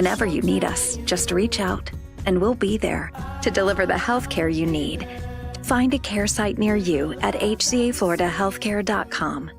Whenever you need us, just reach out, and we'll be there to deliver the healthcare you need. Find a care site near you at hcafloridahealthcare.com.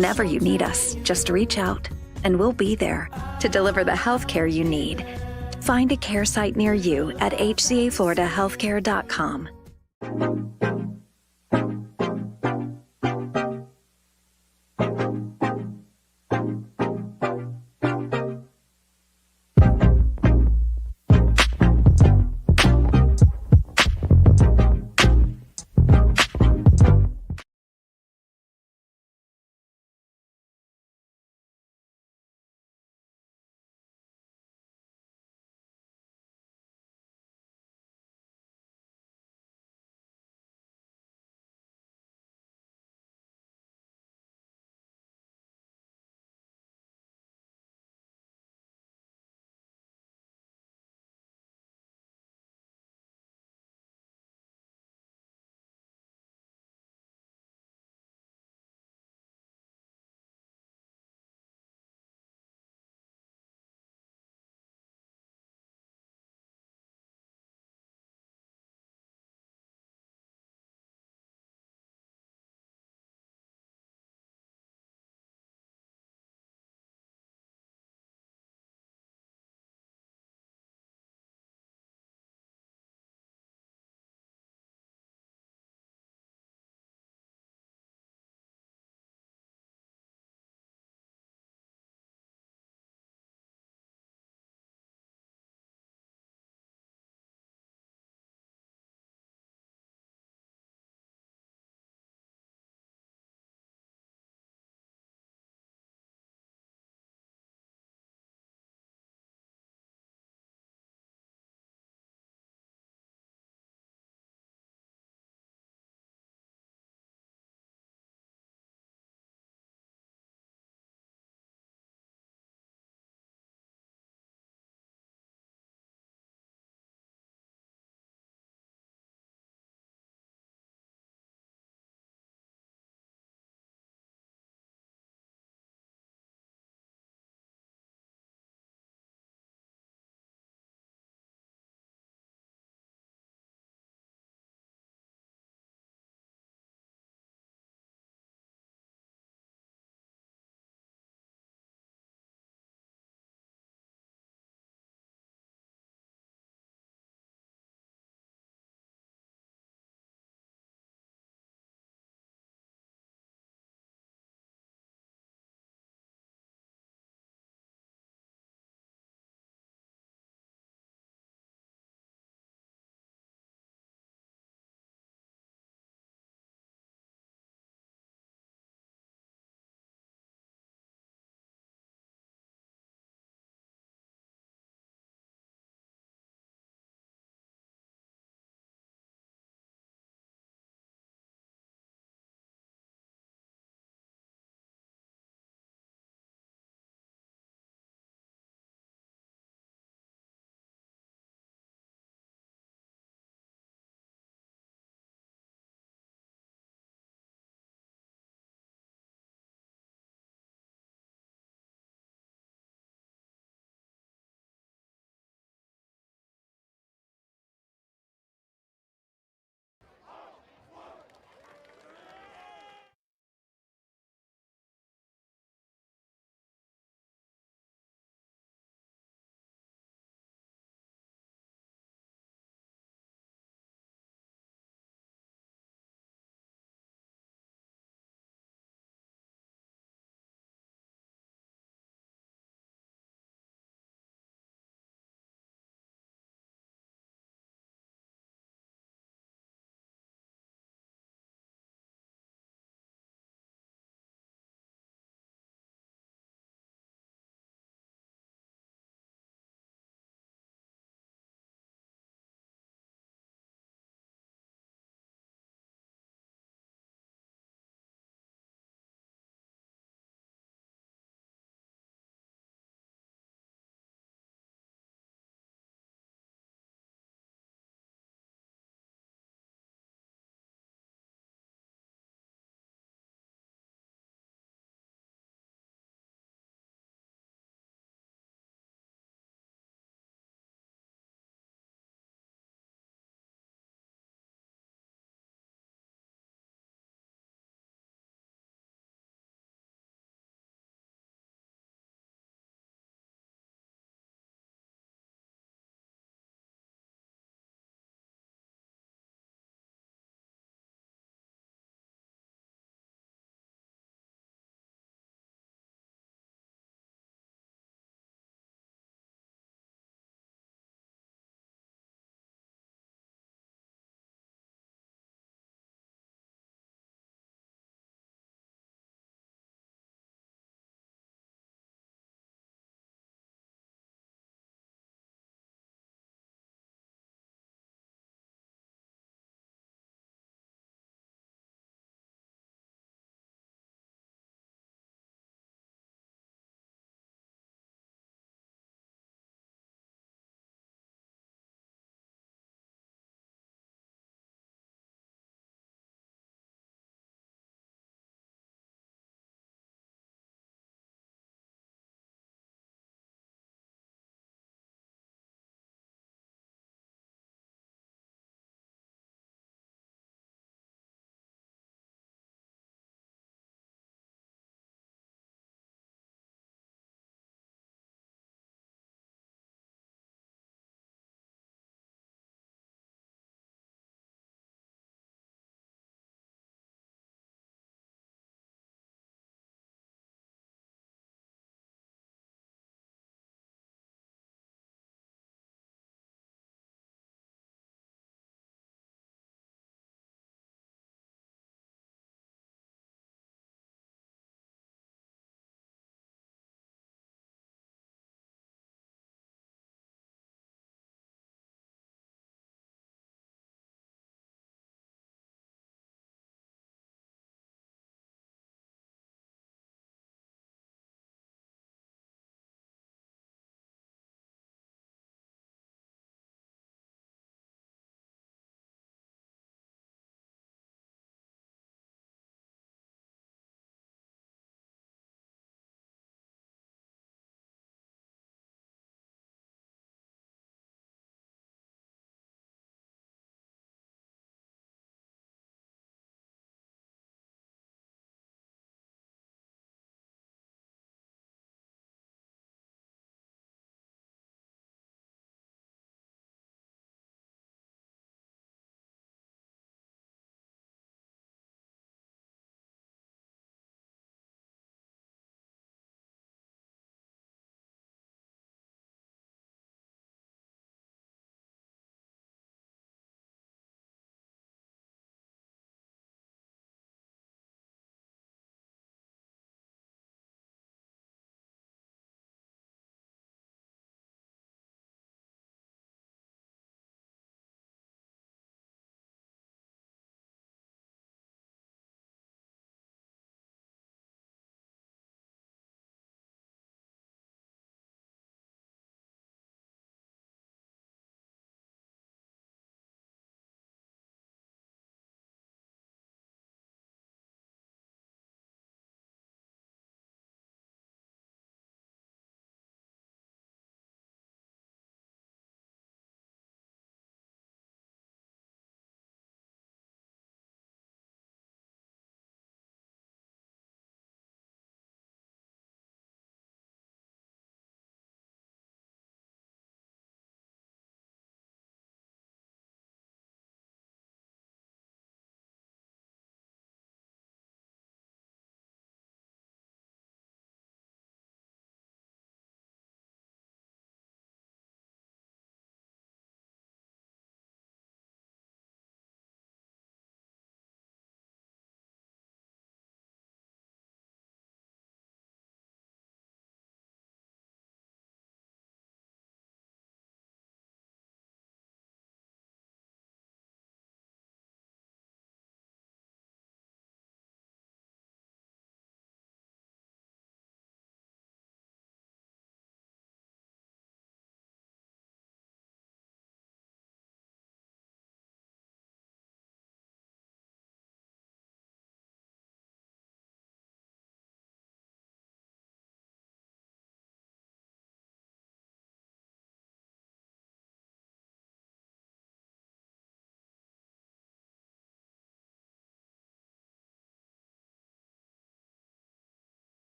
Whenever you need us, just reach out, and we'll be there to deliver the healthcare you need. Find a care site near you at hcafloridahealthcare.com.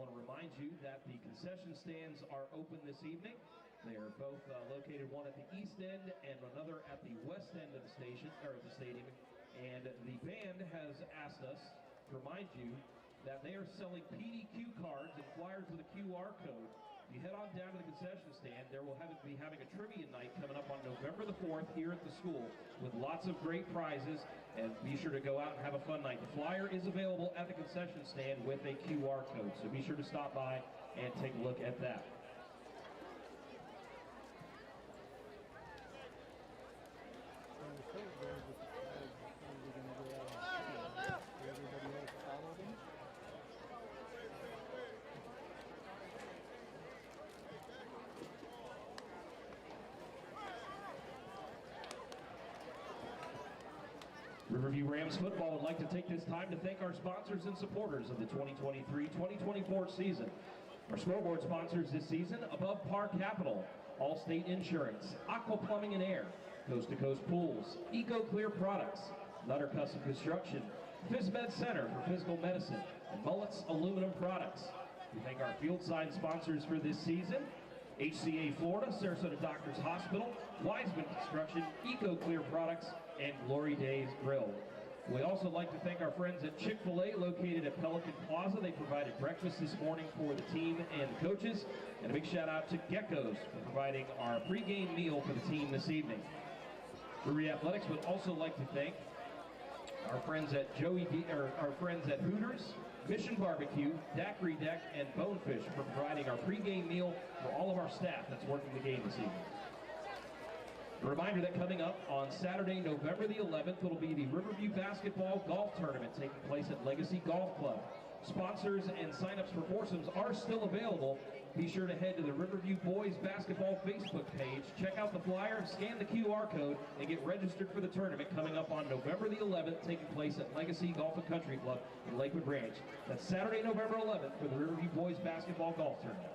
want to remind you that the concession stands are open this evening. They are both located, one at the east end and another at the west end of the station, or the stadium. And the band has asked us to remind you that they are selling PDQ cards and flyers with a QR code. If you head on down to the concession stand, there will be having a trivia night coming up on November the 4th here at the school with lots of great prizes, and be sure to go out and have a fun night. The flyer is available at the concession stand with a QR code, so be sure to stop by and take a look at that. Riverview Rams football would like to take this time to thank our sponsors and supporters of the 2023-2024 season. Our scoreboard sponsors this season: Above Par Capital, Allstate Insurance, Aqua Plumbing and Air, Coast to Coast Pools, Eco Clear Products, Nutter Custom Construction, FizMed Center for Physical Medicine, and Mullets Aluminum Products. We thank our field side sponsors for this season: HCA Florida, Sarasota Doctors Hospital, Wiseman Construction, Eco Clear Products, and Glory Days Grill. We also like to thank our friends at Chick-fil-A located at Pelican Plaza. They provided breakfast this morning for the team and the coaches. And a big shout out to Geckos for providing our pregame meal for the team this evening. Riverview Athletics would also like to thank our friends at our friends at Hooters, Mission Barbecue, Daiquiri Deck, and Bonefish for providing our pregame meal for all of our staff that's working the game this evening. A reminder that coming up on Saturday, November the 11th, will be the Riverview Basketball Golf Tournament taking place at Legacy Golf Club. Sponsors and signups for foursomes are still available. Be sure to head to the Riverview Boys Basketball Facebook page, check out the flyer, scan the QR code, and get registered for the tournament coming up on November the 11th, taking place at Legacy Golf and Country Club in Lakewood Ranch. That's Saturday, November 11th for the Riverview Boys Basketball Golf Tournament.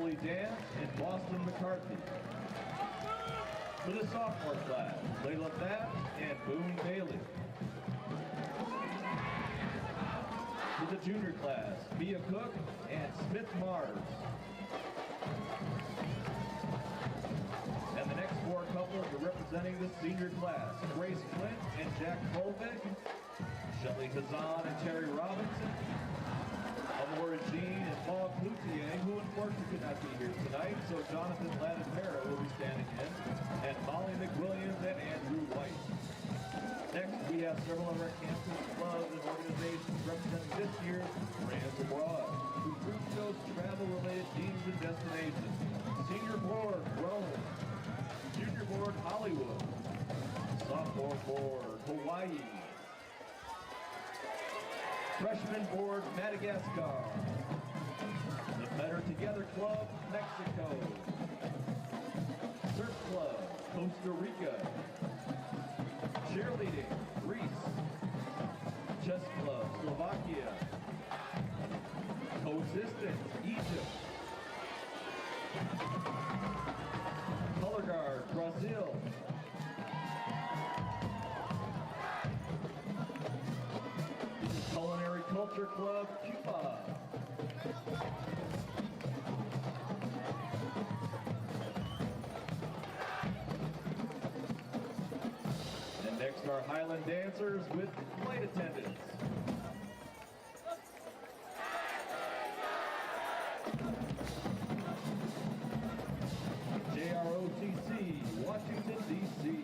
Beverly Dance and Boston McCarthy. For the sophomore class, Layla Thapp and Boone Bailey. For the junior class, Mia Cook and Smith Mars. And the next four couples are representing the senior class, Grace Flint and Jack Volbeck, Shelly Hazan and Terry Robinson, Amora Jean and Paul Cloutier, who unfortunately could not be here tonight, so Jonathan Latipera will be standing in, and Molly McWilliams and Andrew White. Next, we have several of our campus clubs and organizations representing this year's Brands Abroad, who group shows travel-related teams and destinations. Senior board, Rome. Junior board, Hollywood. Sophomore board, Hawaii. Freshman board, Madagascar. The Better Together Club, Mexico. Surf Club, Costa Rica. Cheerleading, Greece. Chess Club, Slovakia. Coexistence, Egypt. Color Guard, Brazil. Culinary Culture Club, Cuba. And next are Highland dancers with flight attendants. JROTC, Washington, D.C.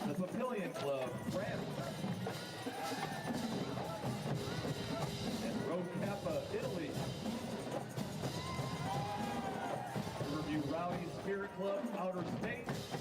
The Papillion Club, France. And Rho Kappa, Italy. Riverview Rowdy Spirit Club, Outer Space.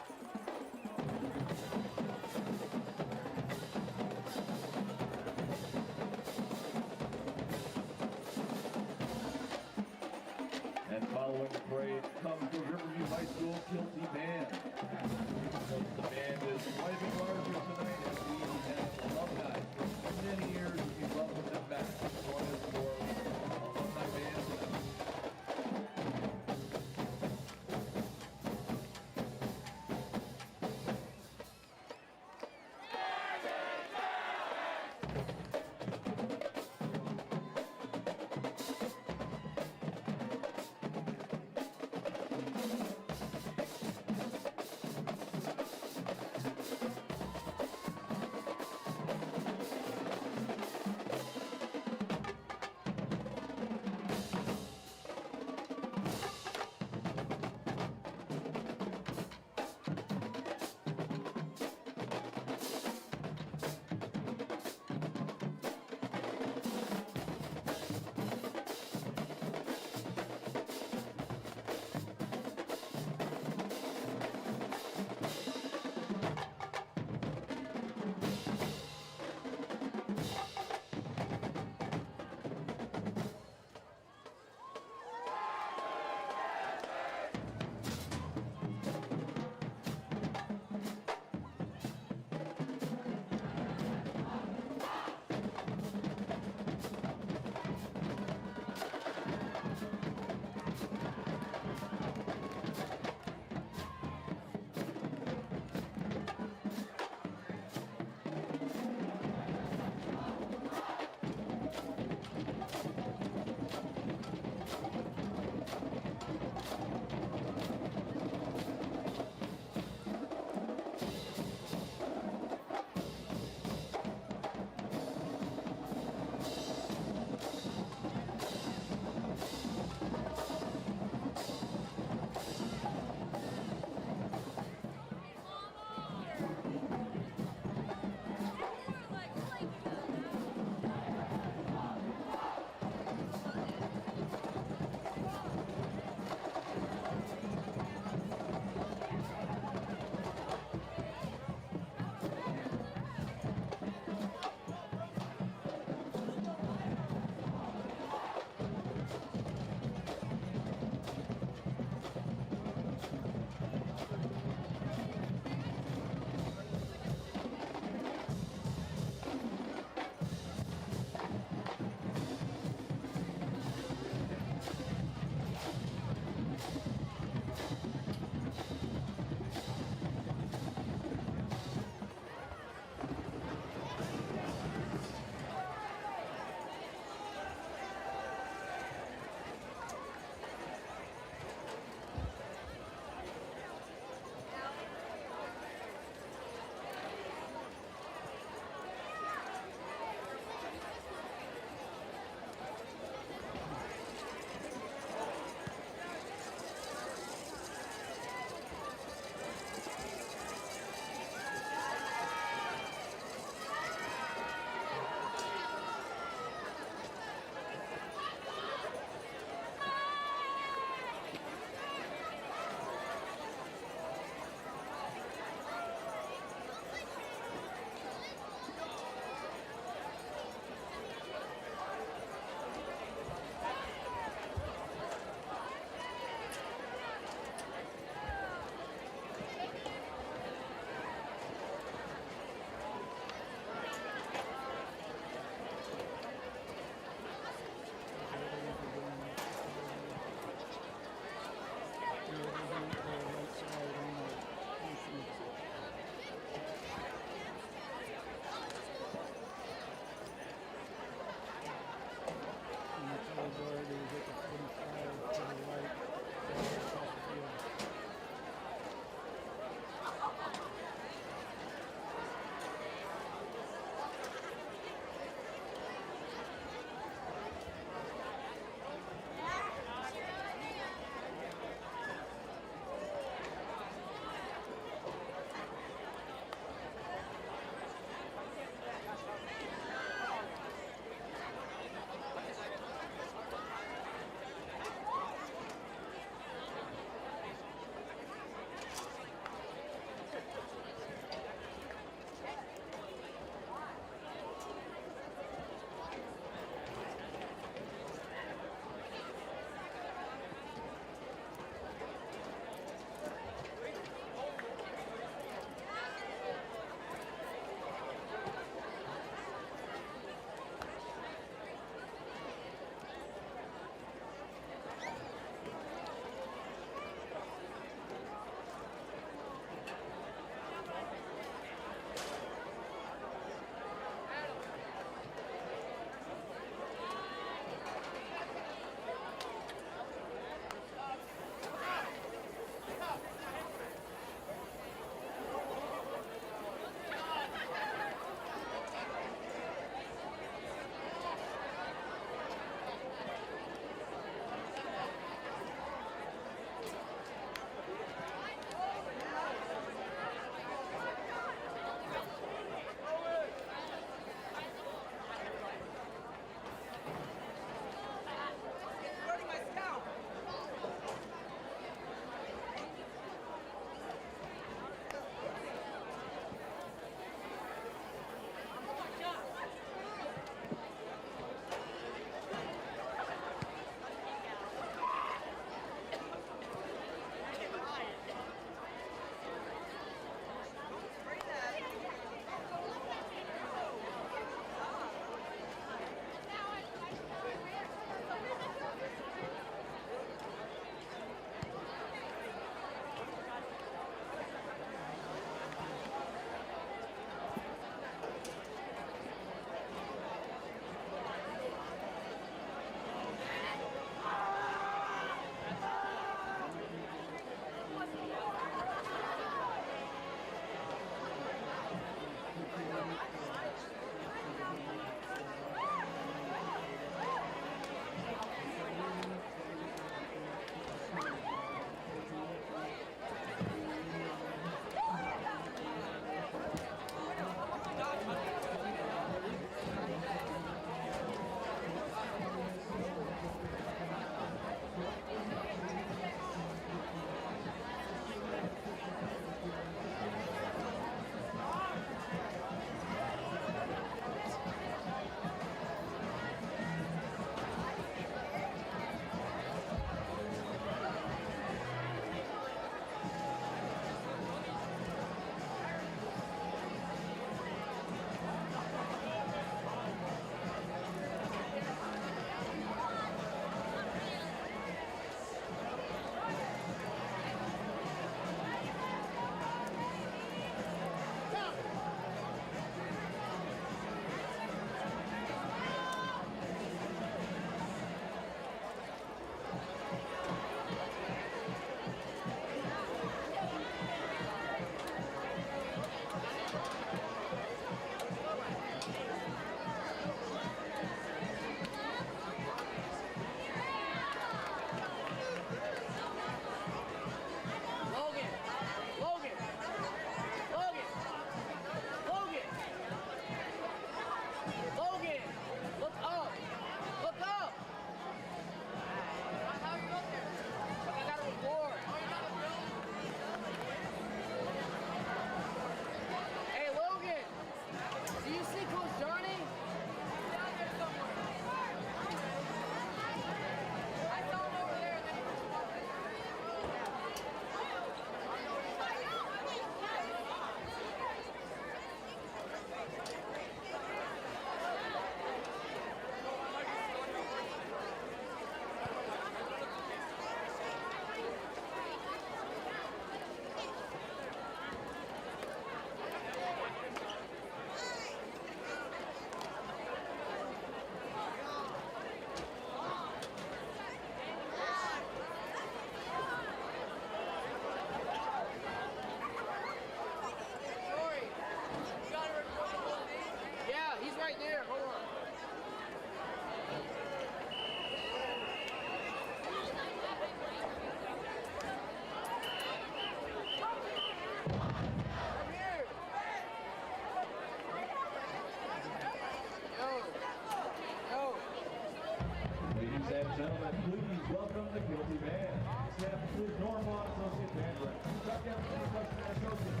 Gentlemen, please welcome the Guilty Band. Staff includes Normal Associate Band Director, Chuck Evans, Freshman Associate,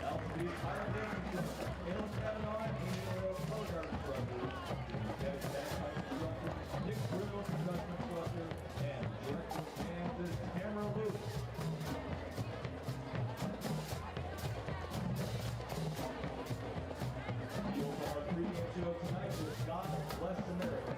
Altitude Hiram Davidson, Caleb Cavanaugh, Angel Colgard Instructor, Ted Bagpipe Instructor, Dick Bruno Concussion Instructor, and Director of Bands is Cameron Luke. The opener pregame show tonight is God Bless America.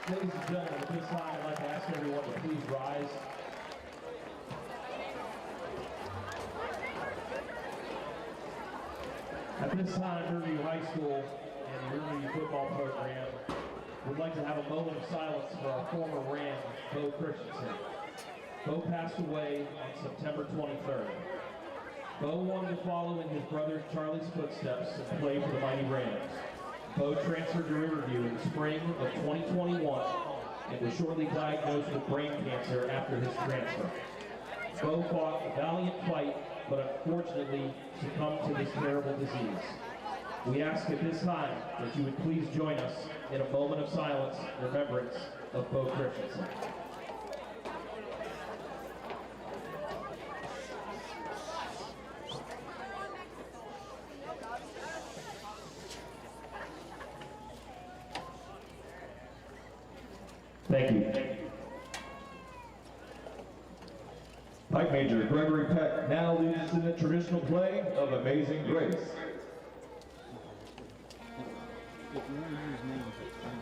Ladies and gentlemen, at this time, I'd like to ask everyone to please rise. At this time, Riverview High School and the Riverview football program would like to have a moment of silence for our former Ram, Bo Christensen. Bo passed away on September 23rd. Bo wanted to follow in his brother Charlie's footsteps and play for the mighty Rams. Bo transferred to Riverview in the spring of 2021 and was shortly diagnosed with brain cancer after his transfer. Bo fought a valiant fight, but unfortunately succumbed to this terrible disease. We ask at this time that you would please join us in a moment of silence in remembrance of Bo Christensen. Thank you. Pipe Major Gregory Peck now leads in the traditional play of Amazing Grace. If you want to use names, it's fine.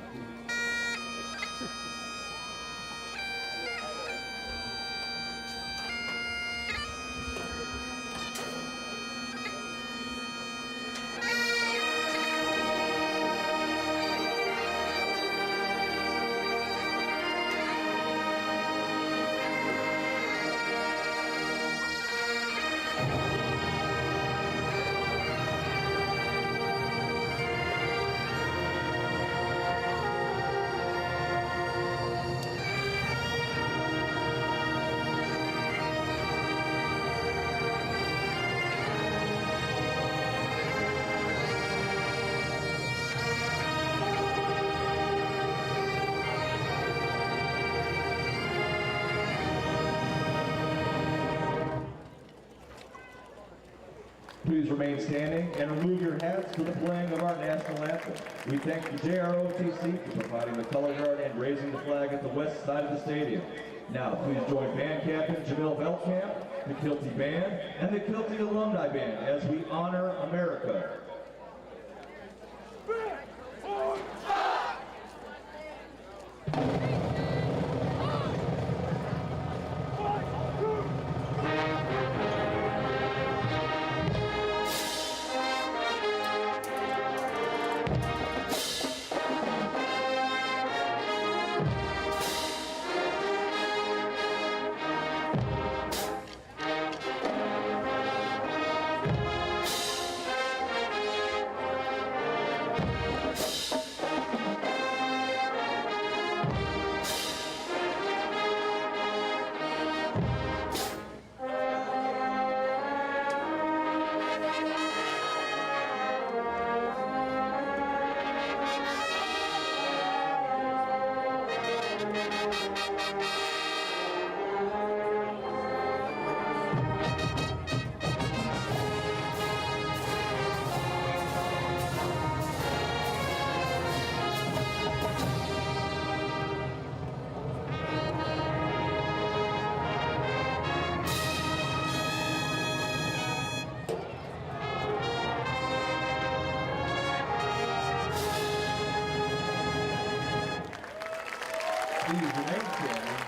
Please remain standing and remove your hats for the playing of our national anthem. We thank the JROTC for providing the color guard and raising the flag at the west side of the stadium. Now, please join Band Captain Jamil Beltkamp, the Kilty Band, and the Kilty Alumni Band as we honor America.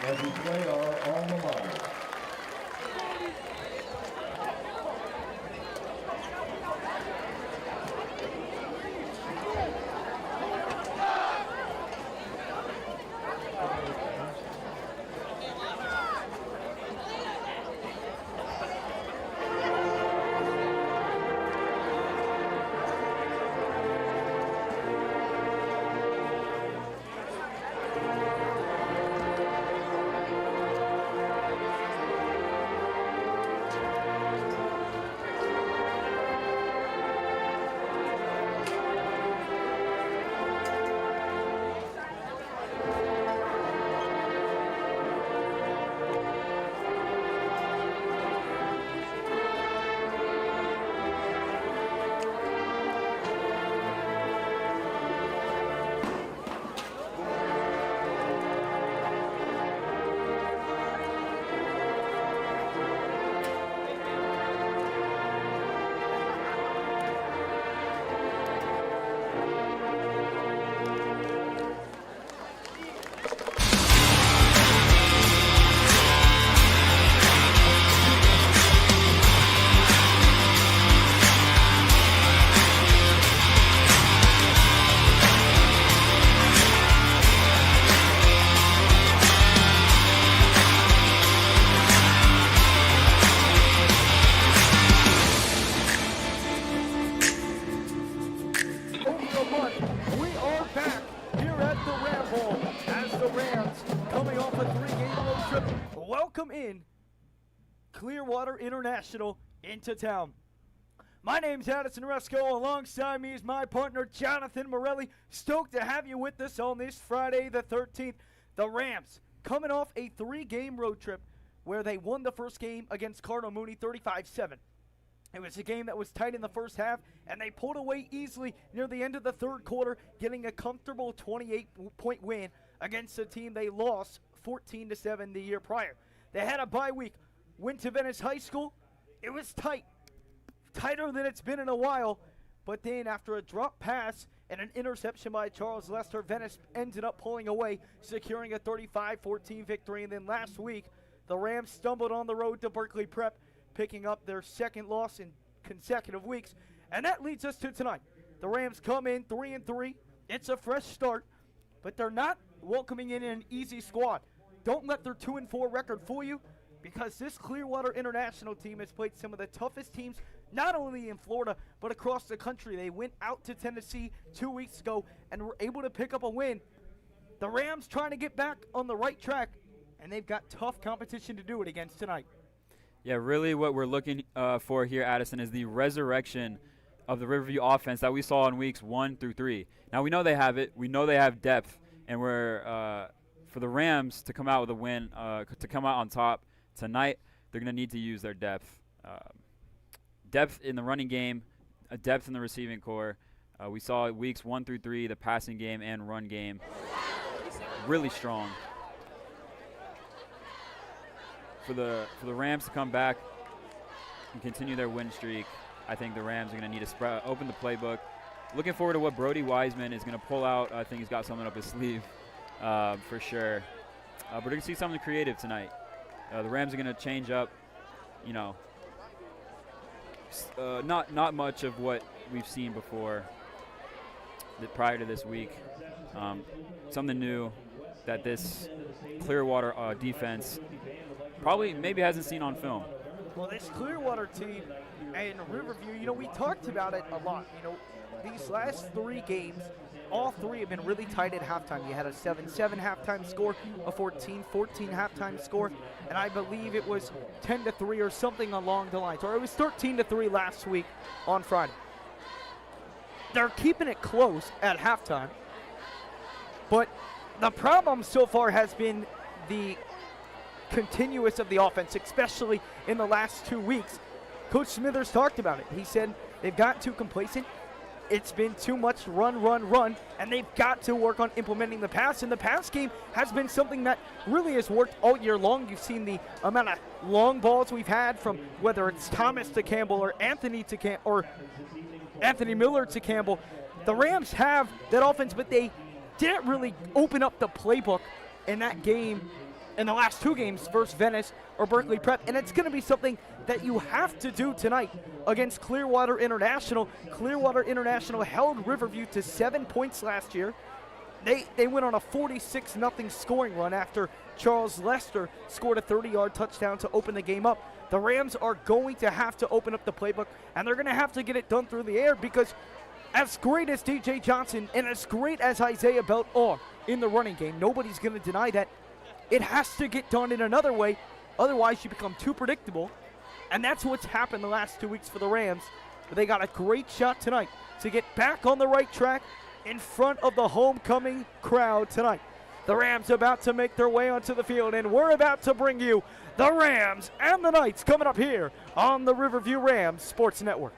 as we play our alma mater. Welcome in Clearwater International into town. My name's Addison Resco. Alongside me is my partner Jonathan Morelli. Stoked to have you with us on this Friday the 13th. The Rams coming off a 3-game road trip where they won the first game against Cardinal Mooney 35-7. It was a game that was tight in the first half, and they pulled away easily near the end of the third quarter, getting a comfortable 28-point win against a team they lost 14-7 the year prior. They had a bye week, went to Venice High School. It was tight, tighter than it's been in a while, but then after a drop pass and an interception by Charles Lester, Venice ended up pulling away, securing a 35-14 victory. And then last week, the Rams stumbled on the road to Berkeley Prep, picking up their second loss in consecutive weeks. And that leads us to tonight. The Rams come in 3-3. It's a fresh start, but they're not welcoming in an easy squad. Don't let their 2-4 record fool you, because this Clearwater International team has played some of the toughest teams, not only in Florida, but across the country. They went out to Tennessee 2 weeks ago and were able to pick up a win. The Rams trying to get back on the right track, and they've got tough competition to do it against tonight. Yeah, really what we're looking for here, Addison, is the resurrection of the Riverview offense that we saw in weeks 1 through 3. Now, we know they have it. We know they have depth, and we're for the Rams to come out with a win, to come out on top tonight, they're going to need to use their depth. Depth in the running game, depth in the receiving core. We saw weeks 1 through 3, the passing game and run game, really strong. For the Rams to come back and continue their win streak, I think the Rams are going to need to open the playbook. Looking forward to what Brody Wiseman is going to pull out. I think he's got something up his sleeve for sure. But we're going to see something creative tonight. The Rams are going to change up, you know, not much of what we've seen before prior to this week. Something new that this Clearwater defense maybe hasn't seen on film. Well, this Clearwater team and Riverview, you know, we talked about it a lot. You know, these last 3 games, all 3 have been really tight at halftime. You had a 7-7 halftime score, a 14-14 halftime score, and I believe it was 10-3 or something along the lines. Or it was 13-3 last week on Friday. They're keeping it close at halftime, but the problem so far has been the continuous of the offense, especially in the last 2 weeks. Coach Smithers talked about it. He said they've got too complacent. It's been too much run, and they've got to work on implementing the pass. And the pass game has been something that really has worked all year long. You've seen the amount of long balls we've had from whether it's Thomas to Campbell or Anthony Miller to Campbell. The Rams have that offense, but they didn't really open up the playbook in that game in the last 2 games versus Venice or Berkeley Prep, and it's going to be something that you have to do tonight against Clearwater International. Clearwater International held Riverview to 7 points last year. They went on a 46-0 scoring run after Charles Lester scored a 30-yard touchdown to open the game up. The Rams are going to have to open up the playbook, and they're going to have to get it done through the air, because as great as DJ Johnson and as great as Isaiah Belt are in the running game, nobody's going to deny that. It has to get done in another way. Otherwise, you become too predictable. And that's what's happened the last 2 weeks for the Rams. But they got a great shot tonight to get back on the right track in front of the homecoming crowd tonight. The Rams about to make their way onto the field, and we're about to bring you the Rams and the Knights coming up here on the Riverview Rams Sports Network.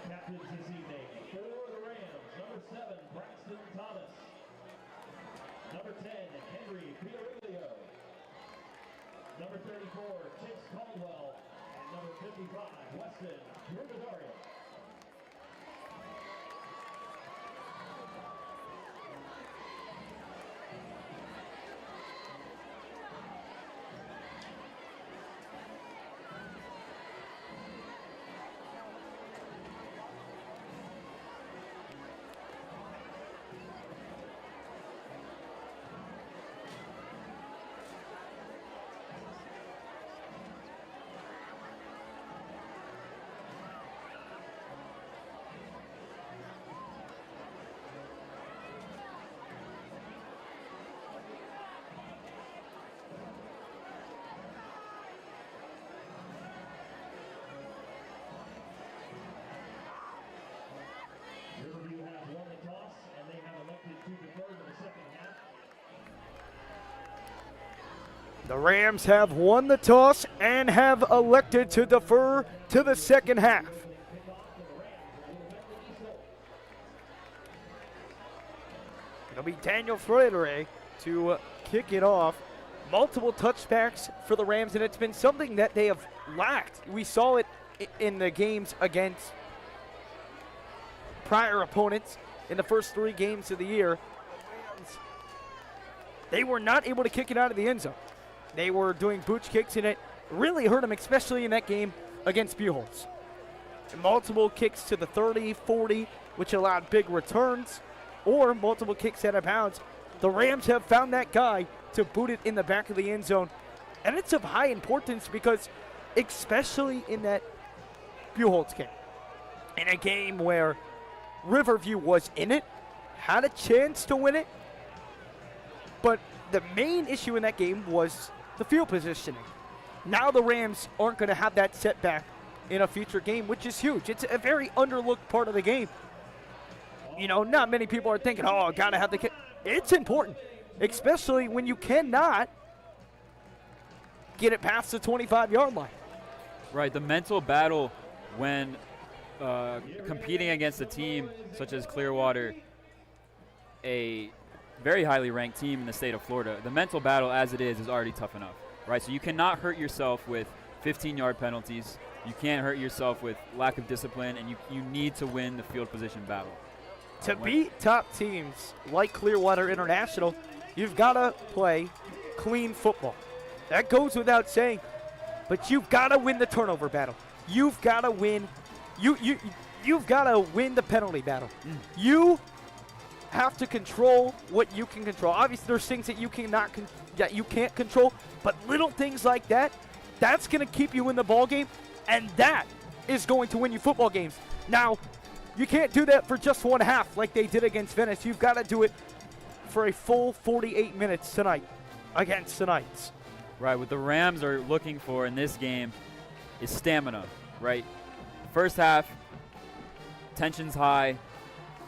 Captains this evening for the Rams, number 7, Braxton Thomas. Number 10, Henry Fiorilio. Number 34, Chase Caldwell. And number 55, Weston Rubadario. Riverview has won the toss, and they have elected to defer to the second half. The Rams have won the toss and have elected to defer to the second half. It'll be Daniel Fredere to kick it off. Multiple touchbacks for the Rams, and it's been something that they have lacked. We saw it in the games against prior opponents in the first 3 games of the year. They were not able to kick it out of the end zone. They were doing booch kicks, and it really hurt them, especially in that game against Buchholz. Multiple kicks to the 30, 40, which allowed big returns, or multiple kicks out of bounds. The Rams have found that guy to boot it in the back of the end zone, and it's of high importance because, especially in that Buchholz game, in a game where Riverview was in it, had a chance to win it, but the main issue in that game was the field positioning. Now the Rams aren't going to have that setback in a future game, which is huge. It's a very underlooked part of the game. You know, not many people are thinking, oh, got to have the kick. It's important, especially when you cannot get it past the 25-yard line. Right, the mental battle when competing against a team such as Clearwater, a very highly ranked team in the state of Florida. The mental battle as it is already tough enough, right? So you cannot hurt yourself with 15-yard penalties. You can't hurt yourself with lack of discipline, and you need to win the field position battle. To beat top teams like Clearwater International, you've got to play clean football. That goes without saying, but you've got to win the turnover battle. You've got to win. You've got to win the penalty battle. You have to control what you can control. Obviously, there's things that you can't control, but little things like that, that's going to keep you in the ball game, and that is going to win you football games. Now, you can't do that for just one half like they did against Venice. You've got to do it for a full 48 minutes tonight against the Knights. Right, what the Rams are looking for in this game is stamina, right? First half, tension's high,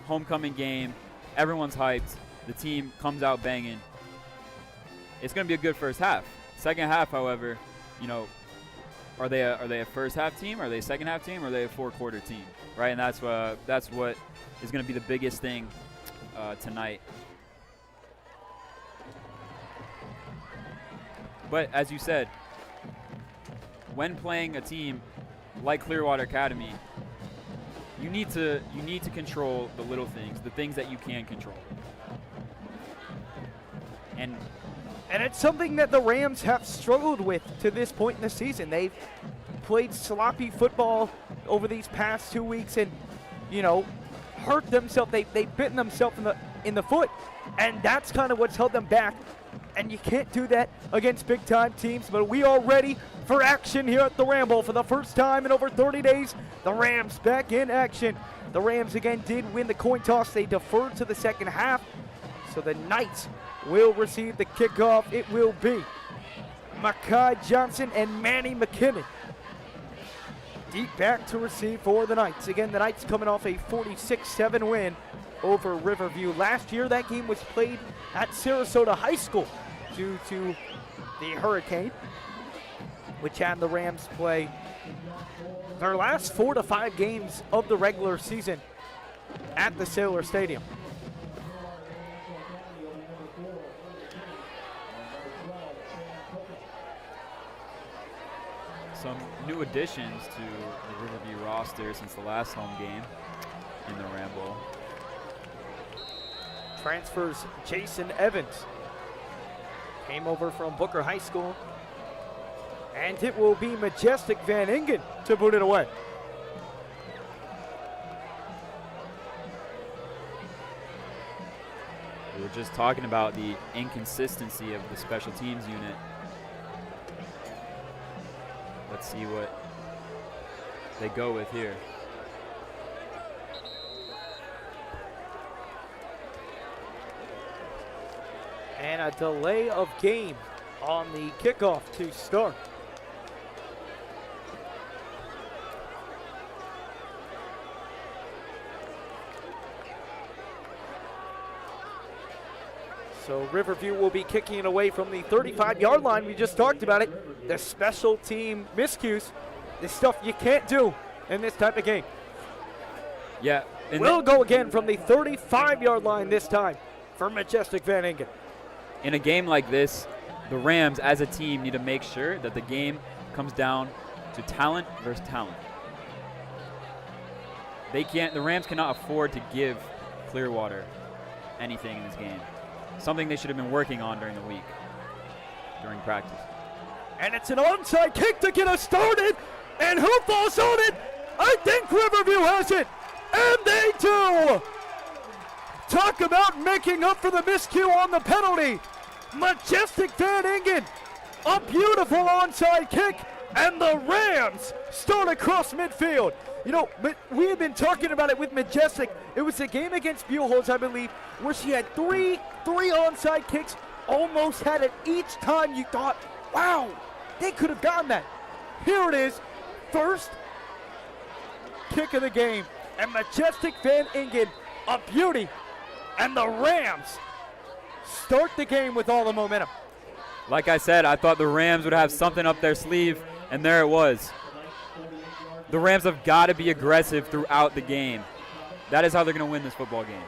homecoming game, everyone's hyped, the team comes out banging. It's going to be a good first half. Second half, however, are they a first half team? Are they a second half team? Or are they a four-quarter team? Right, and that's what is going to be the biggest thing tonight. But as you said, when playing a team like Clearwater Academy, you need to control the little things, the things that you can control. And it's something that the Rams have struggled with to this point in the season. They've played sloppy football over these past 2 weeks and, hurt themselves. They've bitten themselves in the foot, and that's kind of what's held them back. And you can't do that against big-time teams, but we are ready for action here at the Ramble. For the first time in over 30 days, the Rams back in action. The Rams again did win the coin toss. They deferred to the second half, so the Knights will receive the kickoff. It will be Makai Johnson and Manny McKinnon deep back to receive for the Knights. Again, the Knights coming off a 46-7 win over Riverview. Last year, that game was played at Sarasota High School due to the hurricane, which had the Rams play their last 4 to 5 games of the regular season at the Sailor Stadium. some new additions to the Riverview roster since the last home game in the Ramble. Transfers Jason Evans came over from Booker High School, and it will be Majestic Van Ingen to boot it away. We were just talking about the inconsistency of the special teams unit. Let's see what they go with here. And a delay of game on the kickoff to start. So Riverview will be kicking it away from the 35-yard line. We just talked about it. The special team miscues, the stuff you can't do in this type of game. Yeah. We'll go again from the 35-yard line this time for Majestic Van Ingen. In a game like this, the Rams as a team need to make sure that the game comes down to talent versus talent. The Rams cannot afford to give Clearwater anything in this game. Something they should have been working on during the week, during practice. And it's an onside kick to get us started. And who falls on it? I think Riverview has it. And they do. Talk about making up for the miscue on the penalty. Majestic Van Ingen, a beautiful onside kick, and the Rams start across midfield. You know, we have been talking about it with Majestic. It was a game against Buellholz, I believe, where she had three onside kicks, almost had it each time. You thought, wow, they could have gotten that. Here it is, first kick of the game, and Majestic Van Ingen, a beauty. And the Rams start the game with all the momentum. Like I said, I thought the Rams would have something up their sleeve, and there it was. The Rams have got to be aggressive throughout the game. That is how they're going to win this football game.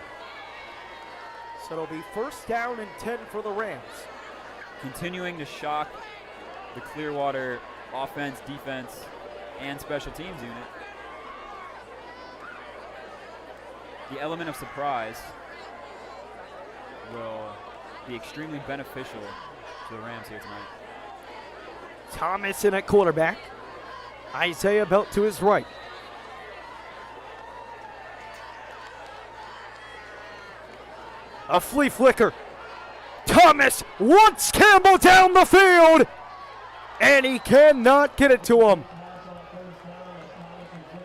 So it'll be first down and 10 for the Rams. Continuing to shock the Clearwater offense, defense, and special teams unit. The element of surprise will be extremely beneficial to the Rams here tonight. Thomas in at quarterback. Isaiah Belt to his right. A flea flicker. Thomas wants Campbell down the field, and he cannot get it to him.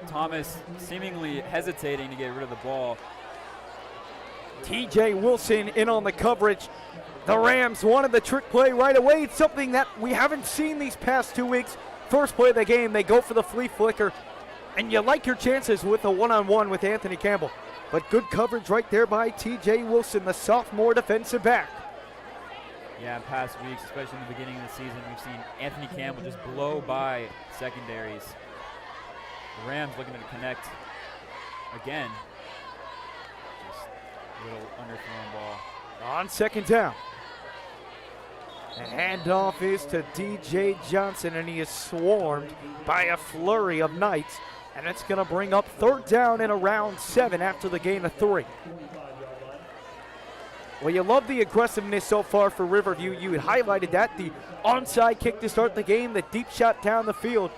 Thomas seemingly hesitating to get rid of the ball. TJ Wilson in on the coverage. The Rams wanted the trick play right away. It's something that we haven't seen these past 2 weeks. First play of the game, they go for the flea flicker, and you like your chances with a one-on-one with Anthony Campbell. But good coverage right there by TJ Wilson, the sophomore defensive back. Yeah, in past weeks, especially in the beginning of the season, we've seen Anthony Campbell just blow by secondaries. The Rams looking to connect again. Just a little underthrown ball. On second down. The handoff is to DJ Johnson, and he is swarmed by a flurry of Knights. And it's going to bring up third down and around 7 after the gain of 3. Well, you love the aggressiveness so far for Riverview. You had highlighted that. The onside kick to start the game, the deep shot down the field.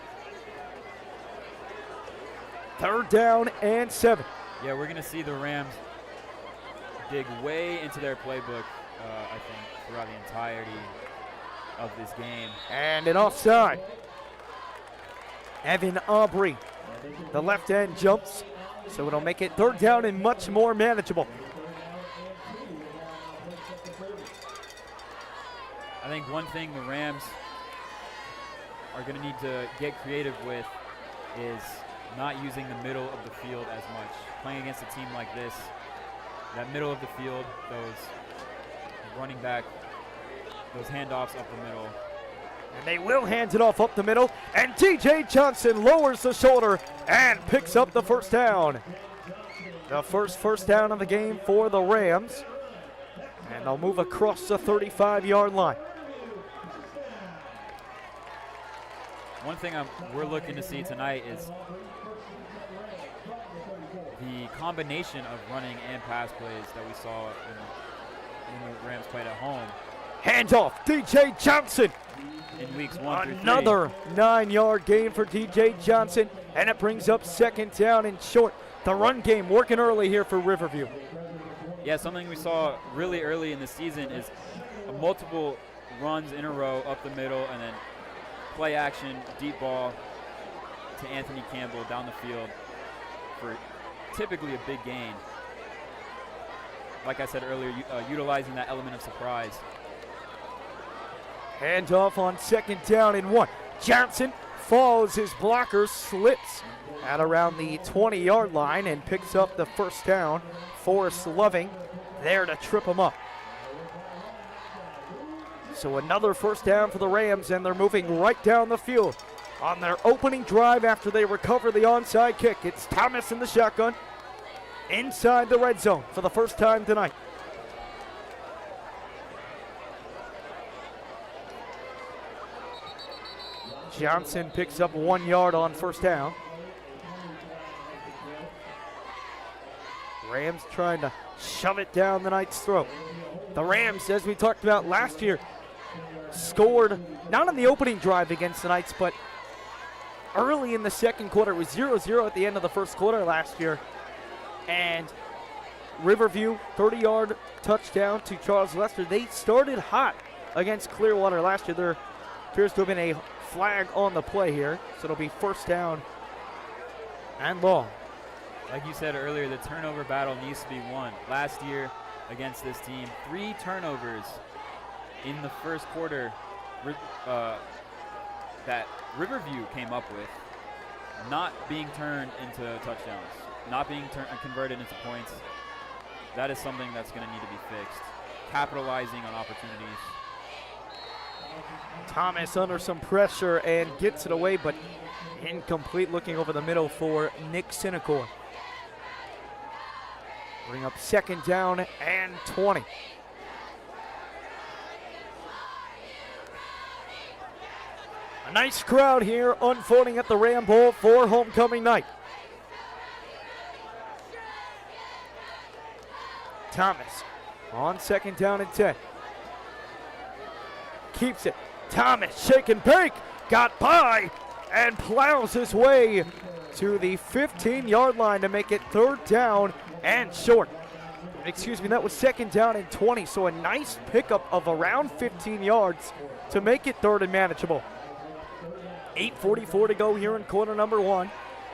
Third down and 7. Yeah, we're going to see the Rams dig way into their playbook, I think, throughout the entirety of this game. And an offside. Evan Aubrey, the left end jumps, so it'll make it third down and much more manageable. I think one thing the Rams are going to need to get creative with is not using the middle of the field as much. Playing against a team like this, that middle of the field, those running back, those handoffs up the middle. And they will hand it off up the middle, and DJ Johnson lowers the shoulder and picks up the first down. The first down of the game for the Rams, and they'll move across the 35-yard line. One thing we're looking to see tonight is the combination of running and pass plays that we saw when the Rams played at home. Handoff, DJ Johnson. In weeks 1 through 3. Another 9-yard gain for DJ Johnson, and it brings up second down and short. The run game working early here for Riverview. Yeah, something we saw really early in the season is multiple runs in a row up the middle, and then play action, deep ball to Anthony Campbell down the field for typically a big gain. Like I said earlier, utilizing that element of surprise. Handoff on second down and 1. Johnson falls, his blocker slips at around the 20-yard line and picks up the first down. Forrest Loving there to trip him up. So another first down for the Rams, and they're moving right down the field on their opening drive after they recover the onside kick. It's Thomas in the shotgun inside the red zone for the first time tonight. Johnson picks up 1 yard on first down. Rams trying to shove it down the Knights' throat. The Rams, as we talked about last year, scored not on the opening drive against the Knights, but early in the second quarter. It was 0-0 at the end of the first quarter last year. And Riverview, 30-yard touchdown to Charles Lester. They started hot against Clearwater last year. There appears to have been a flag on the play here, so it'll be first down and long. Like you said earlier, the turnover battle needs to be won. Last year against this team, 3 turnovers in the first quarter that Riverview came up with, not being turned into touchdowns, not being converted into points. That is something that's going to need to be fixed. Capitalizing on opportunities. Thomas under some pressure and gets it away, but incomplete. Looking over the middle for Nick Sinacor. Bring up second down and 20. A nice crowd here unfolding at the Ram Bowl for homecoming night. Thomas on second down and 10. Keeps it. Thomas, shake and bake, got by and plows his way to the 15-yard line to make it third down and short. Excuse me, that was second down and 20, so a nice pickup of around 15 yards to make it third and manageable. 8:44 to go here in quarter number 1.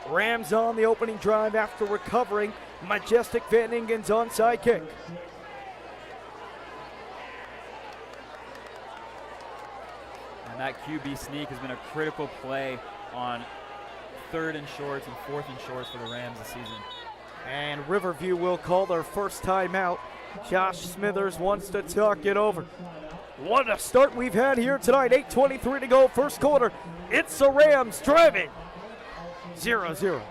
Rams on the opening drive after recovering Majestic Van Ingen's onside kick. And that QB sneak has been a critical play on third and shorts and fourth and shorts for the Rams this season. And Riverview will call their first timeout. Josh Smithers wants to talk it over. What a start we've had here tonight. 8:23 to go, first quarter. It's the Rams driving. 0-0.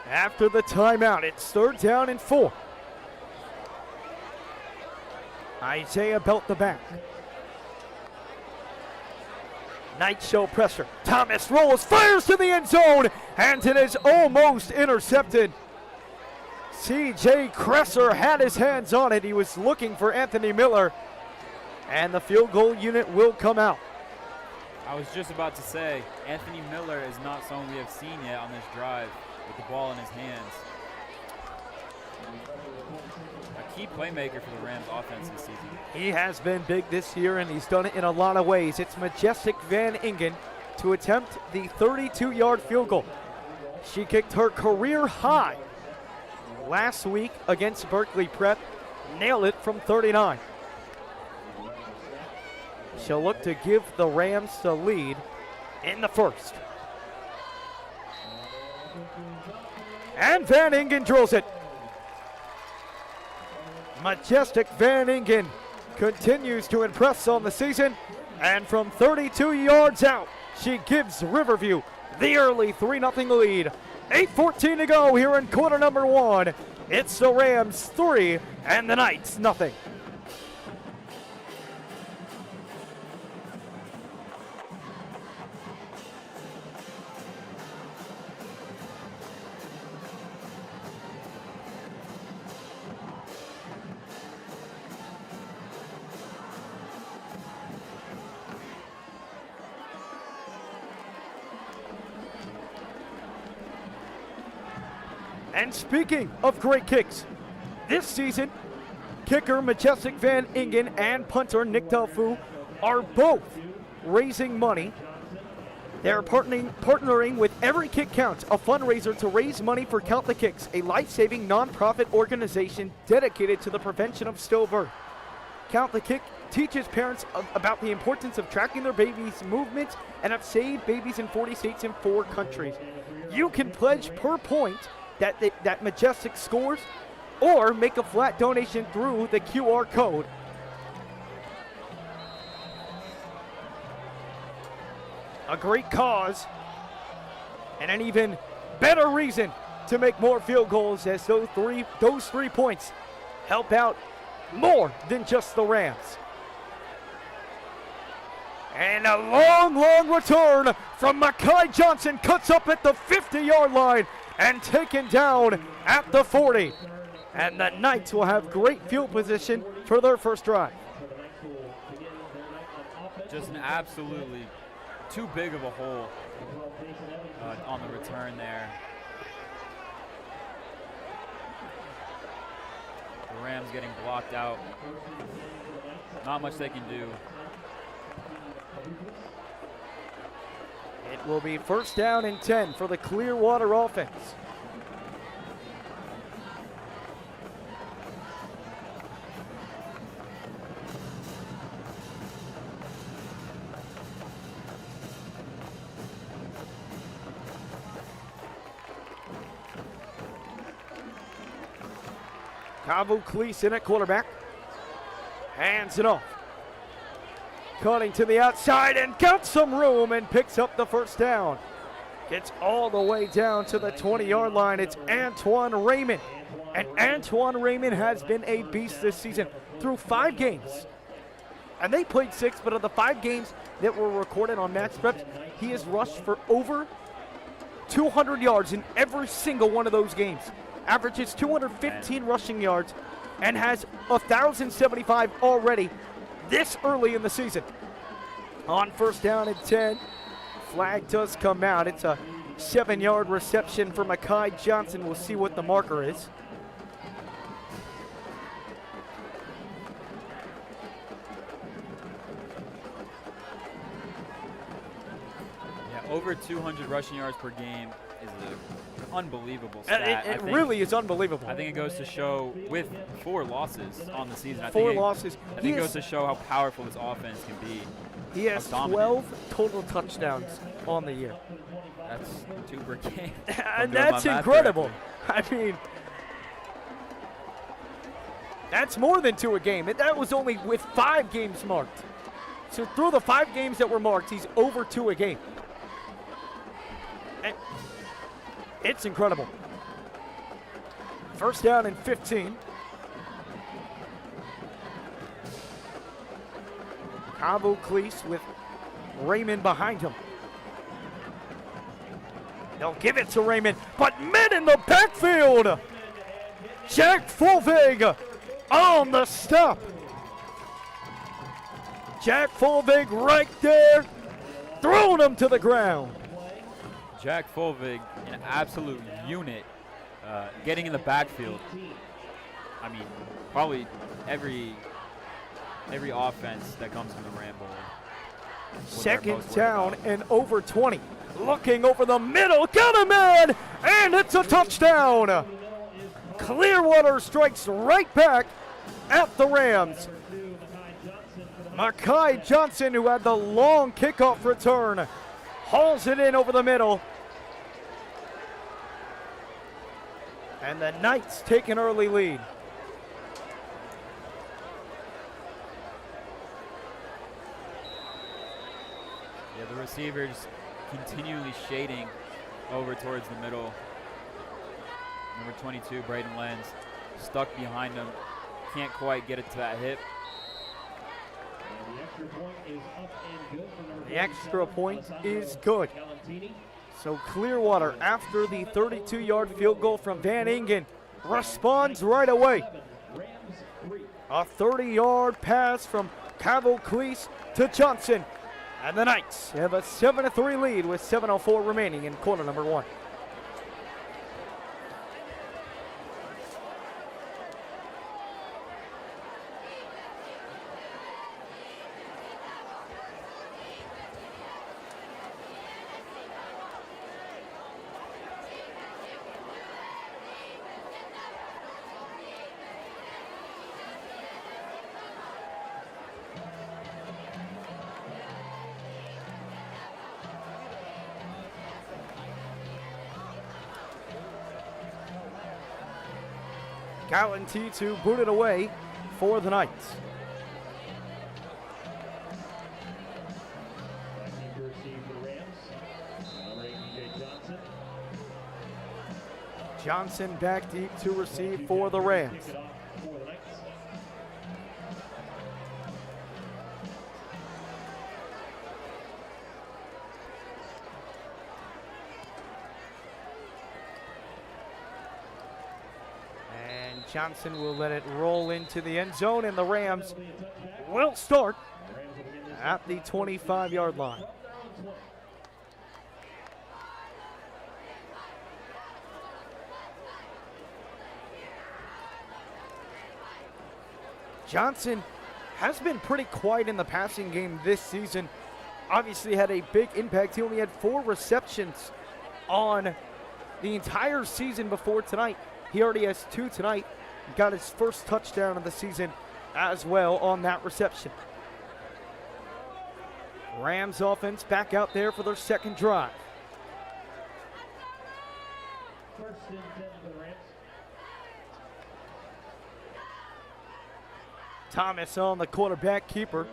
After the timeout, it's third down and 4. Isaiah Belt the back. Night show pressure. Thomas rolls, fires to the end zone, and it is almost intercepted. C.J. Cresser had his hands on it. He was looking for Anthony Miller, and the field goal unit will come out. I was just about to say, Anthony Miller is not someone we have seen yet on this drive with the ball in his hands. A key playmaker for the Rams offense this season. He has been big this year, and he's done it in a lot of ways. It's Majestic Van Ingen to attempt the 32-yard field goal. She kicked her career high last week against Berkeley Prep, nailed it from 39. She'll look to give the Rams the lead in the first. And Van Ingen drills it. Majestic Van Ingen continues to impress on the season, and from 32 yards out, she gives Riverview the early 3-0 lead. 8:14 to go here in quarter number 1. It's the Rams 3 and the Knights nothing. And speaking of great kicks, this season, kicker Majestic Van Ingen and punter Nick Delfu are both raising money. They're partnering with Every Kick Counts, a fundraiser to raise money for Count the Kicks, a life-saving nonprofit organization dedicated to the prevention of stillbirth. Count the Kick teaches parents about the importance of tracking their babies' movements and have saved babies in 40 states and 4 countries. You can pledge per point that Majestic scores, or make a flat donation through the QR code. A great cause, and an even better reason to make more field goals, as those three points help out more than just the Rams. And a long return from Makai Johnson, cuts up at the 50-yard line and taken down at the 40. And the Knights will have great field position for their first drive. Just an absolutely too big of a hole on the return there. The Rams getting blocked out. Not much they can do. It will be first down and 10 for the Clearwater offense. Cavu Cleason at quarterback. Hands it off. Cutting to the outside and got some room and picks up the first down. Gets all the way down to the 20-yard line. It's Antoine Raymond. And Antoine Raymond has been a beast this season through 5 games. And they played 6, but of the 5 games that were recorded on Max Preps, he has rushed for over 200 yards in every single one of those games. Averages 215 rushing yards and has 1,075 already this early in the season. On first down and 10, flag does come out. It's a 7-yard reception for Mekhi Johnson. We'll see what the marker is. Yeah, over 200 rushing yards per game is an unbelievable stat. It really is unbelievable. I think it goes to show, with 4 losses on the season, I Four think it goes to show how powerful this offense can be. He has 12 total touchdowns on the year. That's 2 per game. And that's incredible. I mean, that's more than 2 a game. That was only with 5 games marked. So through the 5 games that were marked, he's over 2 a game. And it's incredible. First down and 15. Cavu Cleese with Raymond behind him. They'll give it to Raymond, but men in the backfield. Jack Fulvig on the stop. Jack Fulvig right there, throwing him to the ground. Jack Fulvig, an absolute unit, getting in the backfield. I mean, probably every offense that comes from the Ram Bowl. Second down and over 20. Looking over the middle, got him in, and it's a touchdown. Clearwater strikes right back at the Rams. Mekhi Johnson, who had the long kickoff return, hauls it in over the middle. And the Knights take an early lead. Yeah, the receivers continually shading over towards the middle. Number 22, Braden Lenz, stuck behind him. Can't quite get it to that hip. The extra point is good. So Clearwater, after the 32-yard field goal from Van Ingen, responds right away. A 30-yard pass from Cavu Cleese to Johnson. And the Knights have a 7-3 lead with 7:04 remaining in quarter number 1. Gallanty to boot it away for the Knights. Johnson back deep to receive for the Rams. Johnson will let it roll into the end zone, and the Rams will start at the 25-yard line. Johnson has been pretty quiet in the passing game this season. Obviously had a big impact. He only had 4 receptions on the entire season before tonight. He already has 2 tonight. Got his first touchdown of the season as well on that reception. Rams offense back out there for their second drive. First and 10 for the Rams. Thomas on the quarterback keeper.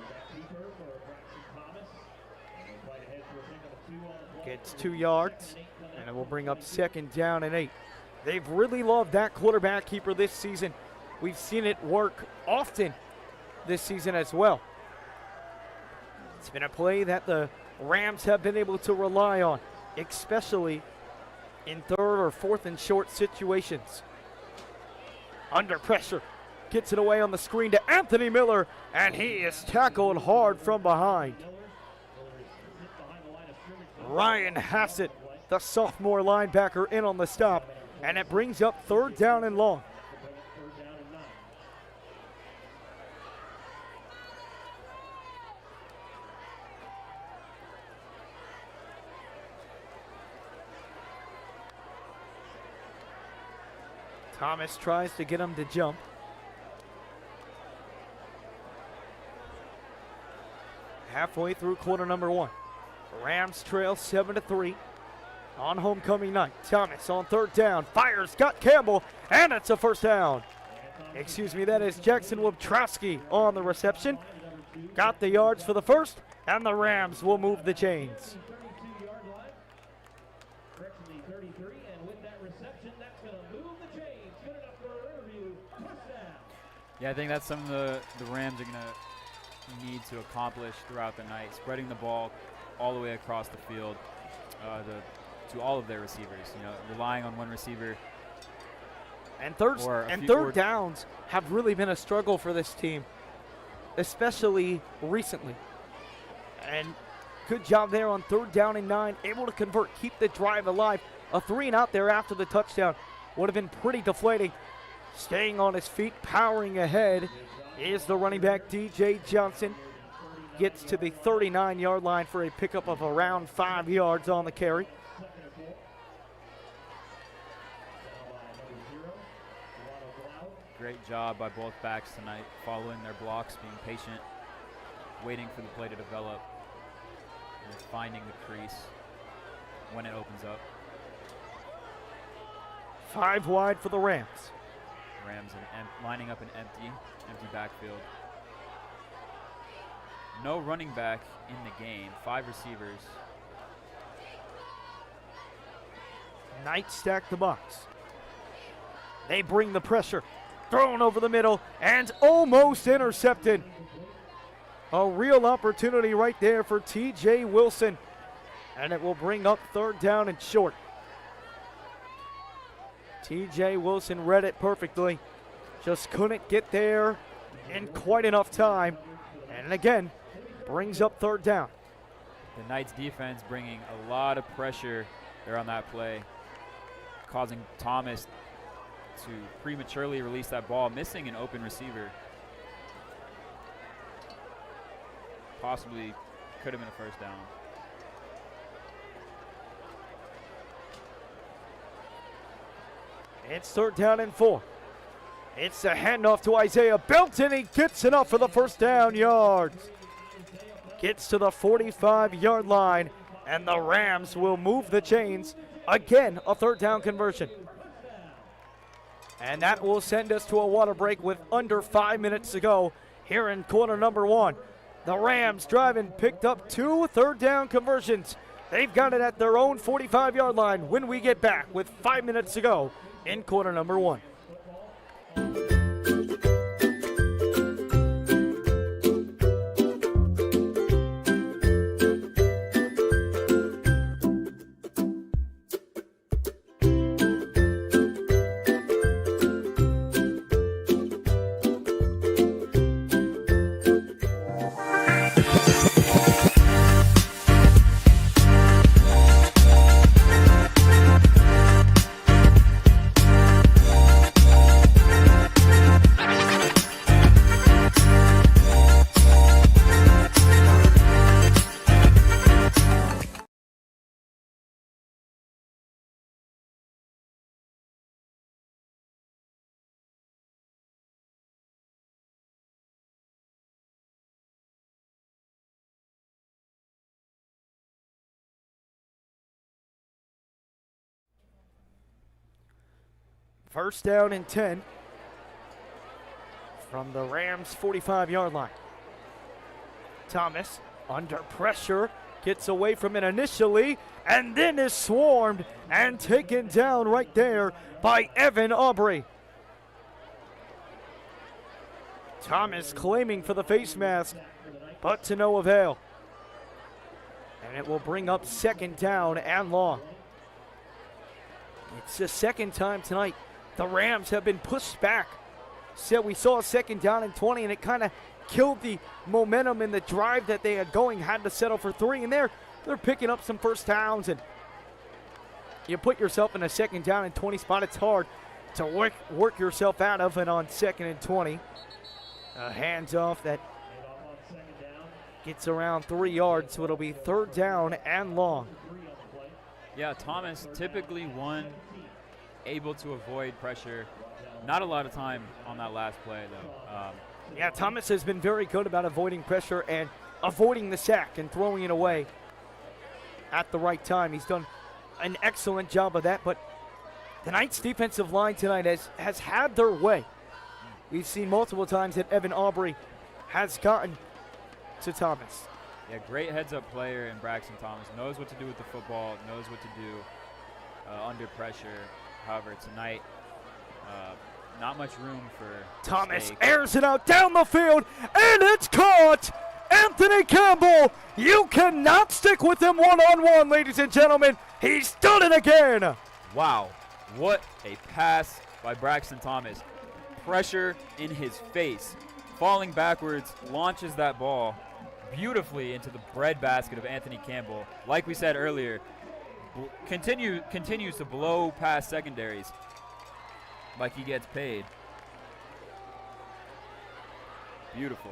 Gets 2 yards, and it will bring up second down and 8. They've really loved that quarterback keeper this season. We've seen it work often this season as well. It's been a play that the Rams have been able to rely on, especially in 3rd or 4th and short situations. Under pressure, gets it away on the screen to Anthony Miller, and he is tackled hard from behind. Ryan Hassett, the sophomore linebacker, in on the stop, and it brings up 3rd down and long. Thomas tries to get him to jump. Halfway through quarter number 1. Rams trail 7-3 on homecoming night. Thomas on 3rd down, fires, got Campbell, and it's a first down. Excuse me, that is Jackson Wobtrowski on the reception. Got the yards for the first, and the Rams will move the chains. 32-yard line. Correction, the 33, and with that reception, that's going to move the chains. Good enough for a Riverview touchdown. Yeah, I think that's something the Rams are going to need to accomplish throughout the night, spreading the ball all the way across the field to all of their receivers. You know, relying on one receiver. And third downs have really been a struggle for this team, especially recently. And good job there on 3rd down and 9, able to convert, keep the drive alive. A 3 and out there after the touchdown would have been pretty deflating. Staying on his feet, powering ahead is the running back DJ Johnson. Gets to the 39-yard line for a pickup of around 5 yards on the carry. Great job by both backs tonight, following their blocks, being patient, waiting for the play to develop, and finding the crease when it opens up. 5 wide for the Rams. Rams lining up an empty backfield. No running back in the game, 5 receivers. Knight stack the box. They bring the pressure. Thrown over the middle and almost intercepted. A real opportunity right there for TJ Wilson. And it will bring up 3rd down and short. TJ Wilson read it perfectly. Just couldn't get there in quite enough time. And again, brings up 3rd down. The Knights defense bringing a lot of pressure there on that play, causing Thomas to prematurely release that ball, missing an open receiver. Possibly could have been a first down. It's 3rd down and 4. It's a handoff to Isaiah Belton. He gets enough for the first down yards. Gets to the 45-yard line, and the Rams will move the chains. Again, a 3rd down conversion. And that will send us to a water break with under 5 minutes to go here in quarter number 1. The Rams driving, picked up 2 3rd down conversions. They've got it at their own 45-yard line when we get back with 5 minutes to go in quarter number 1. First down and 10 from the Rams' 45-yard line. Thomas under pressure, gets away from it initially, and then is swarmed and taken down right there by Evan Aubrey. Thomas claiming for the face mask, but to no avail. And it will bring up second down and long. It's the second time tonight the Rams have been pushed back. We saw a second down and 20, and it kind of killed the momentum in the drive that they had going, had to settle for 3, and they're picking up some first downs, and you put yourself in a second down and 20 spot. It's hard to work yourself out of it on second and 20. A handoff that gets around 3 yards, so it'll be third down and long. Yeah, Thomas typically one able to avoid pressure. Not a lot of time on that last play, though. Yeah, Thomas has been very good about avoiding pressure and avoiding the sack and throwing it away at the right time. He's done an excellent job of that, but the Knights' defensive line tonight has had their way. We've seen multiple times that Evan Aubrey has gotten to Thomas. Yeah, great heads-up player in Braxton Thomas. Knows what to do with the football, knows what to do under pressure. However, tonight, not much room for Thomas mistake. airs it out down the field, and it's caught! Anthony Campbell, you cannot stick with him one-on-one, ladies and gentlemen. He's done it again! Wow, what a pass by Braxton Thomas. Pressure in his face. Falling backwards, launches that ball beautifully into the breadbasket of Anthony Campbell. Like we said earlier, continues to blow past secondaries like he gets paid. Beautiful.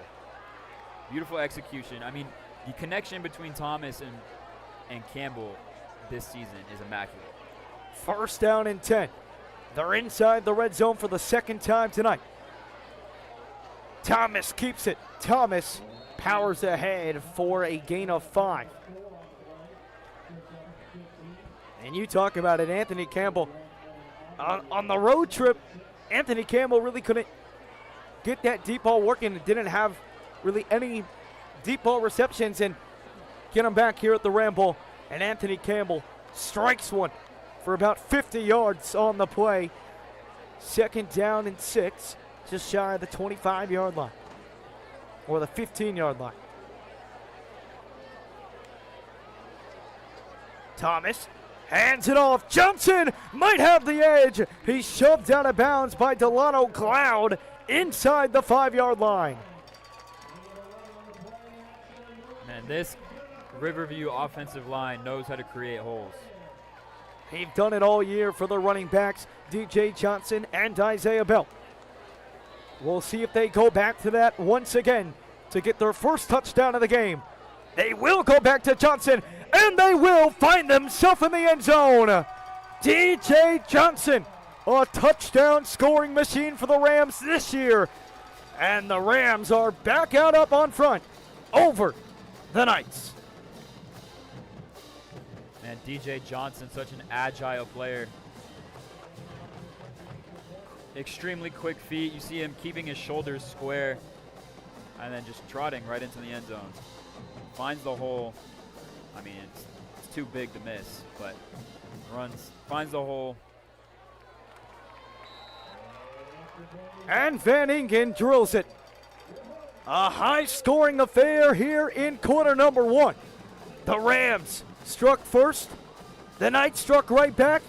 Beautiful execution. I mean, the connection between Thomas and Campbell this season is immaculate. First down and 10. They're inside the red zone for the second time tonight. Thomas keeps it. Thomas powers ahead for a gain of 5. And you talk about it, Anthony Campbell. On the road trip, Anthony Campbell really couldn't get that deep ball working and didn't have really any deep ball receptions, and get him back here at the Ramble. And Anthony Campbell strikes one for about 50 yards on the play. Second down and 6, just shy of the 25-yard line, or the 15-yard line. Thomas hands it off. Johnson might have the edge. He's shoved out of bounds by Delano Cloud inside the 5-yard line. Man, this Riverview offensive line knows how to create holes. They've done it all year for the running backs, DJ Johnson and Isaiah Bell. We'll see if they go back to that once again to get their first touchdown of the game. They will go back to Johnson, and they will find themselves in the end zone. DJ Johnson, a touchdown scoring machine for the Rams this year. And the Rams are back out up on front over the Knights. Man, DJ Johnson, such an agile player. Extremely quick feet. You see him keeping his shoulders square and then just trotting right into the end zone. Finds the hole. I mean, it's too big to miss, but finds the hole. And Van Ingen drills it. A high-scoring affair here in quarter number 1. The Rams struck first. The Knights struck right back.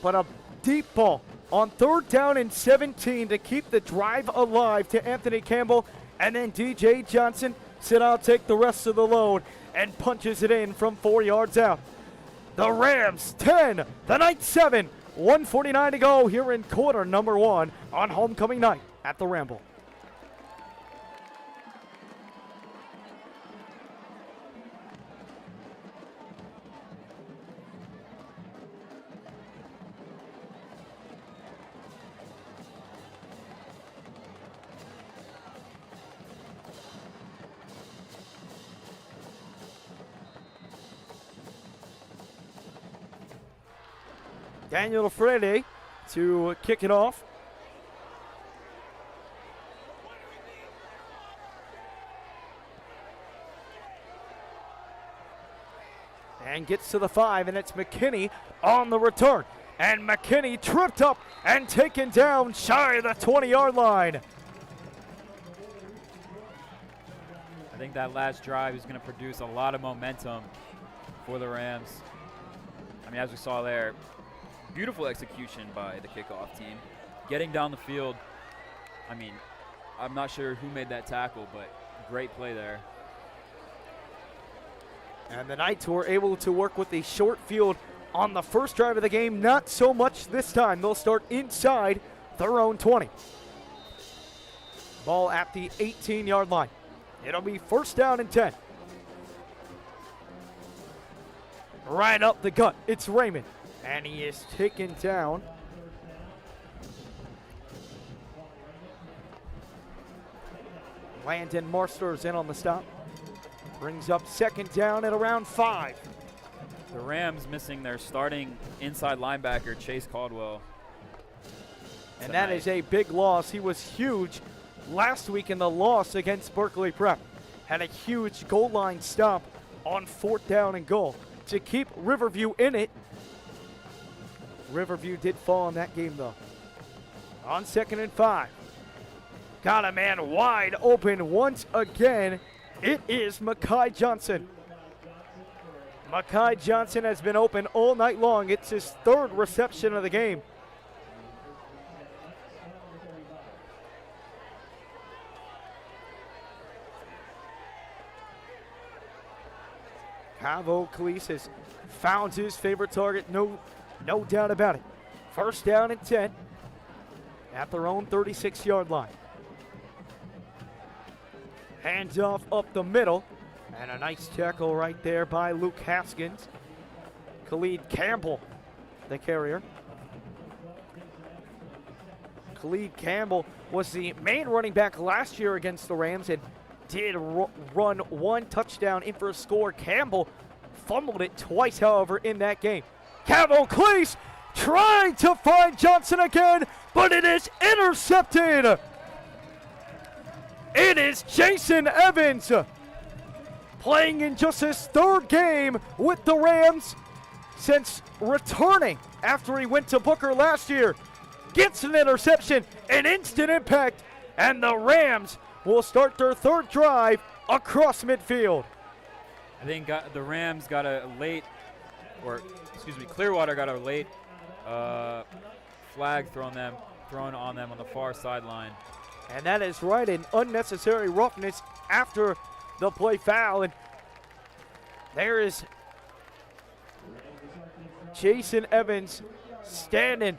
But a deep ball on third down and 17 to keep the drive alive to Anthony Campbell. And then DJ Johnson said, I'll take the rest of the load, and punches it in from 4 yards out. The Rams 10, the Knights 7, 1:49 to go here in quarter number 1 on homecoming night at the Ramble. Daniel Frede to kick it off. And gets to the 5, and it's McKinney on the return. And McKinney tripped up and taken down shy of the 20-yard line. I think that last drive is going to produce a lot of momentum for the Rams. I mean, as we saw there, beautiful execution by the kickoff team. Getting down the field, I mean, I'm not sure who made that tackle, but great play there. And the Knights were able to work with a short field on the first drive of the game. Not so much this time. They'll start inside their own 20. Ball at the 18-yard line. It'll be first down and 10. Right up the gut, it's Raymond. And he is taken down. Landon Marsters in on the stop. Brings up second down at around 5. The Rams missing their starting inside linebacker, Chase Caldwell. And that is a big loss. He was huge last week in the loss against Berkeley Prep. Had a huge goal line stop on 4th down and goal to keep Riverview in it. Riverview did fall in that game, though. On 2nd and 5. Got a man wide open once again. It is Makai Johnson. Makai Johnson has been open all night long. It's his 3rd reception of the game. Cavo Cleese has found his favorite target, no doubt about it. First down and 10 at their own 36-yard line. Hands off up the middle, and a nice tackle right there by Luke Haskins. Khalid Campbell, the carrier. Khalid Campbell was the main running back last year against the Rams and did run 1 touchdown in for a score. Campbell fumbled it twice, however, in that game. Cavo Cleese trying to find Johnson again, but it is intercepted. It is Jason Evans playing in just his 3rd game with the Rams since returning after he went to Booker last year. Gets an interception, an instant impact, and the Rams will start their 3rd drive across midfield. I think the Rams got a late, Clearwater got a late flag thrown on them on the far sideline. And that is right, an unnecessary roughness after the play foul. And there is Jason Evans standing,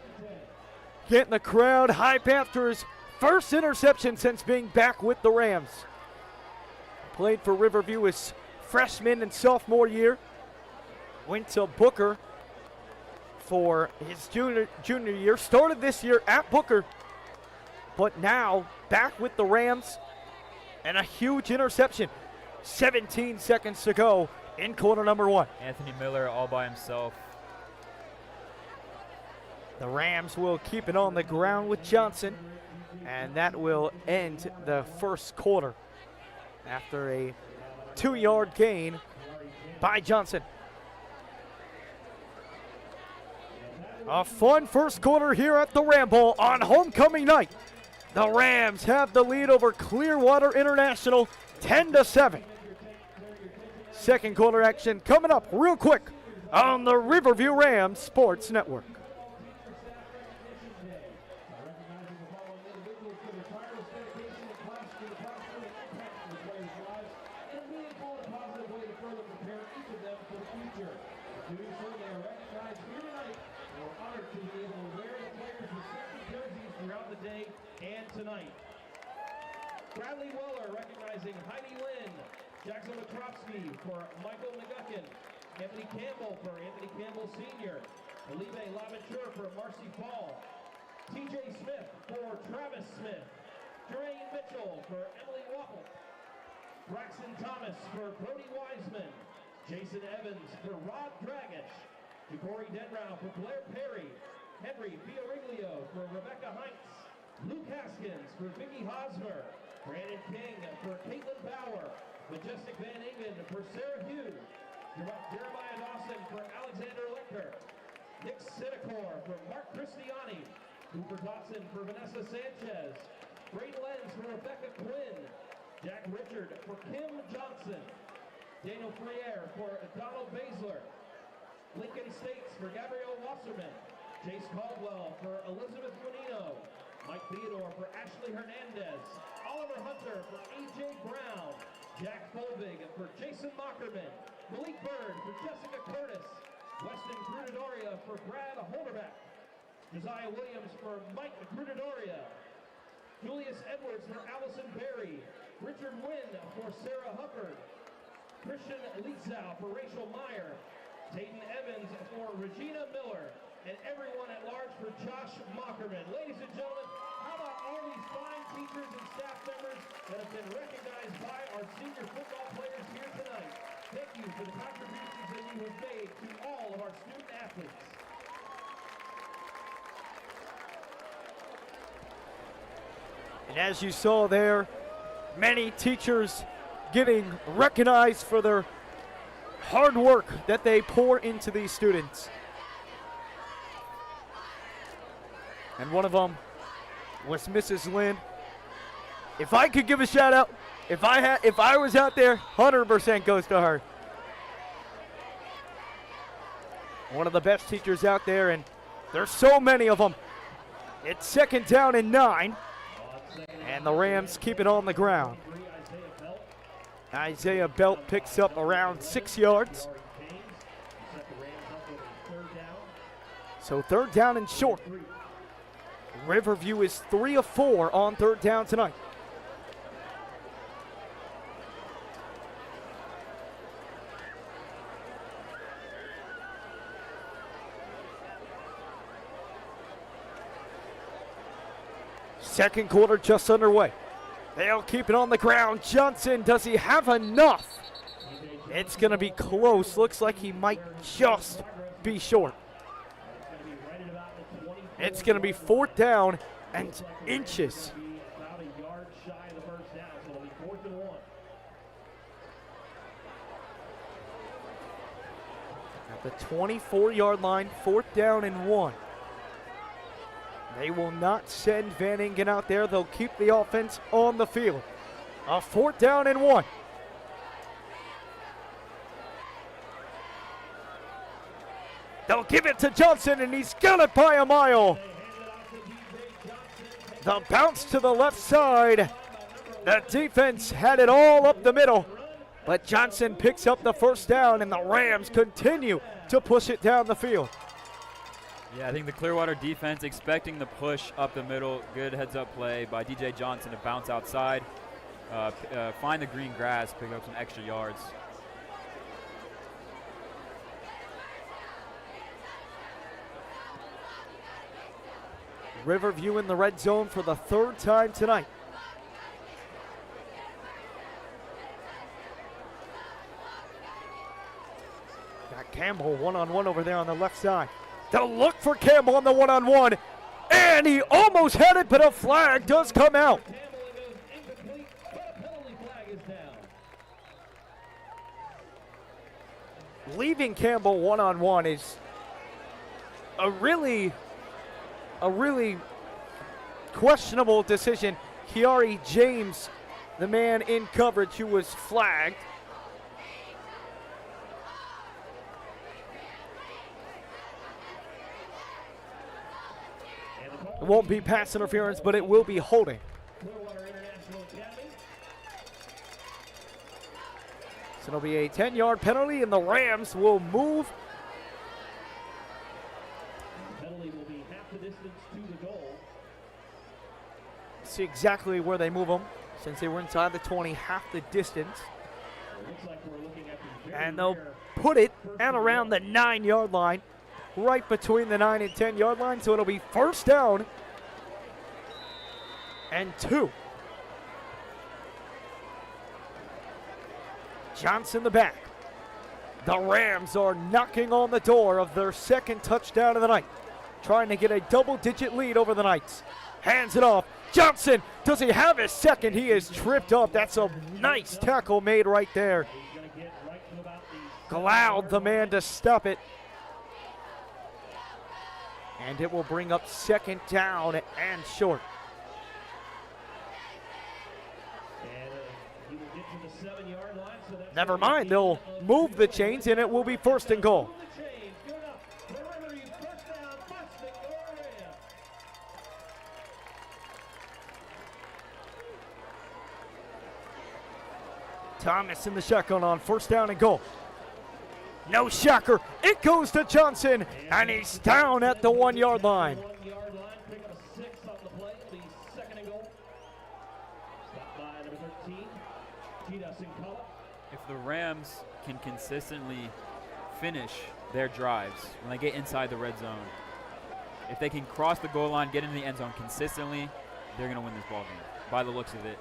getting the crowd hype after his first interception since being back with the Rams. Played for Riverview his freshman and sophomore year. Went to Booker for his junior year. Started this year at Booker, but now back with the Rams, and a huge interception. 17 seconds to go in quarter number 1. Anthony Miller all by himself. The Rams will keep it on the ground with Johnson, and that will end the first quarter after a 2-yard gain by Johnson. A fun first quarter here at the Ramble on homecoming night. The Rams have the lead over Clearwater International 10-7. Second quarter action coming up real quick on the Riverview Rams Sports Network. Tonight. Bradley Weller recognizing Heidi Lynn, Jackson Matrovsky for Michael McGuckin, Anthony Campbell for Anthony Campbell Sr., Felipe Lavature for Marcy Paul, TJ Smith for Travis Smith, Jermaine Mitchell for Emily Waffle, Braxton Thomas for Brody Wiseman, Jason Evans for Rob Dragish, Jabori Denrow for Blair Perry, Henry Fioriglio for Rebecca Heinz. Luke Haskins for Vicky Hosmer. Brandon King for Caitlin Bauer. Majestic Van Ingen for Sarah Hughes. Jeremiah Dawson for Alexander Lichter. Nick Sinicor for Mark Cristiani. Cooper Dotson for Vanessa Sanchez. Braden Lenz for Rebecca Quinn. Jack Richard for Kim Johnson. Daniel Friere for Donald Basler. Lincoln States for Gabrielle Wasserman. Chase Caldwell for Elizabeth Bonino. Mike Theodore for Ashley Hernandez. Oliver Hunter for AJ Brown. Jack Folvig for Jason Mockerman. Malik Bird for Jessica Curtis. Weston Crudadoria for Brad Holderbeck. Josiah Williams for Mike Crudadoria. Julius Edwards for Allison Berry. Richard Wynn for Sarah Hufford. Christian Lietzau for Rachel Meyer. Tayton Evans for Regina Miller. And everyone at large for Josh Mockerman. Ladies and gentlemen, how about all these fine teachers and staff members that have been recognized by our senior football players here tonight? Thank you for the contributions that you have made to all of our student athletes. And as you saw there, many teachers getting recognized for their hard work that they pour into these students. And one of them was Mrs. Lynn. If I could give a shout out, if I was out there, 100% goes to her. One of the best teachers out there, and there's so many of them. It's 2nd down and 9, and the Rams keep it on the ground. Isaiah Belt picks up around 6 yards. So 3rd down and short. Riverview is 3 of 4 on 3rd down tonight. Second quarter just underway. They'll keep it on the ground. Johnson, does he have enough? It's going to be close. Looks like he might just be short. It's going to be 4th down and inches. About a yard shy of the first down, so it'll be 4th and 1. At the 24-yard line, 4th down and 1. They will not send Van Ingen out there. They'll keep the offense on the field. A 4th down and 1. They'll give it to Johnson, and he's got it by a mile. The bounce to the left side. The defense had it all up the middle, but Johnson picks up the first down, and the Rams continue to push it down the field. Yeah, I think the Clearwater defense expecting the push up the middle. Good heads-up play by DJ Johnson to bounce outside, find the green grass, pick up some extra yards. Riverview in the red zone for the 3rd time tonight. Got Campbell one-on-one over there on the left side. They'll look for Campbell on the one-on-one, and he almost had it, but a flag does come out. Campbell goes incomplete, but a penalty flag is down. Leaving Campbell one-on-one is a really questionable decision. Kiari James, the man in coverage who was flagged. It won't be pass interference, but it will be holding. Clearwater International Academy. So it'll be a 10-yard penalty, and the Rams will move. Penalty will be half the distance to the goal. See exactly where they move them, since they were inside the 20, half the distance. It looks like we're looking at the very And they'll rare put it at around the 9-yard line, right between the 9 and 10-yard line. So it'll be 1st down and 2. Johnson the back. The Rams are knocking on the door of their 2nd touchdown of the night. trying to get a double-digit lead over the Knights. Hands it off. Johnson, does he have his second? He is tripped up. That's a nice tackle made right there. Allowed the man to stop it. And it will bring up second down and short. Never mind, they'll move the chains and it will be first and goal. Thomas in the shotgun on first down and goal. No shocker, it goes to Johnson, and he's down at the 1 yard line. If the Rams can consistently finish their drives when they get inside the red zone, if they can cross the goal line, get into the end zone consistently, they're going to win this ball game by the looks of it.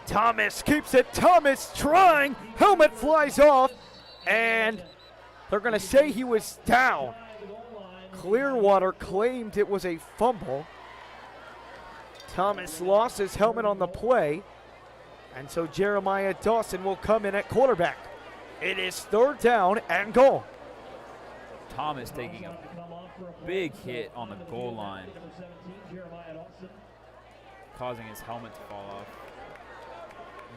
Thomas keeps it. Thomas trying. Helmet flies off. And they're going to say he was down. Clearwater claimed it was a fumble. Thomas lost his helmet on the play. And so Jeremiah Dawson will come in at quarterback. It is third down and goal. Thomas taking a big hit on the goal line, causing his helmet to fall off.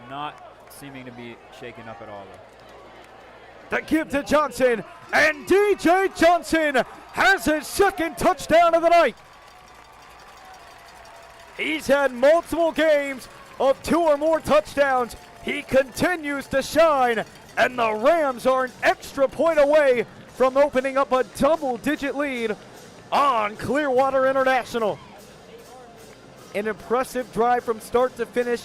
Not seeming to be shaken up at all, though. The give to Johnson, and DJ Johnson has his second touchdown of the night. He's had multiple games of 2 or more touchdowns. He continues to shine, and the Rams are an extra point away from opening up a double-digit lead on Clearwater International. An impressive drive from start to finish.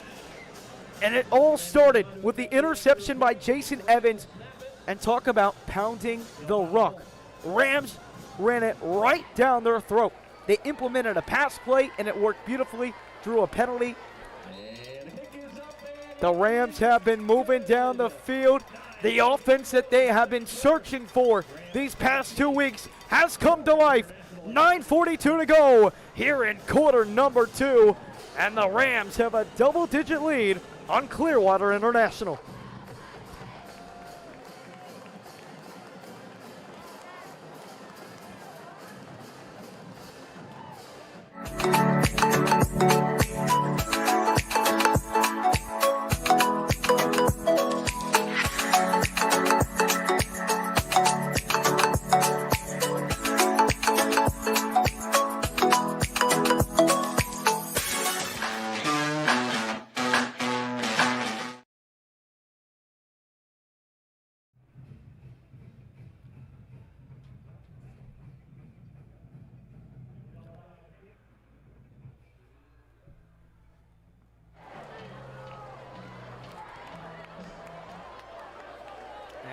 And it all started with the interception by Jason Evans. And talk about pounding the rock. Rams ran it right down their throat. They implemented a pass play, and it worked beautifully, drew a penalty. The Rams have been moving down the field. The offense that they have been searching for these past 2 weeks has come to life. 9:42 to go here in quarter number 2. And the Rams have a double-digit lead on Clearwater International.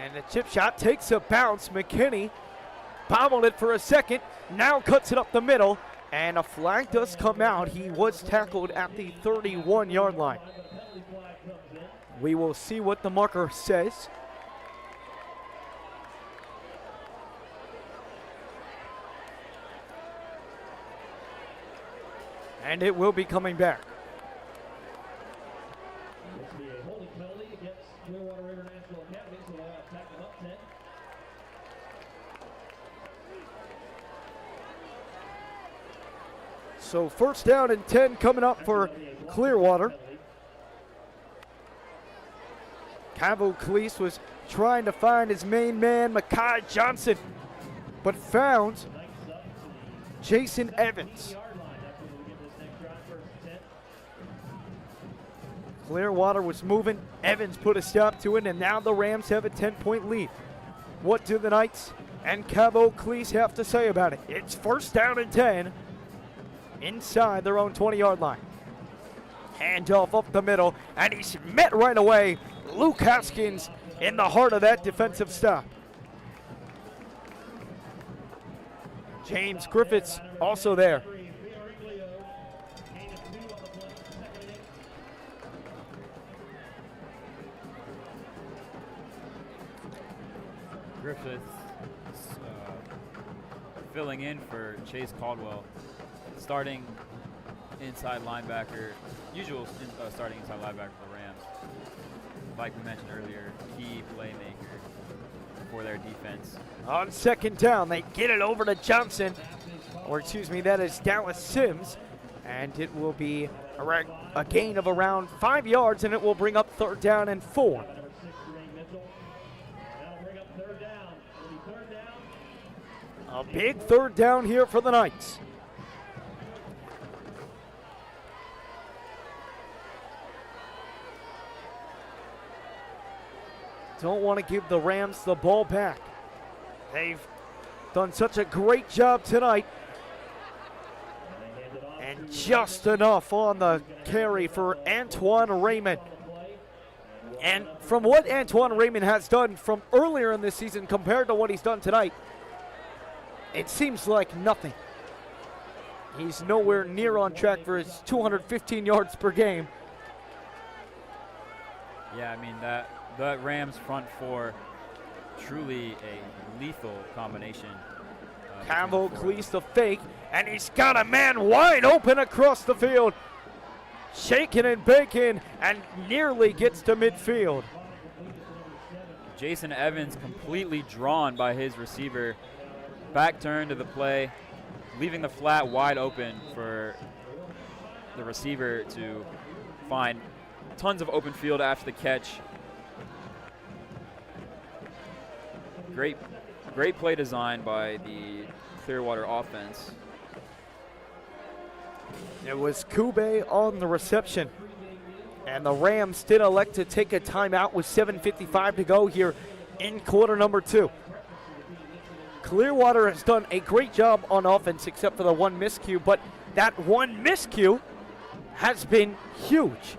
And the chip shot takes a bounce. McKinney bobbled it for a second, now cuts it up the middle, and a flag does come out. He was tackled at the 31 yard line. We will see what the marker says. And it will be coming back. So first down and 10 coming up for Clearwater. Cavo Cleese was trying to find his main man, Mekhi Johnson, but found Jason Evans. Clearwater was moving. Evans put a stop to it, and now the Rams have a 10-point lead. What do the Knights and Cavo Cleese have to say about it? It's first down and 10 inside their own 20-yard line. Handoff up the middle, and he's met right away. Luke Haskins in the heart of that defensive stop. James Griffiths also there. Griffith filling in for Chase Caldwell, starting inside linebacker, starting inside linebacker for the Rams. Like we mentioned earlier, key playmaker for their defense. On second down, they get it over to Johnson, or excuse me, that is Dallas Sims, and it will be a gain of around 5 yards, and it will bring up 3rd down and 4. A big 3rd down here for the Knights. Don't want to give the Rams the ball back. They've done such a great job tonight. And just enough on the carry for Antoine Raymond. And from what Antoine Raymond has done from earlier in this season compared to what he's done tonight, it seems like nothing. He's nowhere near on track for his 215 yards per game. Yeah, I mean, that Rams front four, truly a lethal combination. Campbell clears the fake, and he's got a man wide open across the field. Shaking and baking, and nearly gets to midfield. Jason Evans completely drawn by his receiver. Back turn to the play, leaving the flat wide open for the receiver to find tons of open field after the catch. Great play design by the Clearwater offense. It was Kube on the reception, and the Rams did elect to take a timeout with 7:55 to go here in quarter number 2. Clearwater has done a great job on offense except for the one miscue, but that one miscue has been huge.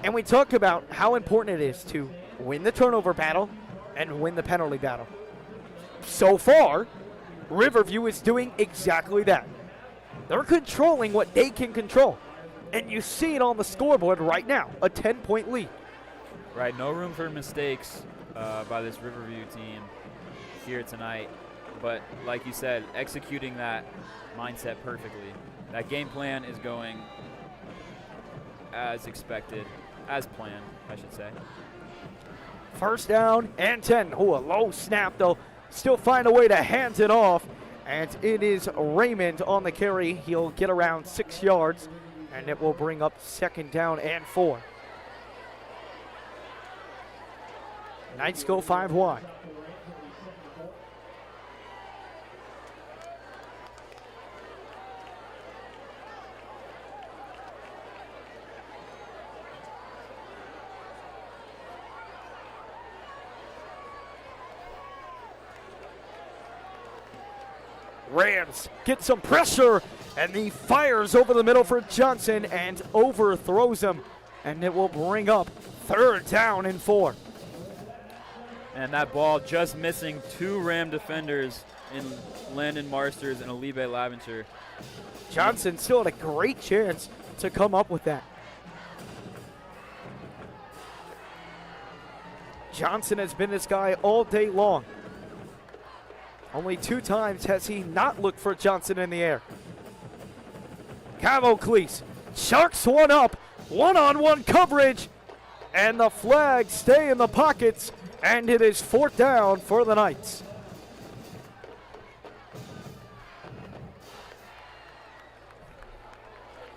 And we talk about how important it is to win the turnover battle and win the penalty battle. So far, Riverview is doing exactly that. They're controlling what they can control. And you see it on the scoreboard right now, a 10-point lead. Right, no room for mistakes by this Riverview team here tonight. But like you said, executing that mindset perfectly. That game plan is going as expected, as planned, I should say. 1st down and 10. Oh, a low snap, though. Still find a way to hand it off. And it is Raymond on the carry. He'll get around 6 yards, and it will bring up 2nd down and 4. Knights go 5 wide. Rams get some pressure, and he fires over the middle for Johnson and overthrows him, and it will bring up 3rd down and 4. And that ball just missing 2 Ram defenders in Landon Marsters and Olive Laventure. Johnson still had a great chance to come up with that. Johnson has been this guy all day long. Only 2 times has he not looked for Johnson in the air. Cavoclease sharks one up, one-on-one coverage, and the flags stay in the pockets, and it is 4th down for the Knights.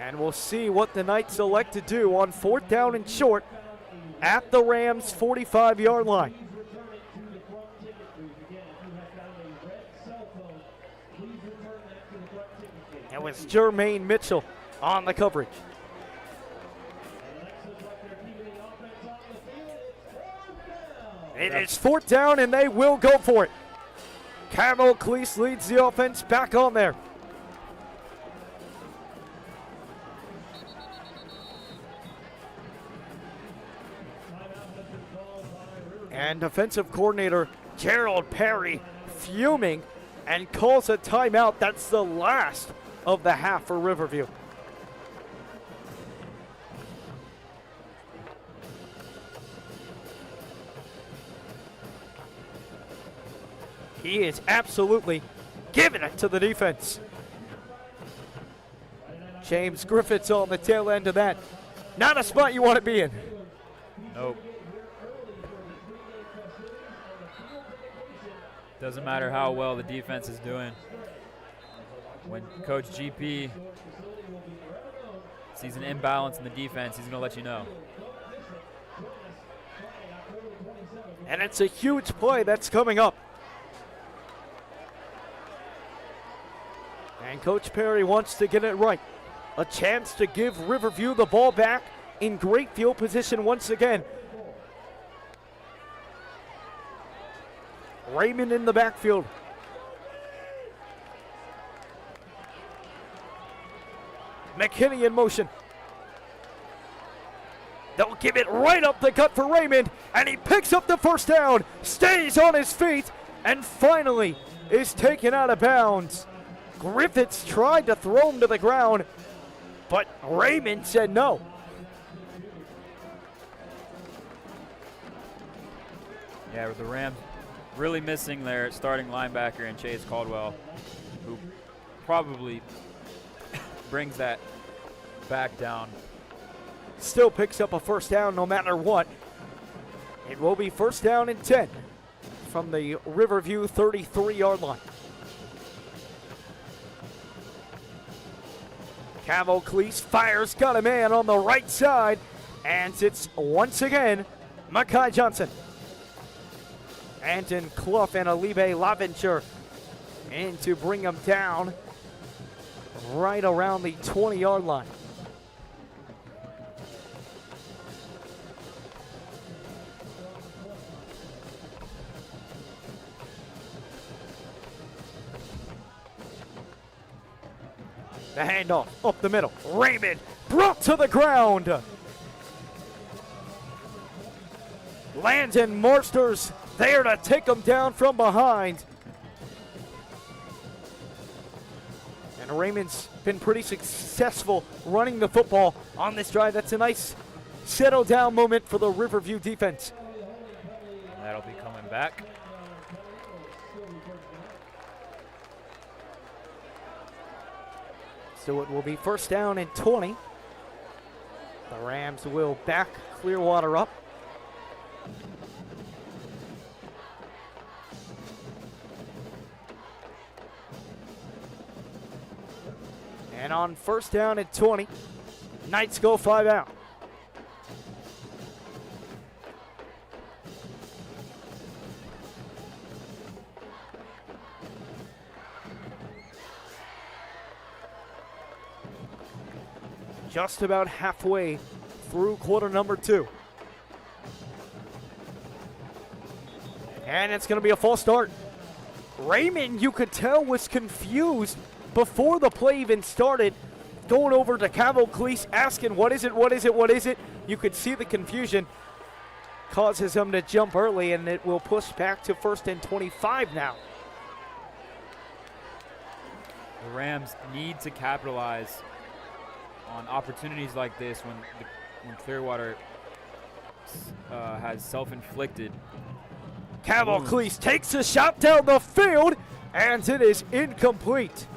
And we'll see what the Knights elect to do on 4th down and short at the Rams' 45-yard line. It was Jermaine Mitchell on the coverage. It is 4th down, and they will go for it. Camo Cleese leads the offense back on there. And defensive coordinator Gerald Perry fuming and calls a timeout. That's the last of the half for Riverview. He is absolutely giving it to the defense. James Griffiths on the tail end of that. Not a spot you want to be in. Nope. Doesn't matter how well the defense is doing. When Coach GP sees an imbalance in the defense, he's going to let you know. And it's a huge play that's coming up. And Coach Perry wants to get it right. A chance to give Riverview the ball back in great field position once again. Raymond in the backfield. McKinney in motion. They'll give it right up the gut for Raymond, and he picks up the first down, stays on his feet, and finally is taken out of bounds. Griffiths tried to throw him to the ground, but Raymond said no. Yeah, with the Rams really missing their starting linebacker in Chase Caldwell, who probably brings that back down. Still picks up a first down no matter what. It will be first down and 10 from the Riverview 33-yard line. Cavo Cleese fires, got a man on the right side, and it's once again Makai Johnson. Anton Clough and Alibe Laventure in to bring him down right around the 20-yard line. The handoff up the middle. Raymond brought to the ground. Landon Marsters there to take him down from behind. And Raymond's been pretty successful running the football on this drive. That's a nice settle down moment for the Riverview defense. That'll be coming back. So it will be first down and 20. The Rams will back Clearwater up. And on first down and 20, Knights go 5 out. Just about halfway through quarter number 2. And it's going to be a false start. Raymond, you could tell, was confused before the play even started, going over to Cavo Cleese asking, what is it, what is it, what is it? You could see the confusion causes him to jump early, and it will push back to first and 25 now. The Rams need to capitalize on opportunities like this when Clearwater has self-inflicted. Cavo Cleese takes a shot down the field, and it is incomplete.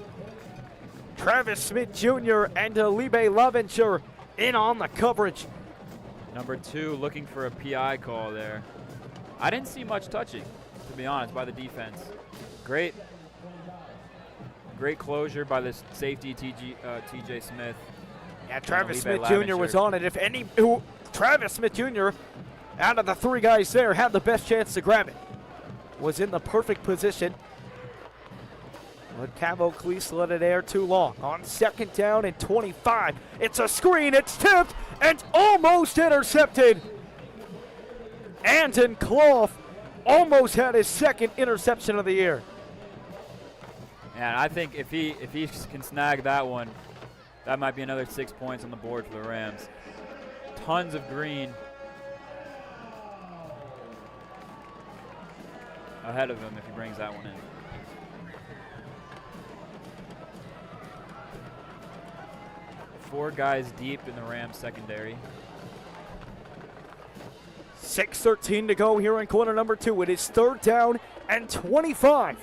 Travis Smith Jr. and Alibe Laventure in on the coverage. Number 2 looking for a PI call there. I didn't see much touching, to be honest, by the defense. Great closure by the safety, TJ Smith. Yeah, Travis Smith Jr. was on it. Travis Smith Jr., out of the 3 guys there, had the best chance to grab it. Was in the perfect position. But Cavo Cleese let it air too long. On second down and 25. It's a screen, it's tipped, and almost intercepted. Anton Clough almost had his second interception of the year. And I think if he can snag that one, that might be another 6 points on the board for the Rams. Tons of green ahead of him if he brings that one in. Four guys deep in the Rams secondary. 6:13 to go here in quarter number 2. It is third down 25.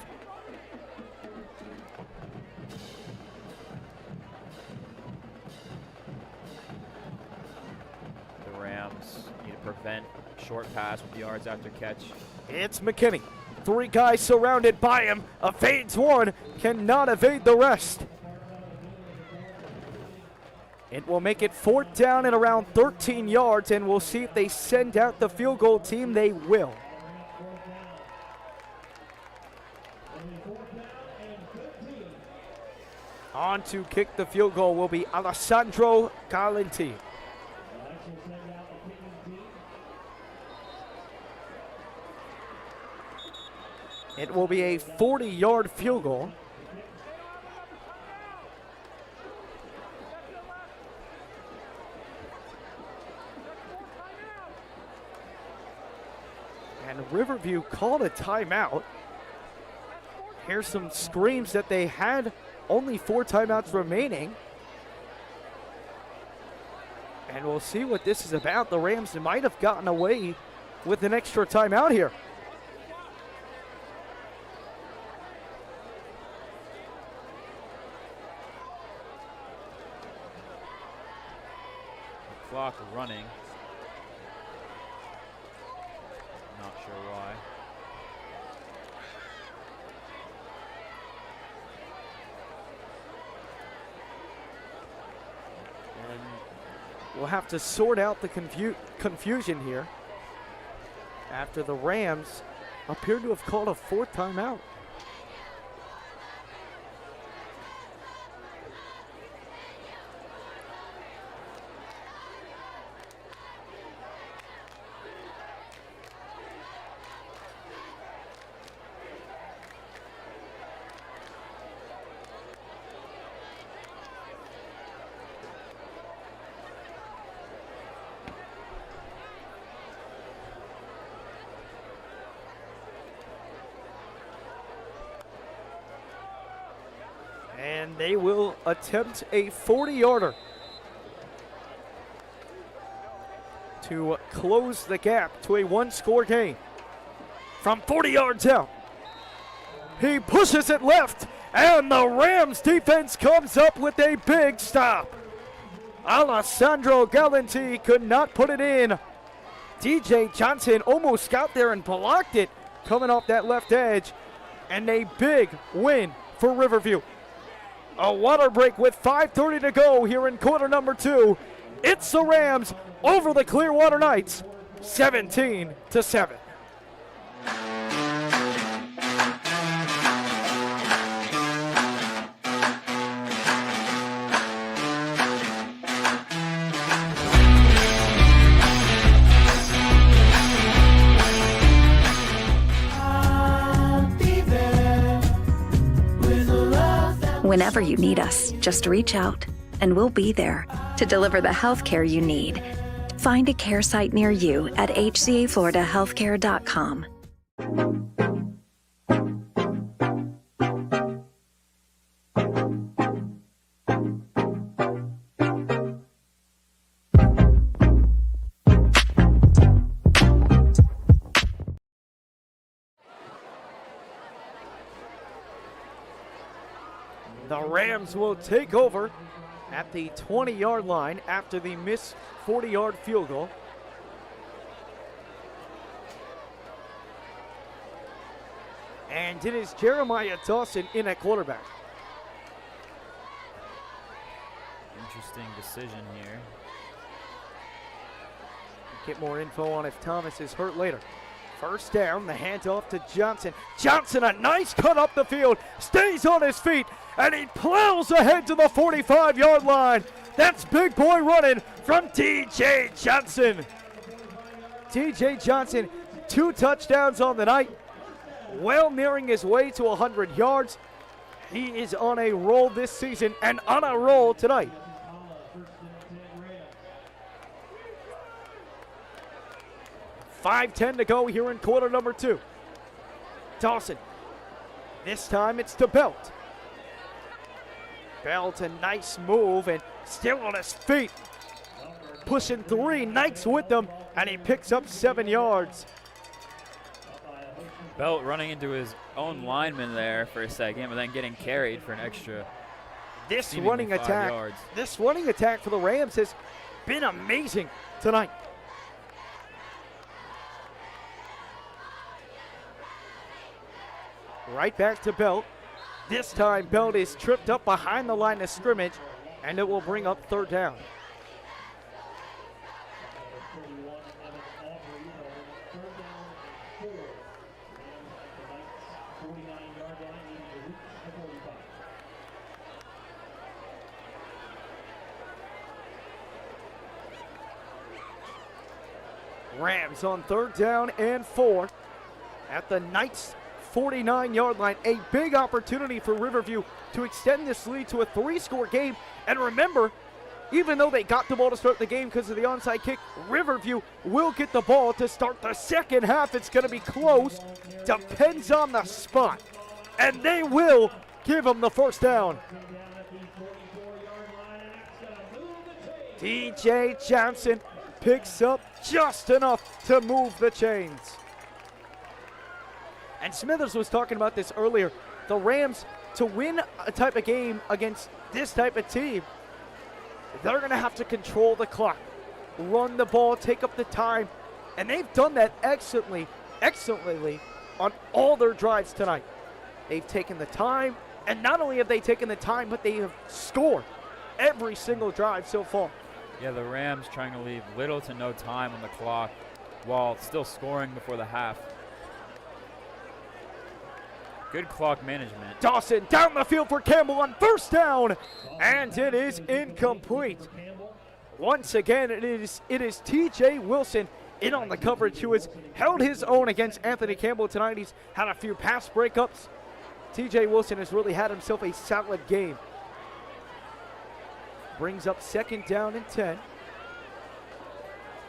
The Rams need to prevent short pass with yards after catch. It's McKinney. 3 guys surrounded by him. Evades one, cannot evade the rest. It will make it 4th down and around 13 yards, and we'll see if they send out the field goal team. They will. On to kick the field goal will be Alessandro Galanti. It will be a 40-yard field goal. And Riverview called a timeout. Here's some screams that they had only 4 timeouts remaining. And we'll see what this is about. The Rams might have gotten away with an extra timeout here. Clock running. Not sure why. And we'll have to sort out the confusion here after the Rams appear to have called a 4th timeout. And they will attempt a 40-yarder to close the gap to a 1-score game. From 40 yards out, he pushes it left, and the Rams defense comes up with a big stop. Alessandro Galanti could not put it in. DJ Johnson almost got there and blocked it coming off that left edge, and a big win for Riverview. A water break with 5:30 to go here in quarter number 2. It's the Rams over the Clearwater Knights, 17-7. Whenever you need us, just reach out, and we'll be there to deliver the healthcare you need. Find a care site near you at hcafloridahealthcare.com. The Rams will take over at the 20-yard line after the missed 40-yard field goal. And it is Jeremiah Dawson in at quarterback. Interesting decision here. Get more info on if Thomas is hurt later. First down, the handoff to Johnson. Johnson, a nice cut up the field, stays on his feet, and he plows ahead to the 45-yard line. That's big boy running from DJ Johnson. DJ Johnson, 2 touchdowns on the night, well nearing his way to 100 yards. He is on a roll this season and on a roll tonight. .5:10 to go here in quarter number 2. Dawson. This time it's to Belt. Belt, a nice move and still on his feet. Pushing 3 Knights with them, and he picks up 7 yards. Belt running into his own lineman there for a second, but then getting carried for an extra This running 5 attack, yards. this running attack for the Rams has been amazing tonight. Right back to Belt. This time Belt is tripped up behind the line of scrimmage, and it will bring up third down. Rams on third down and 4 at the Knights' 49-yard line. A big opportunity for Riverview to extend this lead to a 3-score game. And remember, even though they got the ball to start the game because of the onside kick, Riverview will get the ball to start the second half. It's going to be close. Depends on the spot. And they will give them the first down. DJ Johnson picks up just enough to move the chains. And Smithers was talking about this earlier. The Rams, to win a type of game against this type of team, they're going to have to control the clock, run the ball, take up the time, and they've done that excellently on all their drives tonight. They've taken the time, and not only have they taken the time, but they have scored every single drive so far. Yeah, the Rams trying to leave little to no time on the clock while still scoring before the half. Good clock management. Dawson down the field for Campbell on first down, and it is incomplete. Once again, it is TJ Wilson in on the coverage, who has held his own against Anthony Campbell tonight. He's had a few pass breakups. TJ Wilson has really had himself a solid game. Brings up second down and 10.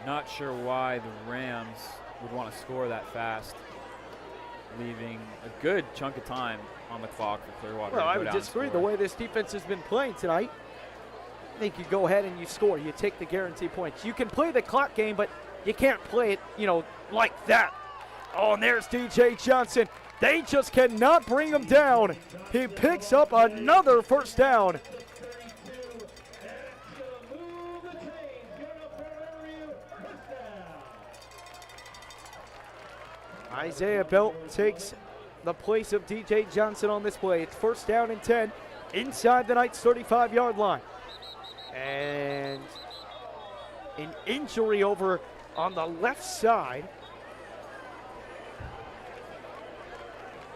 Not sure why the Rams would want to score that fast, leaving a good chunk of time on the clock for Clearwater. Well, I would disagree. The way this defense has been playing tonight, I think you go ahead and you score. You take the guarantee points. You can play the clock game, but you can't play it, like that. Oh, and there's DJ Johnson. They just cannot bring him down. He picks up another first down. Isaiah Belt takes the place of DJ Johnson on this play. It's first down and 10 inside the Knights' 35-yard line. And an injury over on the left side.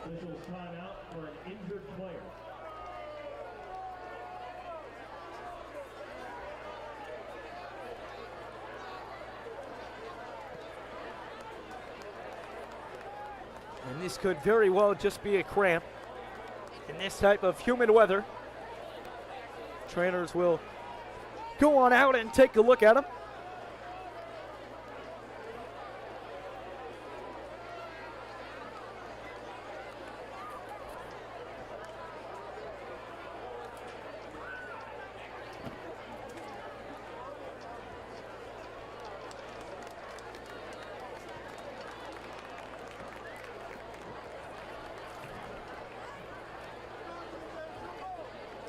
Officials timeout for an injured player. And this could very well just be a cramp. In this type of humid weather, trainers will go on out and take a look at him.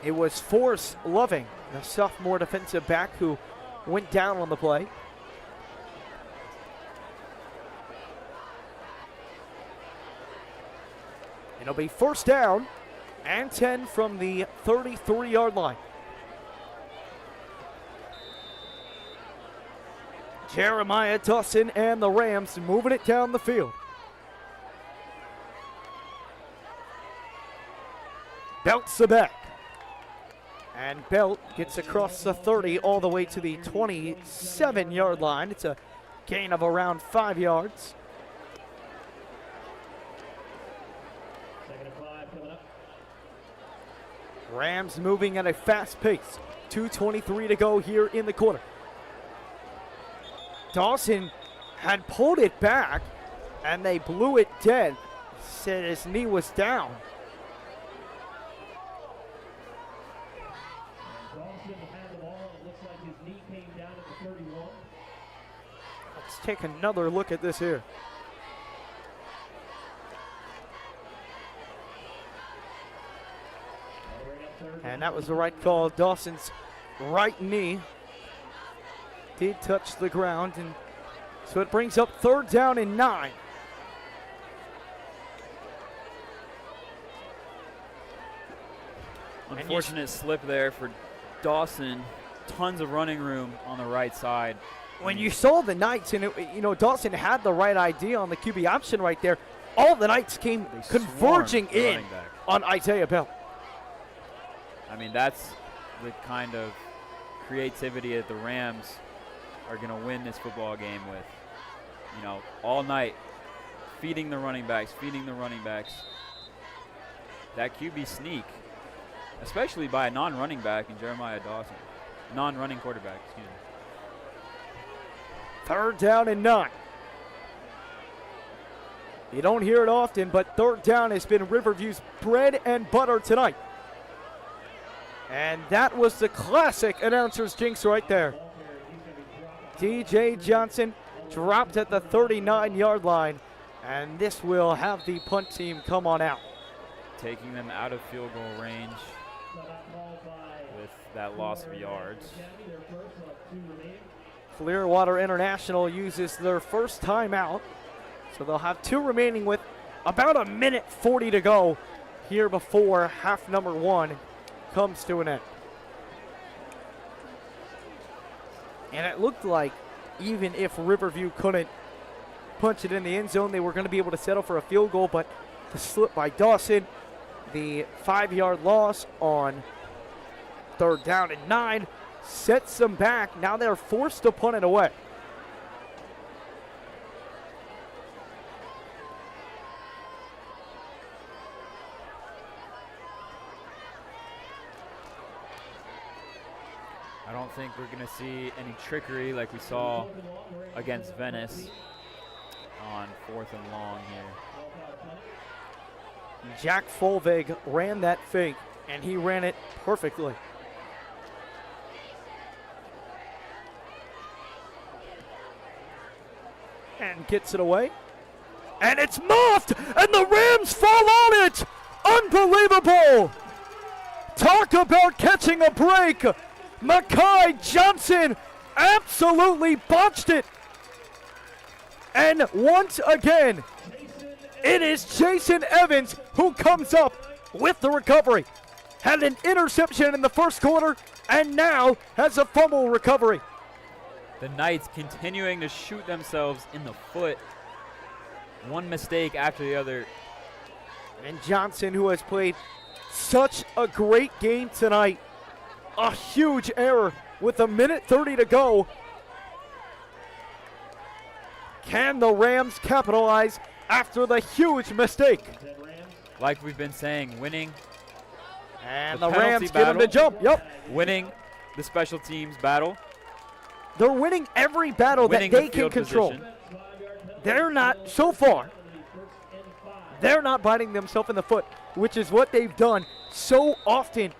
It was Forrest Loving, the sophomore defensive back, who went down on the play. It'll be first down and 10 from the 33-yard line. Jeremiah Dawson and the Rams moving it down the field. Belts the back. And Belt gets across the 30 all the way to the 27-yard line. It's a gain of around 5 yards. Second and 5 coming up. Rams moving at a fast pace. 2:23 to go here in the quarter. Dawson had pulled it back, and they blew it dead. Said his knee was down. Let's take another look at this here. And that was the right call. Dawson's right knee did touch the ground, and so it brings up 3rd down and 9. Unfortunate slip there for Dawson. Tons of running room on the right side. When you saw the Knights, and Dawson had the right idea on the QB option right there, all the Knights came converging in on Isaiah Bell. I mean, that's the kind of creativity that the Rams are going to win this football game with. All night, feeding the running backs. That QB sneak, especially by a non-running back in Jeremiah Dawson. Non-running quarterback, excuse me. 3rd down and 9. You don't hear it often, but 3rd down has been Riverview's bread and butter tonight. And that was the classic announcer's jinx right there. DJ Johnson dropped at the 39-yard line, and this will have the punt team come on out. Taking them out of field goal range with that loss of yards. Clearwater International uses their first timeout, so they'll have 2 remaining with about 1:40 to go here before half number 1 comes to an end. And it looked like even if Riverview couldn't punch it in the end zone, they were going to be able to settle for a field goal, but the slip by Dawson, the 5-yard loss on 3rd down and 9 sets them back. Now they're forced to punt it away. I don't think we're going to see any trickery like we saw against Venice on 4th and long here. Jack Folvig ran that fake, and he ran it perfectly. And gets it away. And it's muffed, and the Rams fall on it! Unbelievable! Talk about catching a break! Makai Johnson absolutely botched it. And once again, it is Jason Evans who comes up with the recovery. Had an interception in the first quarter and now has a fumble recovery. The Knights continuing to shoot themselves in the foot. One mistake after the other. And Johnson, who has played such a great game tonight, a huge error with 1:30 to go. Can the Rams capitalize after the huge mistake? Like we've been saying, winning. And the Rams get him to jump. Yep. Winning the special teams battle. They're winning every battle that they can control. They're not, so far, they're not biting themselves in the foot, which is what they've done so often,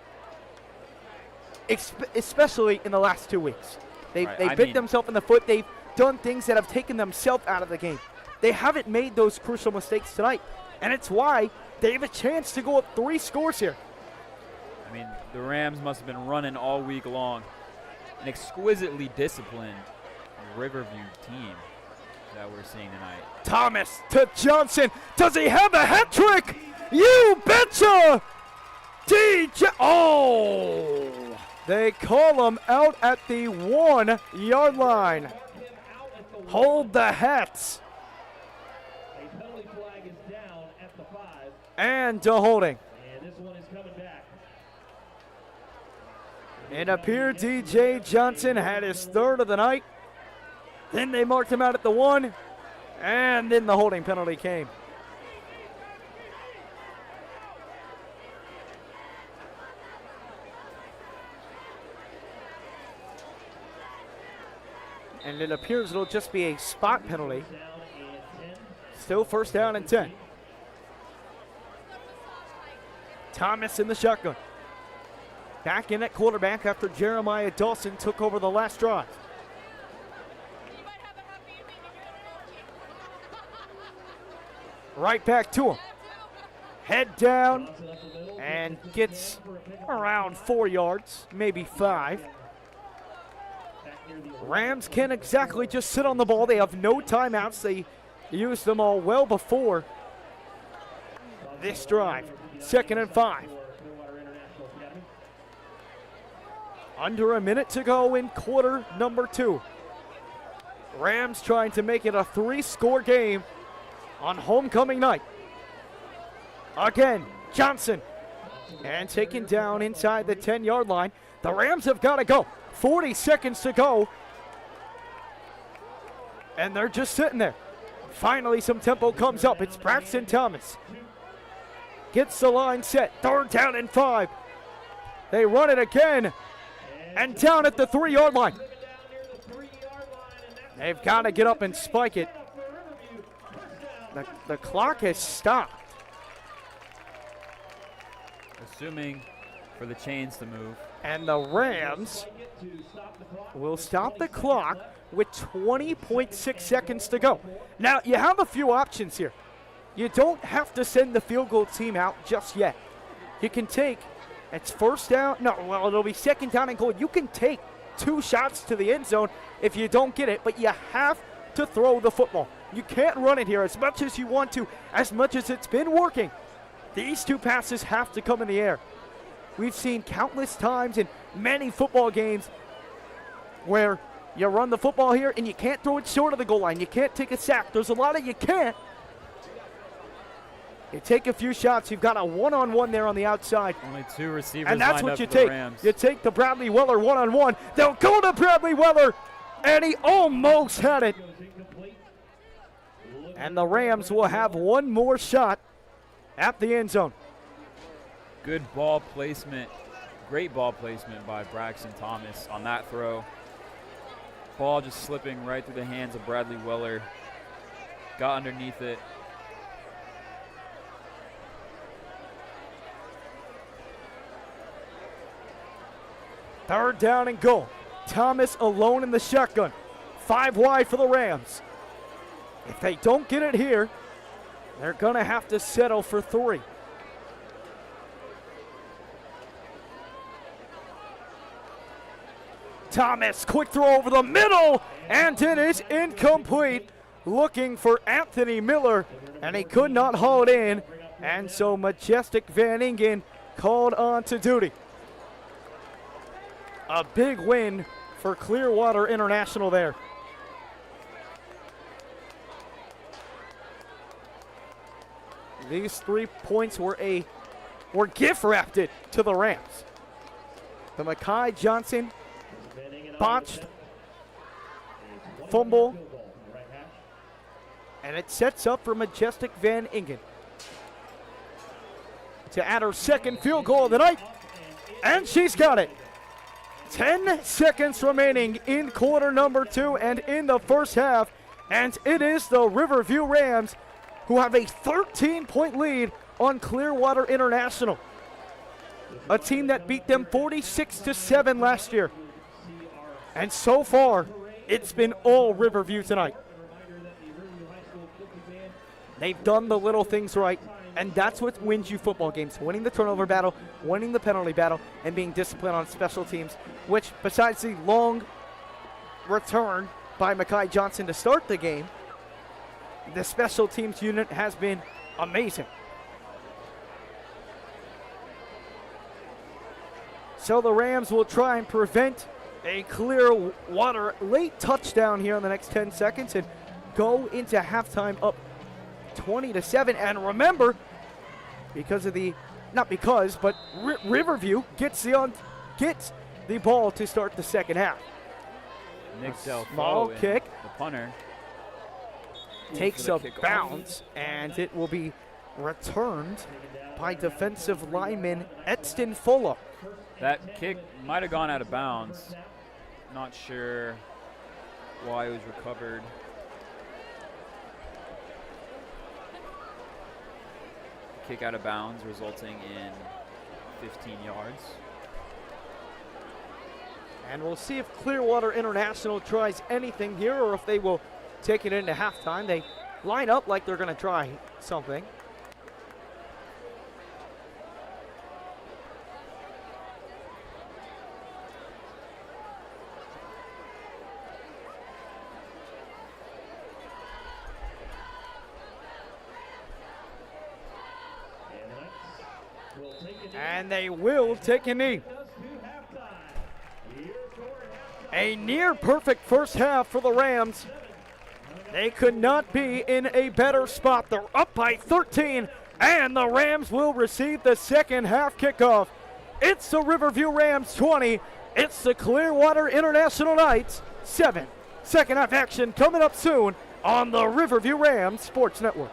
especially in the last 2 weeks. They bit themselves in the foot. They've done things that have taken themselves out of the game. They haven't made those crucial mistakes tonight, and it's why they have a chance to go up 3 scores here. I mean, the Rams must have been running all week long. An exquisitely disciplined Riverview team that we're seeing tonight. Thomas to Johnson. Does he have a hat trick? You betcha! DJ. Oh! They call him out at the 1-yard line. Hold the hats. A penalty flag is down at the 5. And a holding. And this one is coming back. It appeared DJ Johnson had his 3rd of the night. Then they marked him out at the 1. And then the holding penalty came. And it appears it'll just be a spot penalty. Still 1st down and 10. Thomas in the shotgun. Back in at quarterback after Jeremiah Dawson took over the last drive. Right back to him. head down and gets around 4 yards, maybe 5. Rams can't exactly just sit on the ball. They have no timeouts. They used them all well before this drive. 2nd and 5. Under a minute to go in quarter number 2. Rams trying to make it a 3-score game on homecoming night. Again, Johnson. And taken down inside the 10-yard line. The Rams have got to go. 40 seconds to go. And they're just sitting there. Finally, some tempo comes up. It's Braxton Thomas. Gets the line set. 3rd down and 5. They run it again. And down at the 3-yard line. They've got to get up and spike it. The clock has stopped. Assuming for the chains to move. And the Rams will stop the clock with 20.6 seconds to go. Now, you have a few options here. You don't have to send the field goal team out just yet. You can take, it's 1st down, no, well, it'll be 2nd down and goal. You can take 2 shots to the end zone if you don't get it, but you have to throw the football. You can't run it here as much as you want to, as much as it's been working. These 2 passes have to come in the air. We've seen countless times in many football games where you run the football here and you can't throw it short of the goal line. You can't take a sack. There's a lot of you can't. You take a few shots. You've got a one-on-one there on the outside. Only 2 receivers and that's lined what up you for take. the Rams. You take the Bradley Weller one-on-one. They'll go to Bradley Weller, and he almost had it. And the Rams will have one more shot at the end zone. Good ball placement. Great ball placement by Braxton Thomas on that throw. Ball just slipping right through the hands of Bradley Weller. Got underneath it. Third down and goal. Thomas alone in the shotgun. 5 wide for the Rams. If they don't get it here, they're going to have to settle for 3. Thomas, quick throw over the middle, and it is incomplete. Looking for Anthony Miller, and he could not haul it in, and so Majestic Van Ingen called on to duty. A big win for Clearwater International there. These 3 points were gift wrapped to the Rams. The Mekhi Johnson botched fumble, and it sets up for Majestic Van Ingen to add her 2nd field goal of the night, and she's got it. 10 seconds remaining in quarter number 2 and in the first half, and it is the Riverview Rams who have a 13-point lead on Clearwater International, a team that beat them 46-7 last year. And so far, it's been all Riverview tonight. They've done the little things right, and that's what wins you football games. Winning the turnover battle, winning the penalty battle, and being disciplined on special teams, which besides the long return by Mekhi Johnson to start the game, the special teams unit has been amazing. So the Rams will try and prevent a Clearwater late touchdown here in the next 10 seconds and go into halftime up 20-7. And remember, because of the, not because, but Riverview gets the ball to start the second half. Nick Small Delfo, kick. the punter, Takes a bounce, and it will be returned by defensive lineman Edston Fuller. That kick might have gone out of bounds. Not sure why it was recovered. Kick out of bounds, resulting in 15 yards. And we'll see if Clearwater International tries anything here or if they will take it into halftime. They line up like they're going to try something. And they will take a knee. A near perfect first half for the Rams. They could not be in a better spot. They're up by 13, and the Rams will receive the second half kickoff. It's the Riverview Rams 20. It's the Clearwater International Knights 7. Second half action coming up soon on the Riverview Rams Sports Network.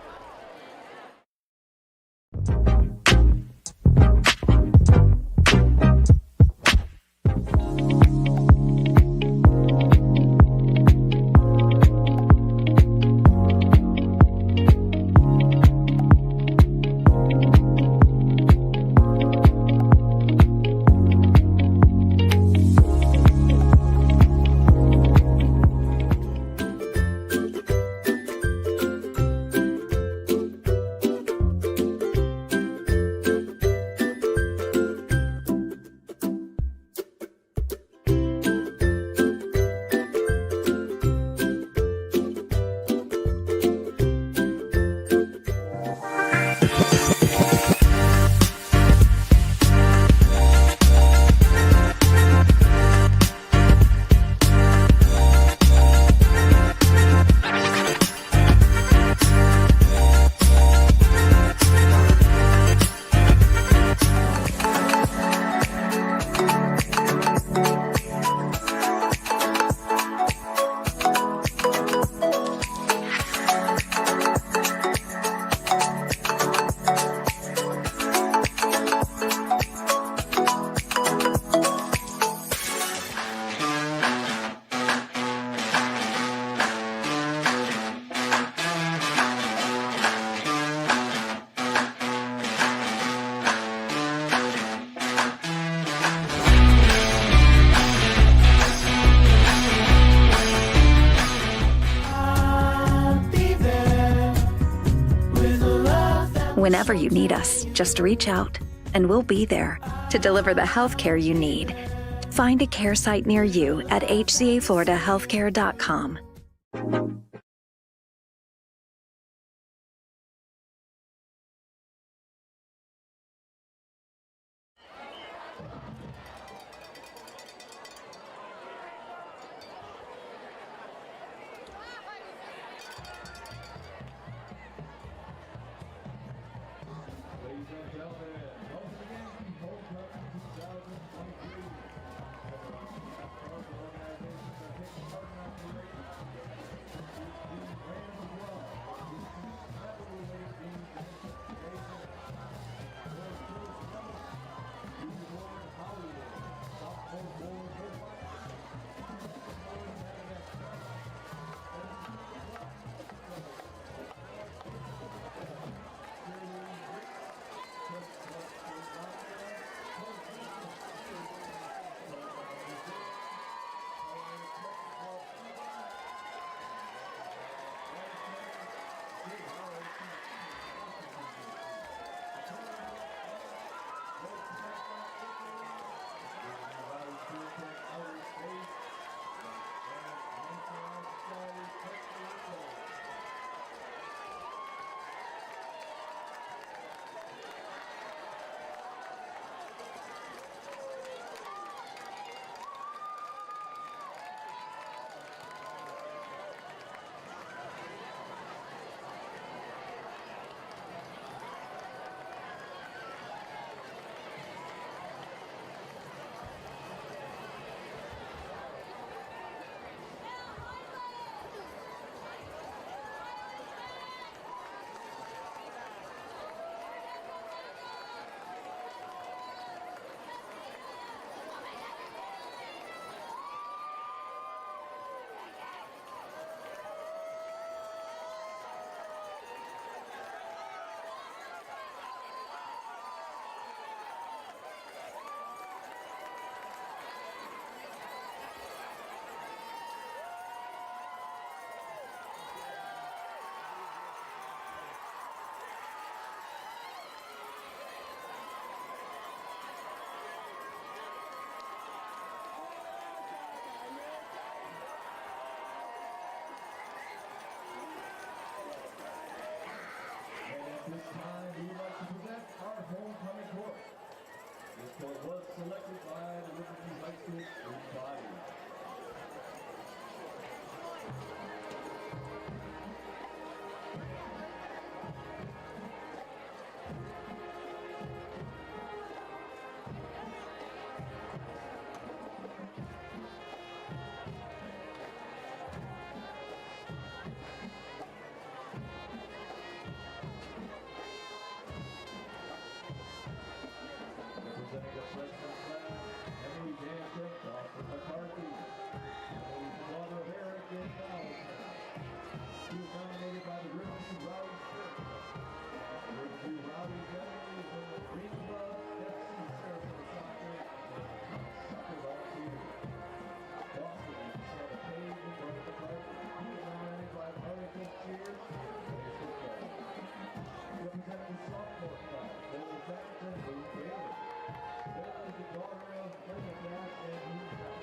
Whenever you need us, just reach out, and we'll be there to deliver the healthcare you need. Find a care site near you at hcafloridahealthcare.com. was selected by the Riverview High School student body. Representing the freshman class, Emily Jansen, Dawson McCarthy. Emily's the daughter of Eric and Allison. She was nominated by the Riverview Rowdy Spirit Club. Riverview Rowdy's Emily is in the Green Club, FC Sarasota Soccer, and soccer volunteer. Dawson is the son of Paige and Brother McCarthy. He was nominated by Arlington Cheers and plays football. Representing the sophomore class, Noel Baxter and Lou Bailey. Bailey is the daughter of Linda Bass and Lou Bass.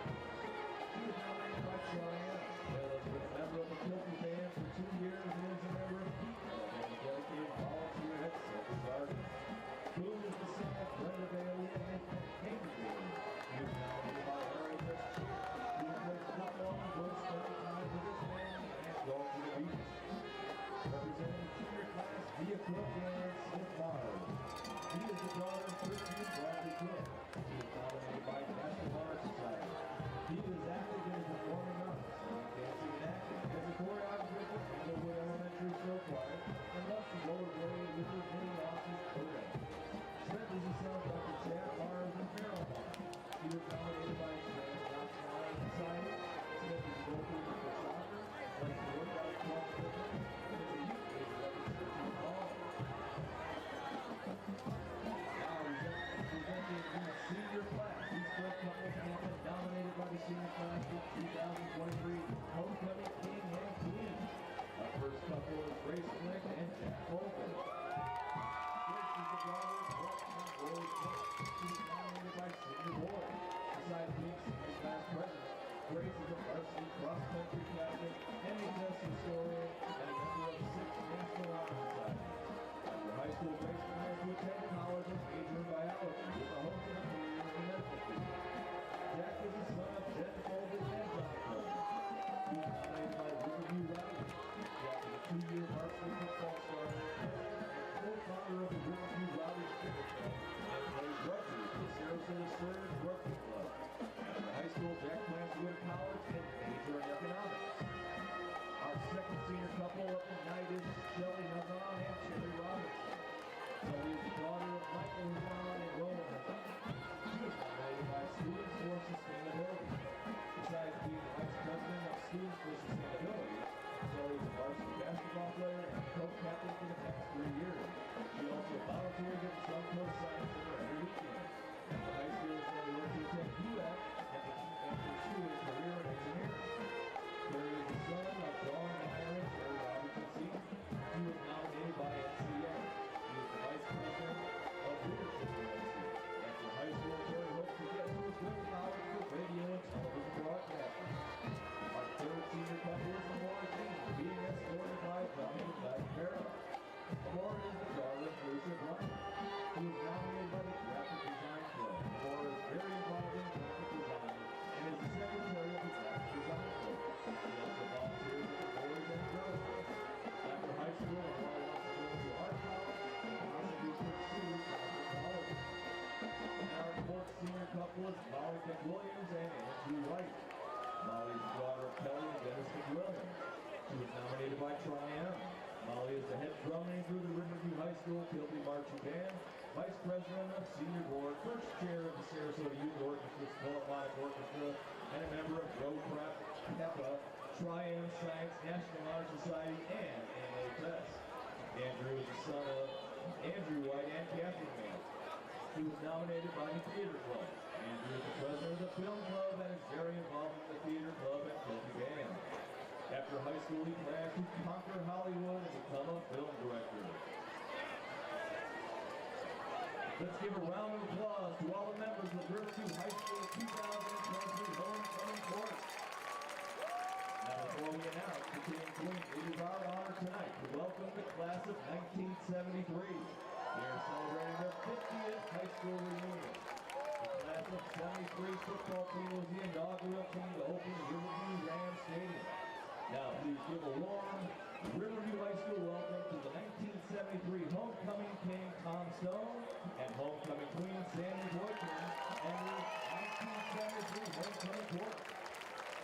She was nominated by Cheyenne. Bailey's been a member of the Filthy Band for 2 years and is a member of Pete Club and a dedicated volunteer at Silver Garden. Boone is the son of Brenda Bailey and Nathan Hayden Bailey. He was nominated by Larry Christian. He plays football and goes spending time with his family and going to the beach. Representing the junior class, Via Cook and Smith Mars. He is the daughter of Christian Bradley Cook. He was nominated by the National Honor Society. He is active in the performing arts, dancing and acting, as a choreographer with Inglewood Elementary Show Choir, and loves to rollerblade with his many losses program. Smith is the son of Dr. Chad Mars and Farrell Mars. He was nominated by the National Honor Society. Smith is vocal for soccer, likes to work out across the business, and is a youth leader of the church hall. Now presenting the senior class. These four couples have been nominated by the senior class for 2023 Homecoming King and Queen. Our first couple is Grace Flick and Jack Holden. Grace is the daughter of Brett and Roy Flick. She was nominated by senior board. Besides being senior class president, Grace is a varsity cross-country captain, NHS historian, and a member of 6 National Honor Societies. After high school, Grace plans to attend college and major in biology with a hope of a career in the medical field. Jack is the son of Jen Colvin and John Colvin. He was nominated by Riverview Rowdy. Jack is a 2-year varsity football starter, and co-founder of the Riverview Rowdy Spirit Club, and plays rugby for Sarasota Surge Rugby Club. After high school, Jack plans to go to college and major in economics. Our second senior couple of the night is Shelly Hazan and Cherry Robinson. Shelly is the daughter of Michael Hazan and Roman Hazan. She was nominated by Students for Sustainability. Besides being the vice president of Students for Sustainability, Shelly is a varsity basketball player and co-captain for the past 3 years. She also volunteers at the Sun Coast Science Center every weekend. After high school, Shelly went to attend UF and pursue a career in engineering. Terry is the son of John Meyer and Terry Robinson Sr. He was nominated by NCA. He is the vice president of leadership for NCA. After high school, Terry hopes to get to his good college for radio and television broadcasting. Our third senior couple is Amora Jean, being escorted by Dominic Farrell. Amora is the daughter of Lucia Bryant. He was nominated by the Graphic Design Club. Amora is very involved in graphic design and is the secretary of the Graphic Design Club. He also volunteers at the Boys and Girls Club. After high school, Amora wants to go to art college and possibly pursue cosmetology. And our fourth senior couple is Molly McWilliams and Andrew White. Molly is the daughter of Kelly and Dennis McWilliams. She was nominated by Tri-M. Molly is the head drum major of the Riverview High School Kilby Marching Band, vice president of senior board, first chair of the Sarasota Youth Orchestra's Philharmonic Orchestra, and a member of Road Prep, PEPA, Tri-M Science National Honor Society, and NHS. Andrew is the son of Andrew White and Catherine Mann. He was nominated by the Theater Club. Andrew is the president of the Film Club and is very involved in the Theater Club and Filthy Band. After high school, he plans to conquer Hollywood and become a film director. Let's give a round of applause to all the members of Riverview High School 2023 Homecoming Court. Now, before we announce the King and Queen, it is our honor tonight to welcome the class of 1973. They are celebrating their 50th high school reunion. The of 73 football team was the inaugural team to open Riverview Ram Stadium. Now please give a warm Riverview High School welcome to the 1973 homecoming king Tom Stone and homecoming queen Sandy Boykin and the 1973 homecoming court.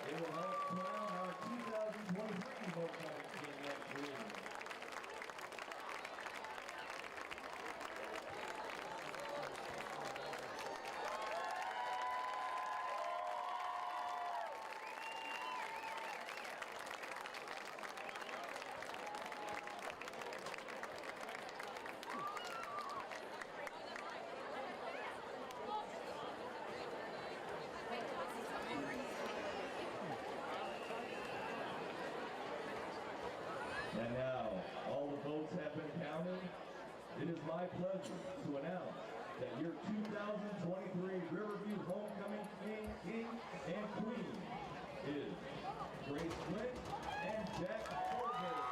They will help crown our 2023 homecoming king and queen. And now, all the votes have been counted. It is my pleasure to announce that your 2023 Riverview Homecoming King and Queen is Grace Flint and Jack Colgate.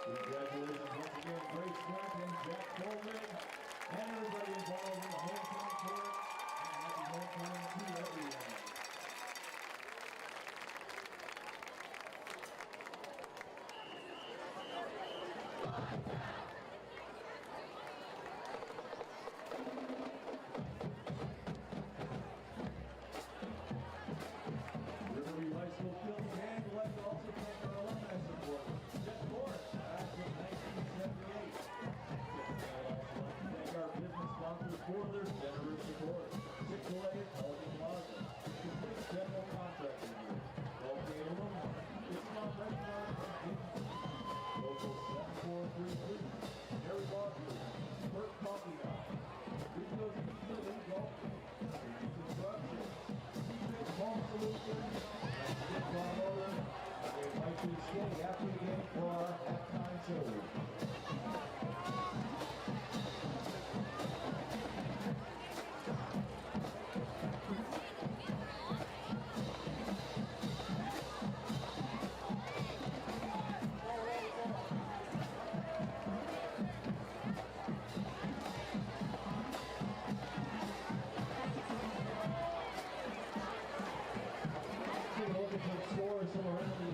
Congratulations once again, Grace Flint and Jack Colgate, and everybody involved in the homecoming court, and happy homecoming to everyone. Riverview High School field band would like to also thank our alumni supporters. Jeff Morris, back from 1978. Thank our business sponsors for their generous support. Chick-fil-A, Elgin Plaza, Complete General Contracting Group, Gulfgate Aluminum, It's Not Restaurant, Local 7433, Harry Law Group, Burt Coffee House, Rico's Utility Golf, Construction, Home Solutions, and Motor. They invite you to stay after the game for our halftime show. Looking for scores from around the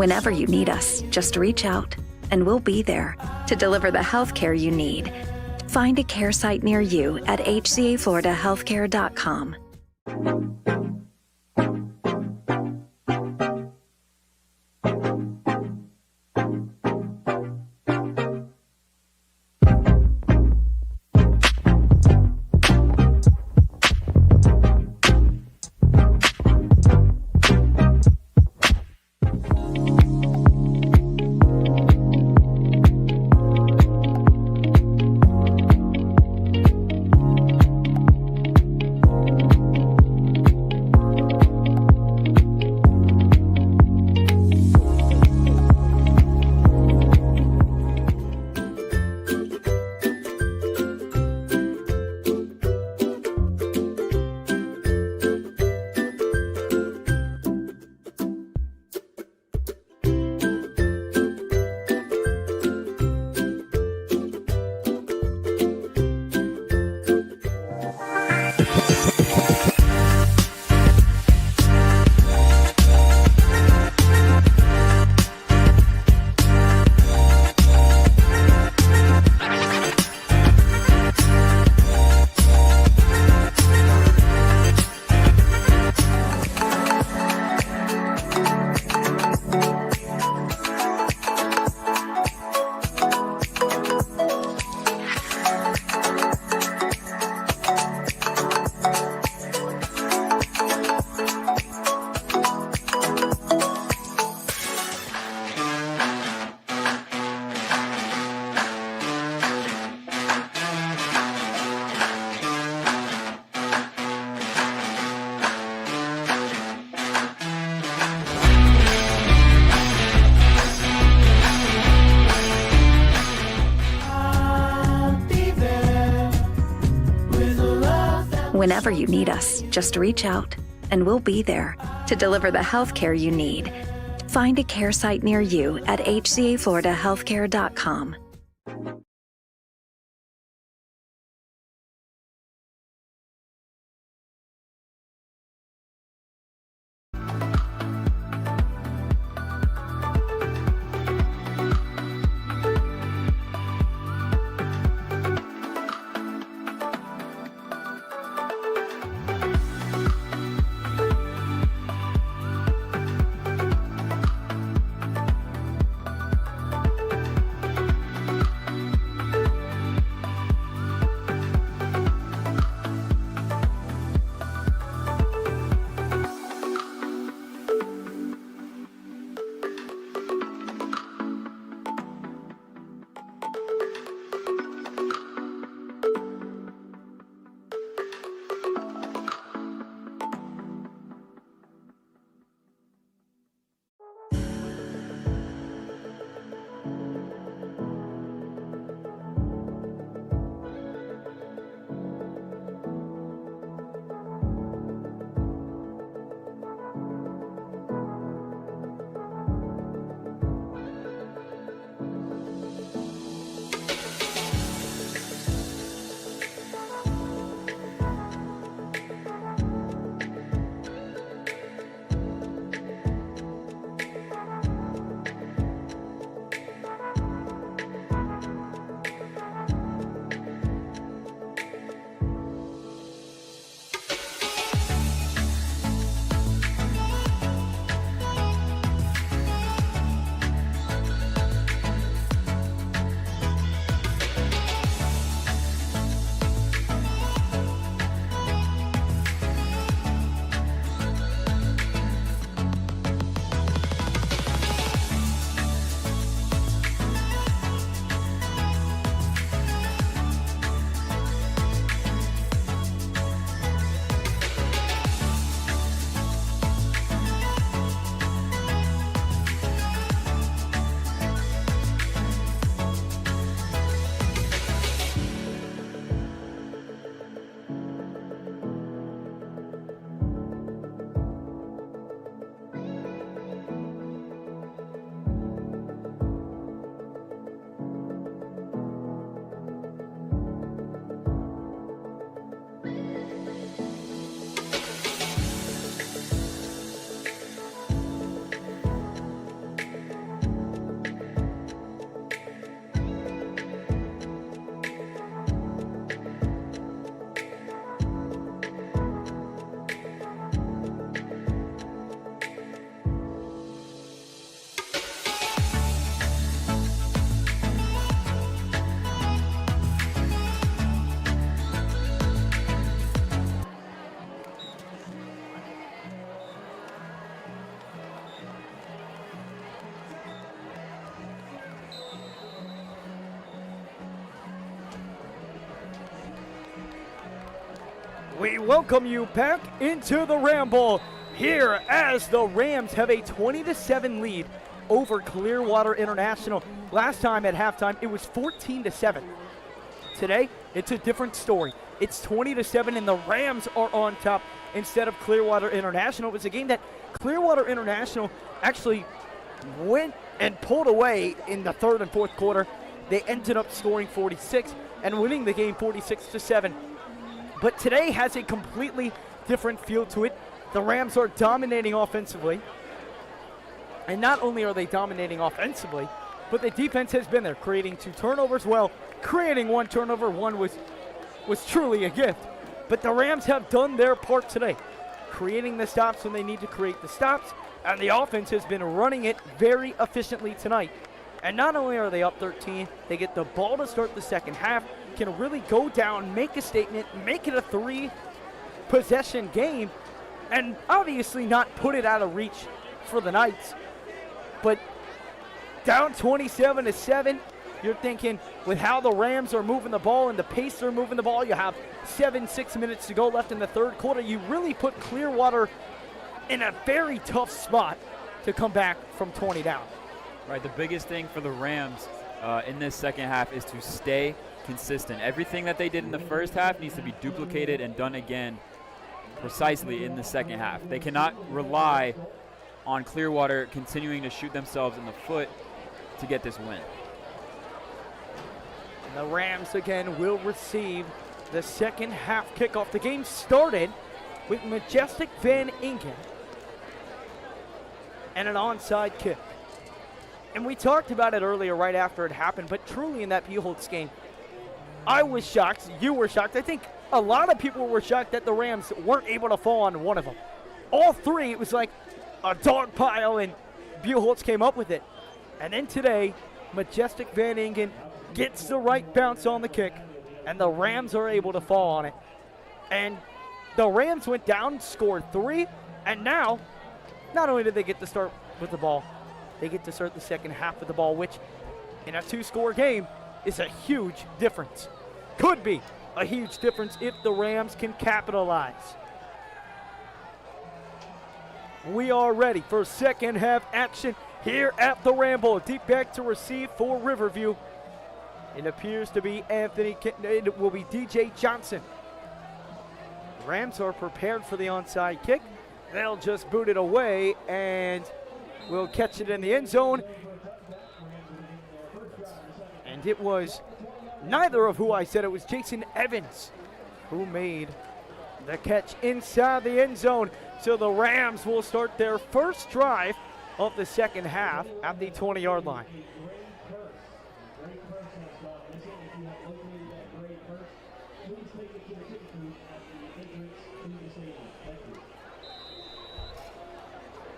Whenever you need us, just reach out, and we'll be there to deliver the healthcare you need. Find a care site near you at hcafloridahealthcare.com. Whenever you need us, just reach out, and we'll be there to deliver the healthcare you need. Find a care site near you at hcafloridahealthcare.com. We welcome you back into the Ramble here as the Rams have a 20-7 lead over Clearwater International. Last time at halftime, it was 14-7. Today, it's a different story. It's 20-7, and the Rams are on top instead of Clearwater International. It was a game that Clearwater International actually went and pulled away in the third and fourth quarter. They ended up scoring 46 and winning the game 46-7. But today has a completely different feel to it. The Rams are dominating offensively. And not only are they dominating offensively, but the defense has been there, creating 2 turnovers. Well, creating 1 turnover, one was truly a gift. But the Rams have done their part today, creating the stops when they need to create the stops, and the offense has been running it very efficiently tonight. And not only are they up 13, they get the ball to start the second half, can really go down, make a statement, make it a 3-possession game, and obviously not put it out of reach for the Knights. But down 27-7, you're thinking with how the Rams are moving the ball and the pace they're moving the ball, you have 6 minutes to go left in the third quarter. You really put Clearwater in a very tough spot to come back from 20 down. Right, the biggest thing for the Rams in this second half is to stay consistent. Everything that they did in the first half needs to be duplicated and done again precisely in the second half. They cannot rely on Clearwater continuing to shoot themselves in the foot to get this win. And the Rams again will receive the second half kickoff. The game started with Majestic Van Ingen and an onside kick. And we talked about it earlier right after it happened, but truly in that Buchholz game, I was shocked. You were shocked. I think a lot of people were shocked that the Rams weren't able to fall on one of them. All 3, it was like a dog pile, and Buchholz came up with it. And then today, Majestic Van Ingen gets the right bounce on the kick, and the Rams are able to fall on it. And the Rams went down, scored 3, and now, not only did they get to start with the ball, they get to start the second half with the ball, which in a 2-score game is a huge difference. Could be a huge difference if the Rams can capitalize. We are ready for second half action here at the Ramble. Deep back to receive for Riverview. It appears to be it will be DJ Johnson. Rams are prepared for the onside kick. They'll just boot it away and will catch it in the end zone. And it was neither of who I said. It was Jason Evans who made the catch inside the end zone. So the Rams will start their first drive of the second half at the 20-yard line.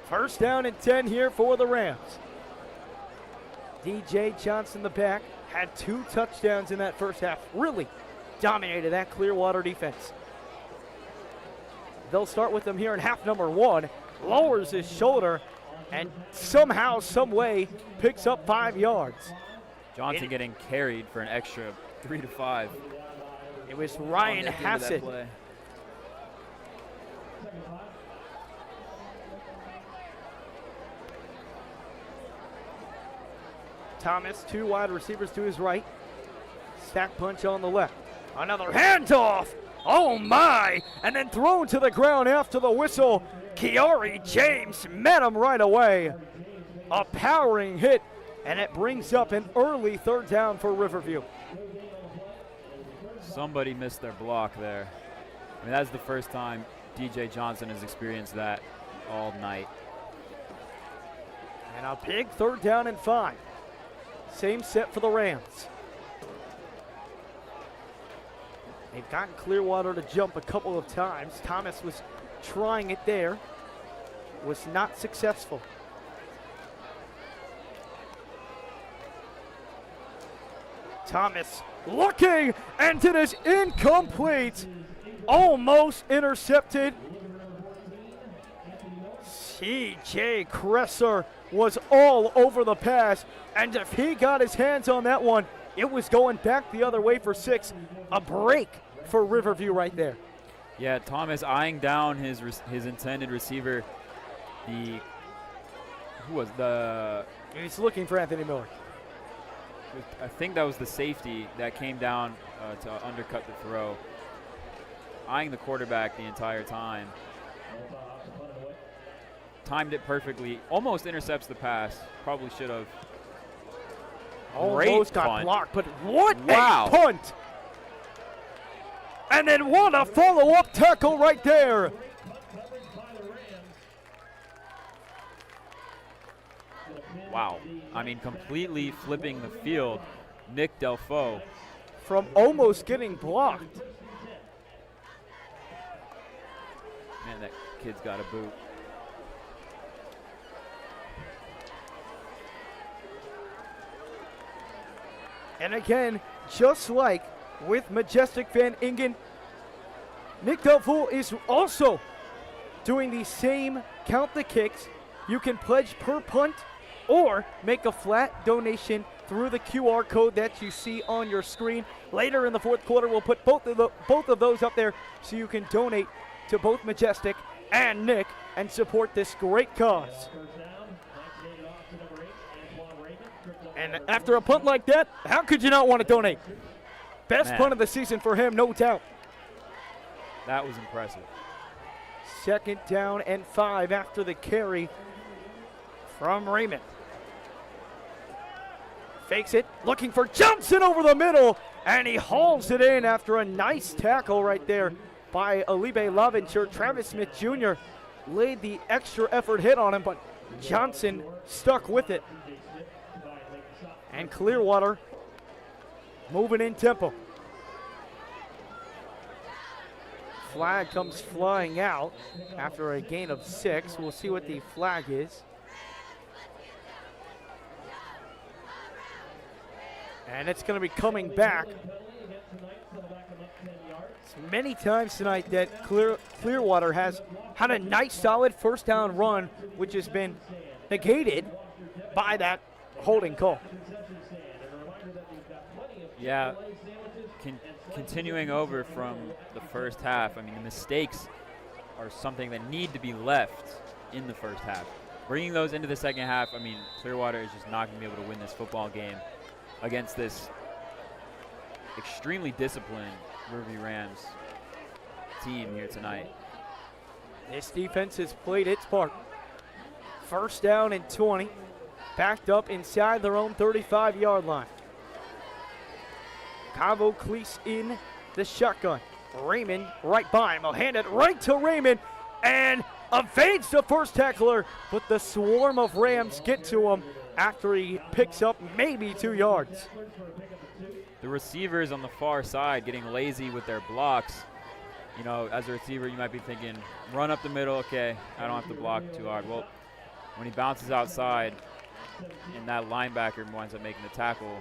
First down and 10 here for the Rams. DJ Johnson, the back, had 2 touchdowns in that first half. Really dominated that Clearwater defense. They'll start with him here in half number 1. Lowers his shoulder and somehow, some way, picks up 5 yards. Johnson getting carried for an extra 3 to 5. It was Ryan Hassett. Thomas, 2 wide receivers to his right. Stack punch on the left. Another handoff. Oh my! And then thrown to the ground after the whistle. Kiari James met him right away. A powering hit, and it brings up an early third down for Riverview. Somebody missed their block there. I mean, that's the first time DJ Johnson has experienced that all night. And a big third down and 5. Same set for the Rams. They've gotten Clearwater to jump a couple of times. Thomas was trying it there. Was not successful. Thomas looking, and it is incomplete. Almost intercepted. C.J. Kresser was all over the pass, and if he got his hands on that one, it was going back the other way for 6. A break for Riverview right there. Yeah, Thomas eyeing down his intended receiver. Who was the? He's looking for Anthony Miller. I think that was the safety that came down to undercut the throw. Eyeing the quarterback the entire time. Timed it perfectly. Almost intercepts the pass. Probably should have. Almost got punt. blocked, but what Wow. a punt! And then what a follow-up tackle right there. Wow. I mean, completely flipping the field. Nick Delfaux. From almost getting blocked. Man, that kid's got a boot. And again, just like with Majestic Van Ingen, Nick Delfaux is also doing the same count the kicks. You can pledge per punt or make a flat donation through the QR code that you see on your screen. Later in the fourth quarter, we'll put both of those up there so you can donate to both Majestic and Nick and support this great cause. And after a punt like that, how could you not want to donate? Best Man. punt of the season for him, no doubt. That was impressive. 2nd down and 5 after the carry from Raymond. Fakes it, looking for Johnson over the middle, and he hauls it in after a nice tackle right there by Alibe Laventure. Travis Smith Jr. laid the extra effort hit on him, but Johnson stuck with it. And Clearwater moving in tempo. Flag comes flying out after a gain of 6. We'll see what the flag is. And it's going to be coming back. It's many times tonight that Clearwater has had a nice solid first down run, which has been negated by that holding call. Yeah, continuing over from the first half, I mean, the mistakes are something that need to be left in the first half. Bringing those into the second half, I mean, Clearwater is just not going to be able to win this football game against this extremely disciplined Riverview Rams team here tonight. This defense has played its part. 1st down and 20, backed up inside their own 35-yard line. Cavo Cleese in the shotgun. Raymond right by him. He'll hand it right to Raymond and evades the first tackler, but the swarm of Rams get to him after he picks up maybe 2 yards. The receivers on the far side getting lazy with their blocks. You know, as a receiver, you might be thinking, run up the middle, okay, I don't have to block too hard. Well, when he bounces outside and that linebacker winds up making the tackle,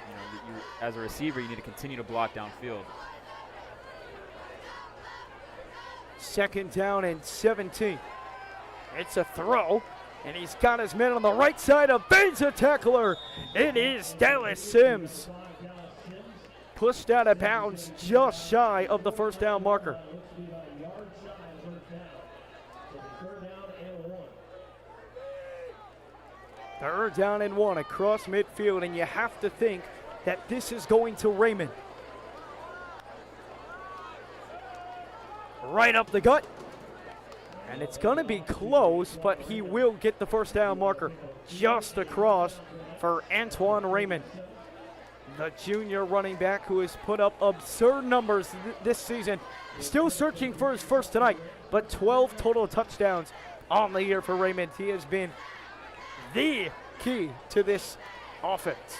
you know, as a receiver, you need to continue to block downfield. 2nd down and 17. It's a throw, and he's got his man on the right side, evades a tackler. It is Dallas Sims. Pushed out of bounds just shy of the first down marker. Third down and 1 across midfield, and you have to think that this is going to Raymond. Right up the gut. And it's going to be close, but he will get the first down marker just across for Antoine Raymond, the junior running back who has put up absurd numbers this season. Still searching for his first tonight, but 12 total touchdowns on the year for Raymond. He has been the key to this offense.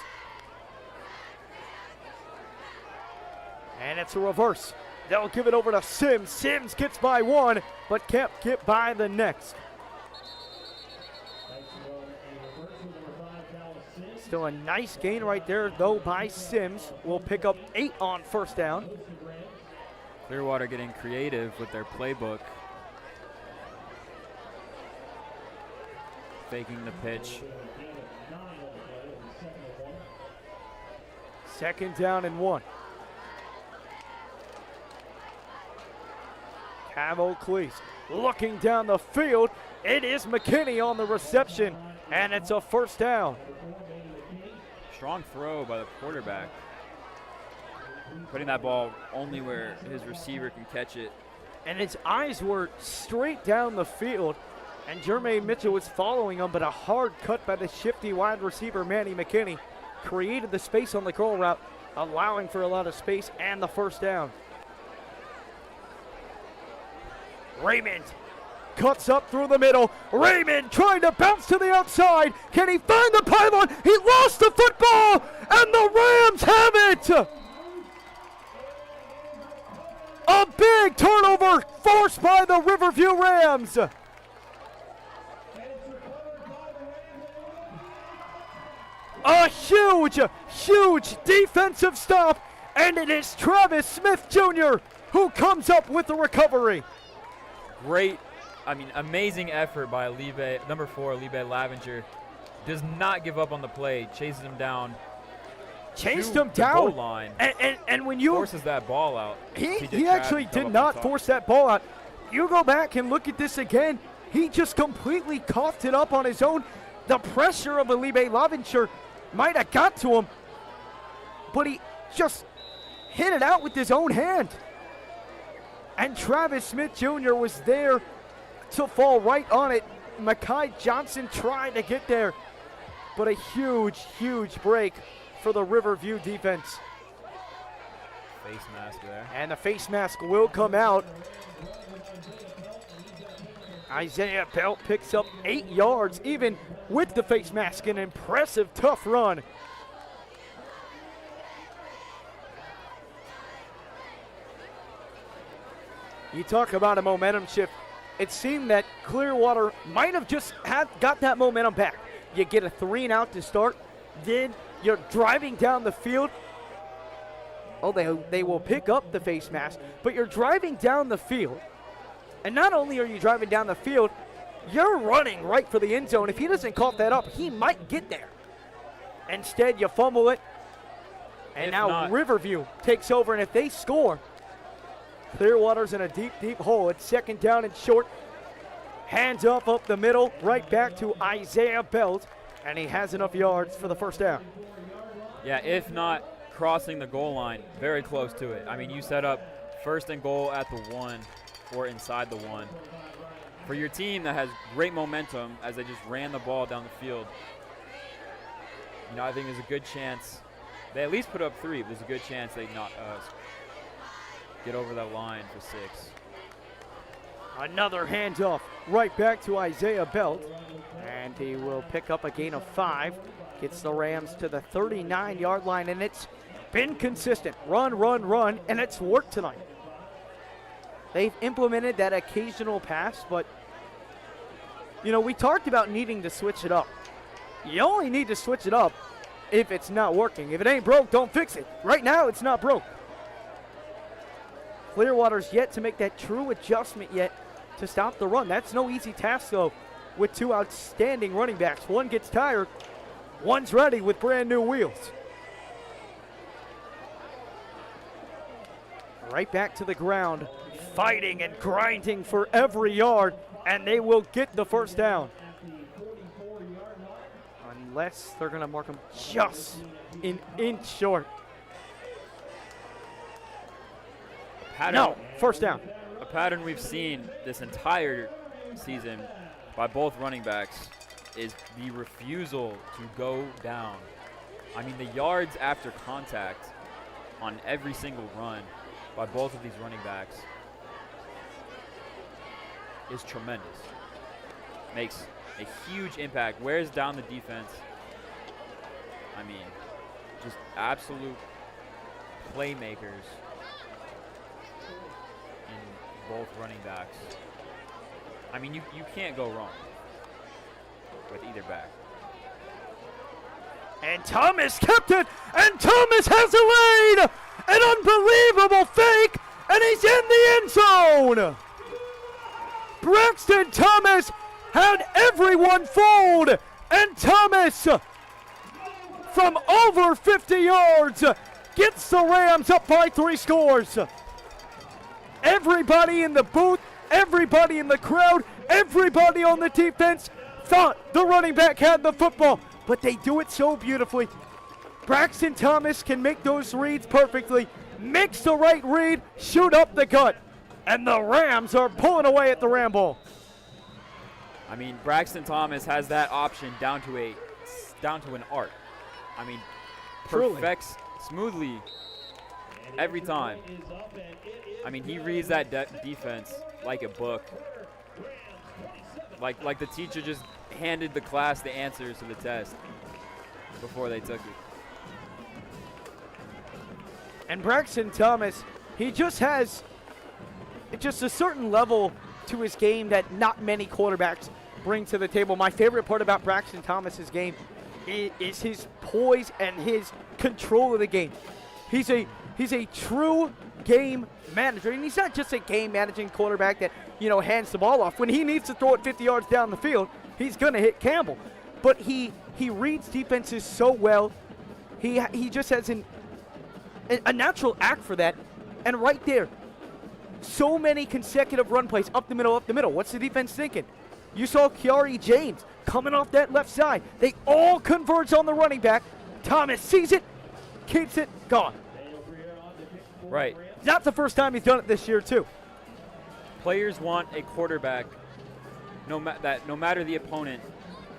And it's a reverse. They'll give it over to Sims. Sims gets by one, but can't get by the next. Still a nice gain right there, though, by Sims. Will pick up 8 on first down. Clearwater getting creative with their playbook. Faking the pitch. 2nd down and 1. Camo Cleese looking down the field. It is McKinney on the reception, and it's a first down. Strong throw by the quarterback. Putting that ball only where his receiver can catch it. And his eyes were straight down the field, and Jermaine Mitchell was following him, but a hard cut by the shifty wide receiver Manny McKinney created the space on the curl route, allowing for a lot of space and the first down. Raymond cuts up through the middle. Raymond trying to bounce to the outside. Can he find the pylon? He lost the football, and the Rams have it. A big turnover forced by the Riverview Rams. A huge defensive stop, and it is Travis Smith Jr. who comes up with the recovery. Amazing effort by number 4, Libe Lavenger. Does not give up on the play, chases him down. Chased to him the down. goal line. And when you Forces that ball out. he actually did not force that ball out. You go back and look at this again. He just completely coughed it up on his own. The pressure of Libe Lavenger might have got to him, but he just hit it out with his own hand. And Travis Smith Jr. was there to fall right on it. Makai Johnson tried to get there, but a huge break for the Riverview defense. Face mask there. And the face mask will come out. Isaiah Belt picks up 8 yards, even with the face mask. An impressive, tough run. You talk about a momentum shift. It seemed that Clearwater might have just got that momentum back. You get a 3 and out to start, then you're driving down the field. Oh, they will pick up the face mask, but you're driving down the field. And not only are you driving down the field, you're running right for the end zone. If he doesn't cough that up, he might get there. Instead, you fumble it. And now Riverview takes over, and if they score, Clearwater's in a deep hole. It's second down and short. Hands up the middle, right back to Isaiah Belt, and he has enough yards for the first down. Yeah, if not crossing the goal line, very close to it. I mean, you set up first and goal at the 1 or inside the 1. For your team that has great momentum as they just ran the ball down the field, I think there's a good chance they at least put up 3, but there's a good chance they not get over that line for 6. Another handoff right back to Isaiah Belt, and he will pick up a gain of 5. Gets the Rams to the 39-yard line, and it's been consistent. Run, and it's worked tonight. They've implemented that occasional pass, but, we talked about needing to switch it up. You only need to switch it up if it's not working. If it ain't broke, don't fix it. Right now, it's not broke. Clearwater's yet to make that true adjustment yet to stop the run. That's no easy task, though, with 2 outstanding running backs. One gets tired, one's ready with brand new wheels. Right back to the ground, fighting and grinding for every yard, and they will get the first down. Unless they're going to mark them just an inch short. No, first down. A pattern we've seen this entire season by both running backs is the refusal to go down. I mean, the yards after contact on every single run by both of these running backs is tremendous. Makes a huge impact. Wears down the defense. I mean, just absolute playmakers in both running backs. I mean, you can't go wrong with either back. And Thomas kept it, and Thomas has a lead! An unbelievable fake, and he's in the end zone! Braxton Thomas had everyone fooled, and Thomas, from over 50 yards, gets the Rams up by 3 scores. Everybody in the booth, everybody in the crowd, everybody on the defense thought the running back had the football, but they do it so beautifully. Braxton Thomas can make those reads perfectly, makes the right read, shoot up the gut, and the Rams are pulling away at the Ram Bowl. I mean, Braxton Thomas has that option down to an art. I mean, perfects smoothly every time. I mean, he reads that defense like a book. Like the teacher just handed the class the answers to the test before they took it. And Braxton Thomas, he just has just a certain level to his game that not many quarterbacks bring to the table. My favorite part about Braxton Thomas's game is his poise and his control of the game. He's a true game manager, and he's not just a game managing quarterback that, hands the ball off. When he needs to throw it 50 yards down the field, he's going to hit Campbell. But he reads defenses so well. He just has a natural act for that. And right there, so many consecutive run plays up the middle. What's the defense thinking? You saw Kiari James coming off that left side. They all converge on the running back. Thomas sees it, keeps it, gone. Right. Not the first time he's done it this year, too. Players want a quarterback that no matter the opponent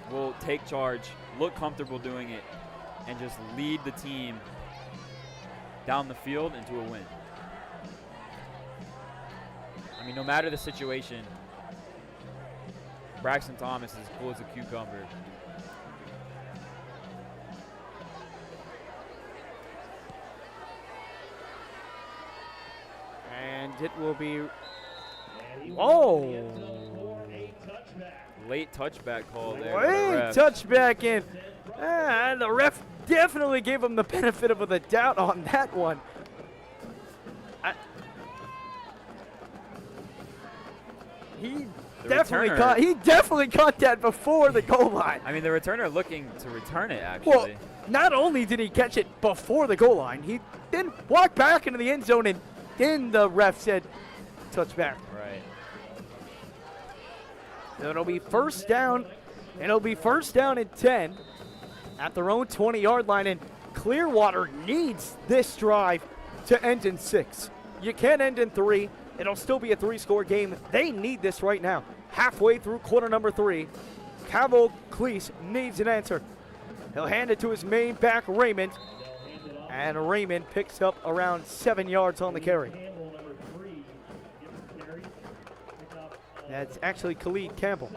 will take charge, look comfortable doing it, and just lead the team down the field into a win. I mean, no matter the situation, Braxton Thomas is cool as a cucumber. And it will be... Oh! Late touchback call there. Late touchback in. And the ref definitely gave him the benefit of the doubt on that one. He definitely caught that before the goal line. I mean, the returner looking to return it, actually. Well, not only did he catch it before the goal line, he then walked back into the end zone, and then the ref said, touchback. Right. So it'll be first down, and it'll be first down and 10 at their own 20-yard line, and Clearwater needs this drive to end in 6. You can't end in 3. It'll still be a 3-score game. They need this right now. Halfway through quarter number 3, Caval Cleese needs an answer. He'll hand it to his main back, Raymond, and Raymond picks up around 7 yards on the carry. That's actually Khalid Campbell.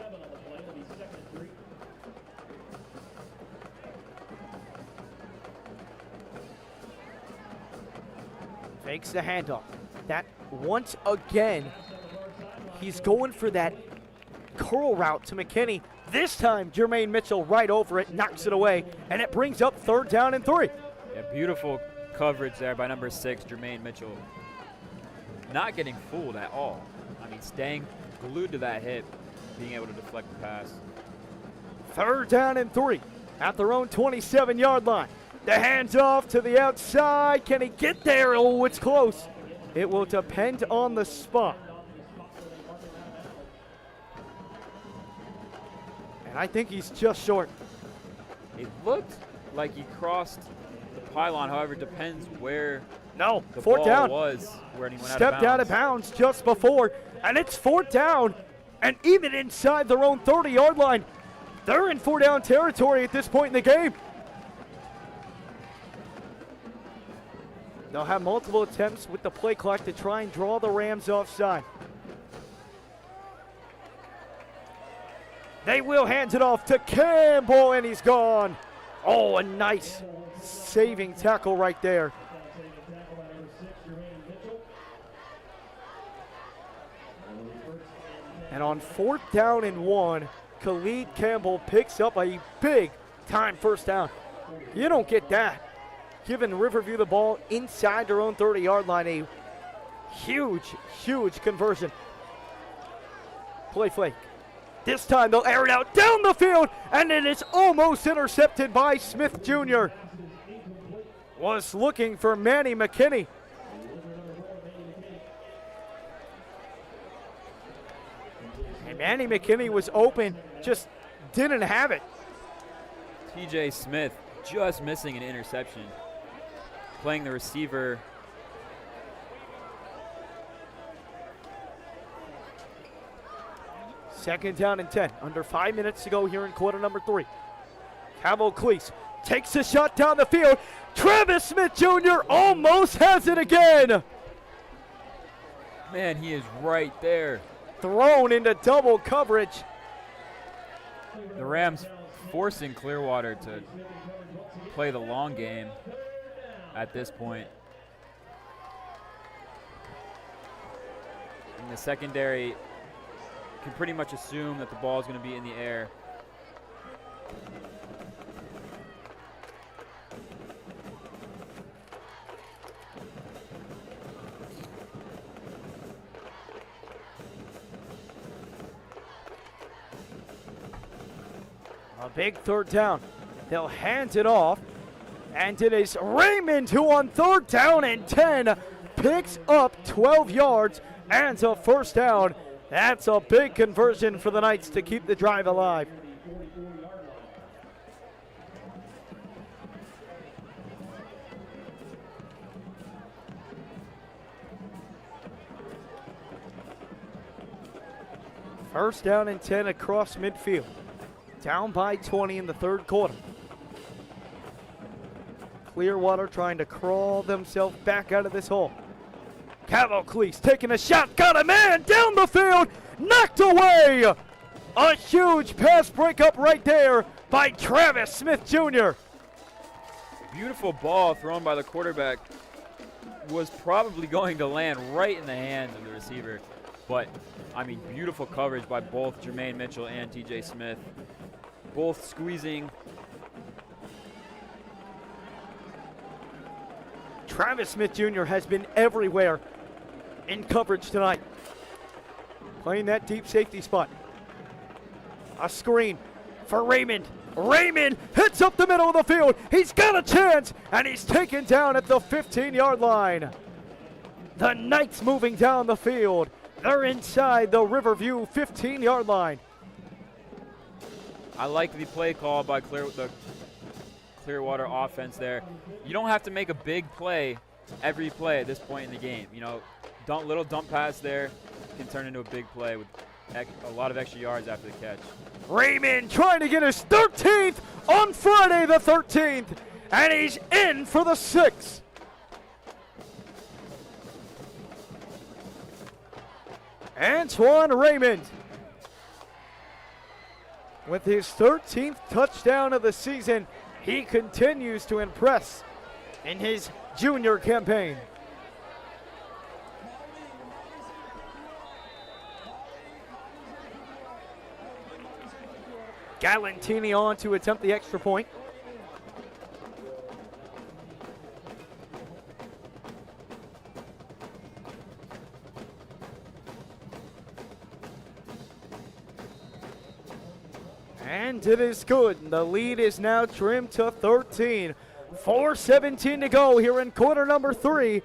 Fakes the handoff. That once again, he's going for that curl route to McKinney. This time, Jermaine Mitchell right over it, knocks it away, and it brings up third down and 3. Yeah, beautiful coverage there by number 6, Jermaine Mitchell. Not getting fooled at all. I mean, staying glued to that hip, being able to deflect the pass. Third down and 3 at their own 27-yard line. The hands off to the outside. Can he get there? Oh, it's close. It will depend on the spot. And I think he's just short. It looked like he crossed the pylon. However, it depends where the fourth ball down was when he went stepped out of bounds just before. And it's fourth down. And even inside their own 30-yard line, they're in 4-down territory at this point in the game. They'll have multiple attempts with the play clock to try and draw the Rams offside. They will hand it off to Campbell, and he's gone. Oh, a nice saving tackle right there. And on fourth down and 1, Khalid Campbell picks up a big time first down. You don't get that. Giving Riverview the ball inside their own 30-yard line, a huge conversion. Play fake. This time they'll air it out down the field, and it is almost intercepted by Smith Jr. Was looking for Manny McKinney. And Manny McKinney was open, just didn't have it. TJ Smith just missing an interception. Playing the receiver. Second down and 10. Under 5 minutes to go here in quarter number 3. Cabo Cleese takes a shot down the field. Travis Smith Jr. almost has it again. Man, he is right there. Thrown into double coverage. The Rams forcing Clearwater to play the long game at this point. And the secondary can pretty much assume that the ball is going to be in the air. A big third down. They'll hand it off. And it is Raymond who on third down and 10 picks up 12 yards and a first down. That's a big conversion for the Knights to keep the drive alive. First down and 10 across midfield. Down by 20 in the third quarter. Clearwater trying to crawl themselves back out of this hole. Cavoclease taking a shot, got a man down the field, knocked away. A huge pass breakup right there by Travis Smith Jr. Beautiful ball thrown by the quarterback. Was probably going to land right in the hands of the receiver. But, I mean, beautiful coverage by both Jermaine Mitchell and TJ Smith. Both squeezing. Travis Smith Jr. has been everywhere in coverage tonight. Playing that deep safety spot. A screen for Raymond. Raymond hits up the middle of the field. He's got a chance, and he's taken down at the 15-yard line. The Knights moving down the field. They're inside the Riverview 15-yard line. I like the play call by the Clearwater offense there. You don't have to make a big play every play at this point in the game. You know, little dump pass there can turn into a big play with a lot of extra yards after the catch. Raymond trying to get his 13th on Friday the 13th, and he's in for the 6th. Antoine Raymond with his 13th touchdown of the season. He continues to impress in his junior campaign. Galantini on to attempt the extra point. And it is good. The lead is now trimmed to 13. 4:17 to go here in quarter number 3.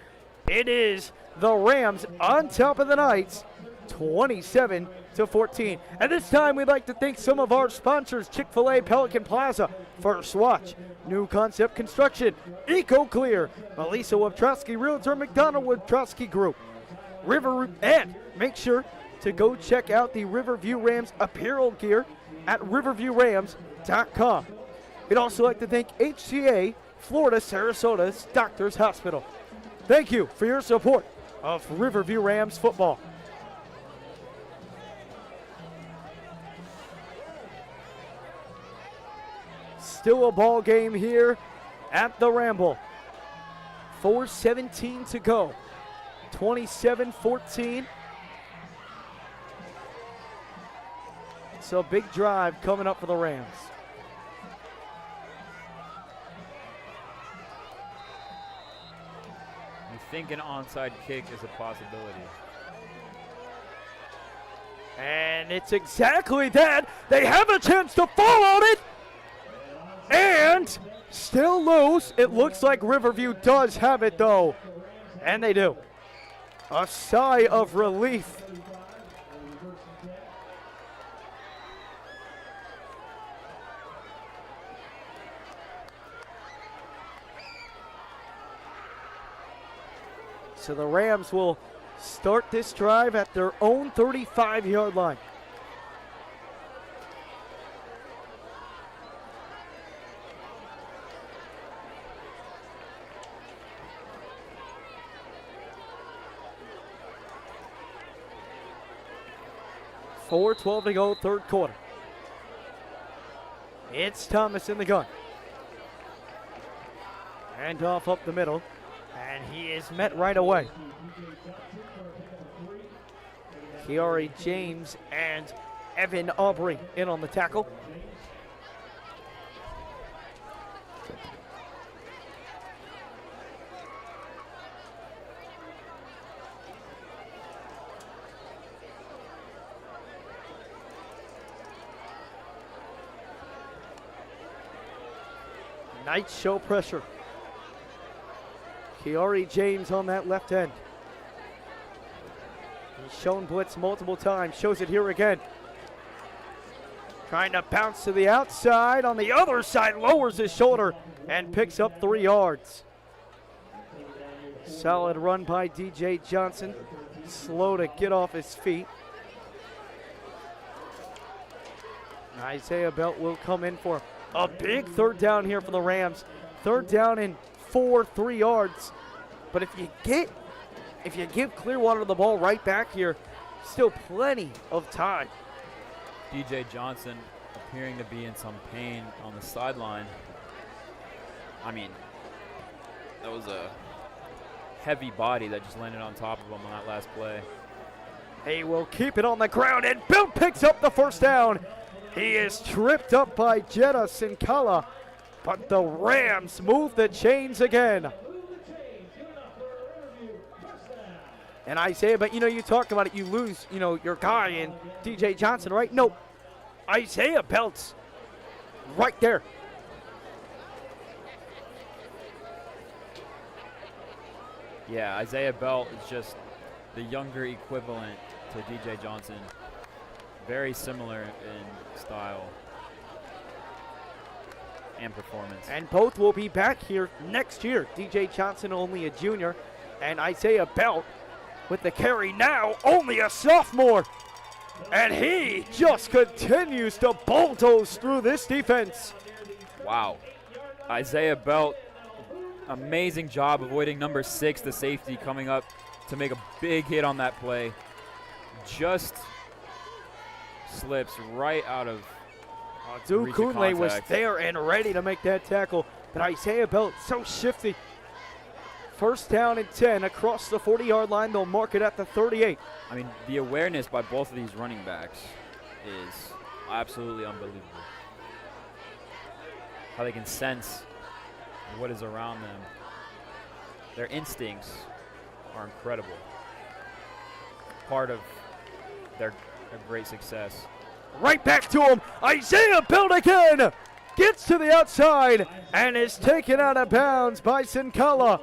It is the Rams on top of the Knights, 27-14. At this time, we'd like to thank some of our sponsors: Chick-fil-A, Pelican Plaza, First Watch, New Concept Construction, Eco Clear, Melissa Webtrowski Realtor, McDonald Webtrowski Group, and make sure to go check out the Riverview Rams apparel gear at riverviewrams.com. We'd also like to thank HCA, Florida Sarasota's Doctors Hospital. Thank you for your support of Riverview Rams football. Still a ball game here at the Ramble. 4:17 to go. 27-14. So a big drive coming up for the Rams. You think an onside kick is a possibility. And it's exactly that. They have a chance to fall on it. And still loose. It looks like Riverview does have it, though. And they do. A sigh of relief. So the Rams will start this drive at their own 35-yard line. .4:12 to go, third quarter. It's Thomas in the gun. Hand off up the middle, and he is met right away. Kiari James and Evan Aubrey in on the tackle. Knights show pressure. Kiari James on that left end. He's shown blitz multiple times, shows it here again. Trying to bounce to the outside. On the other side, lowers his shoulder and picks up 3 yards. Solid run by DJ Johnson. Slow to get off his feet. Isaiah Belt will come in for a big third down here for the Rams. Third down and 4, 3 yards. But if you give Clearwater the ball right back here, still plenty of time. DJ Johnson appearing to be in some pain on the sideline. I mean, that was a heavy body that just landed on top of him on that last play. He will keep it on the ground, and Bill picks up the first down. He is tripped up by Jetta Sinkala, but the Rams move the chains again. And Isaiah, but you talked about it, you lose, your guy in DJ Johnson, right? No, Isaiah Belt's right there. Yeah, Isaiah Belt is just the younger equivalent to DJ Johnson. Very similar in style and performance. And both will be back here next year. DJ Johnson only a junior, and Isaiah Belt with the carry now, only a sophomore. And he just continues to bulldoze through this defense. Wow. Isaiah Belt, amazing job avoiding number 6, the safety, coming up to make a big hit on that play. Just slips right out of Duke reach of Kunle was contact. there and ready to make that tackle. But Isaiah Belt so shifty. First down and 10 across the 40-yard line. They'll mark it at the 38. I mean, the awareness by both of these running backs is absolutely unbelievable. How they can sense what is around them. Their instincts are incredible. Part of their great success. Right back to him. Isaiah Belt again. Gets to the outside and is taken out of bounds by Sinkala.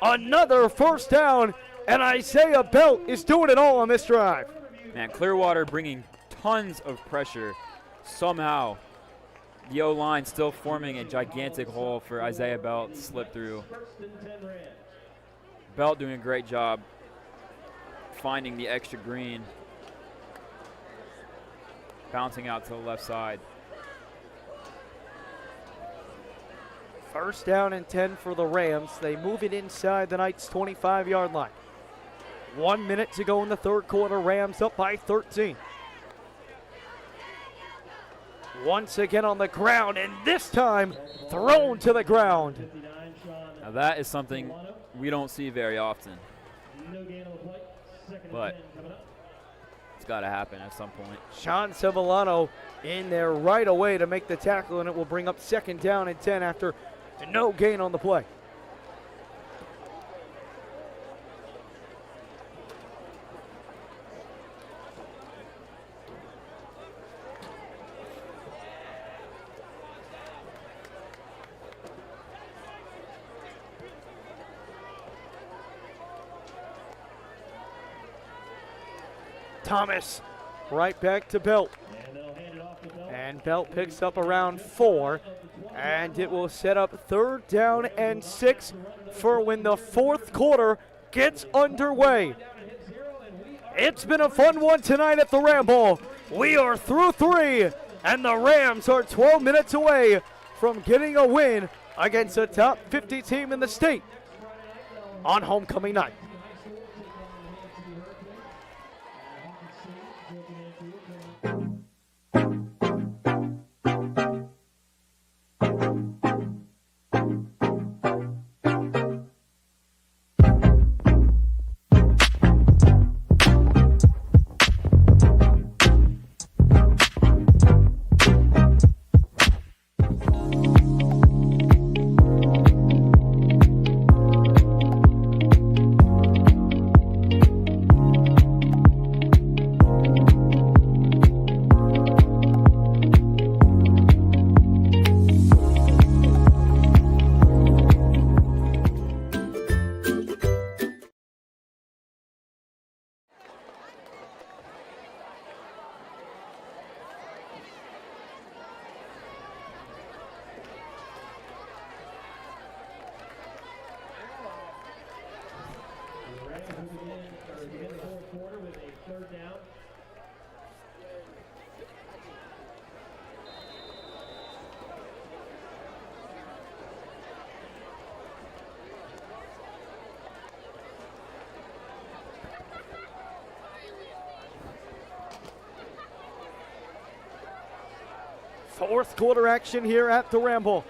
Another first down, and Isaiah Belt is doing it all on this drive. Man, Clearwater bringing tons of pressure. Somehow, the O-line still forming a gigantic hole for Isaiah Belt to slip through. Belt doing a great job finding the extra green. Bouncing out to the left side. First down and 10 for the Rams. They move it inside the Knights' 25-yard line. 1 minute to go in the third quarter. Rams up by 13. Once again on the ground, and this time thrown to the ground. Now that is something we don't see very often. But it's got to happen at some point. Sean Sevillano in there right away to make the tackle, and it will bring up second down and 10 after no gain on the play. Thomas right back to Belt. And Belt picks up around 4. And it will set up third down and 6 for when the fourth quarter gets underway. It's been a fun one tonight at the Ramble. We are through 3, and the Rams are 12 minutes away from getting a win against a top 50 team in the state on homecoming night. Fourth quarter action here at the Ramble.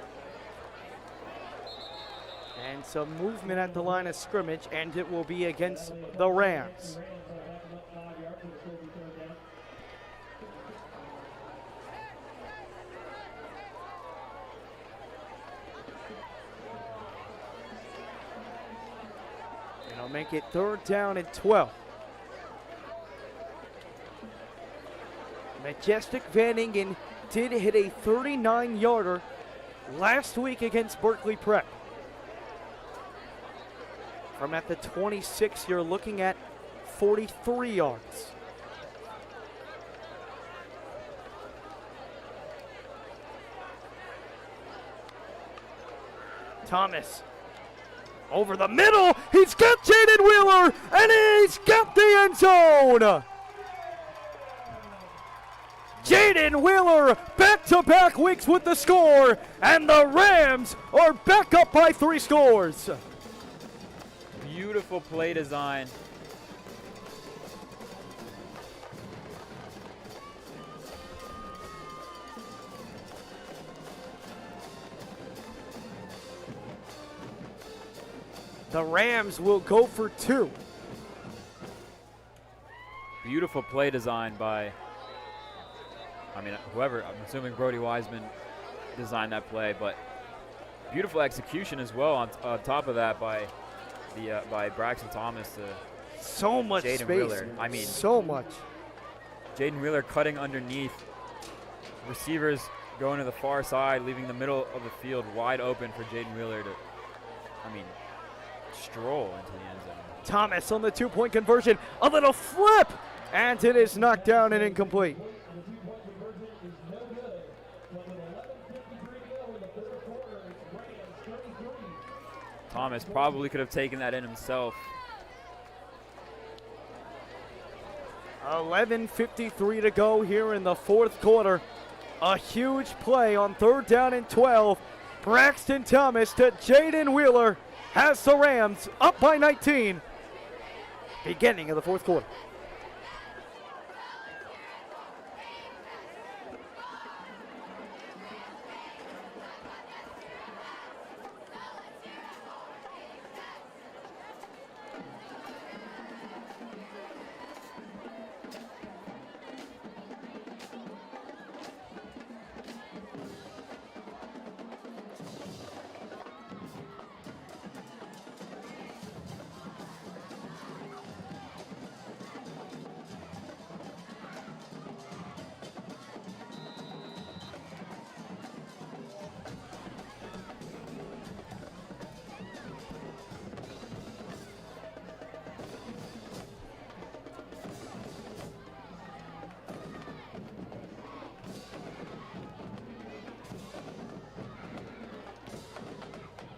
And some movement at the line of scrimmage, and it will be against the Rams. It'll make it 3rd down and 12. Majestic Van Ingen did hit a 39-yarder last week against Berkeley Prep. From at the 26, you're looking at 43 yards. Thomas over the middle. He's got Jaden Wheeler, and he's got the end zone. Jaden Wheeler back-to-back weeks with the score, and the Rams are back up by 3 scores. Beautiful play design. The Rams will go for 2. Beautiful play design by, whoever, I'm assuming Brody Wiseman designed that play, but beautiful execution as well on top of that by Braxton Thomas to so much Jaden space. Wheeler. So much. Jaden Wheeler cutting underneath. Receivers going to the far side, leaving the middle of the field wide open for Jaden Wheeler to, stroll into the end zone. Thomas on the 2-point conversion. A little flip, and it is knocked down and incomplete. Thomas probably could have taken that in himself. 11:53 to go here in the 4th quarter. A huge play on 3rd down and 12. Braxton Thomas to Jaden Wheeler has the Rams up by 19. Beginning of the 4th quarter.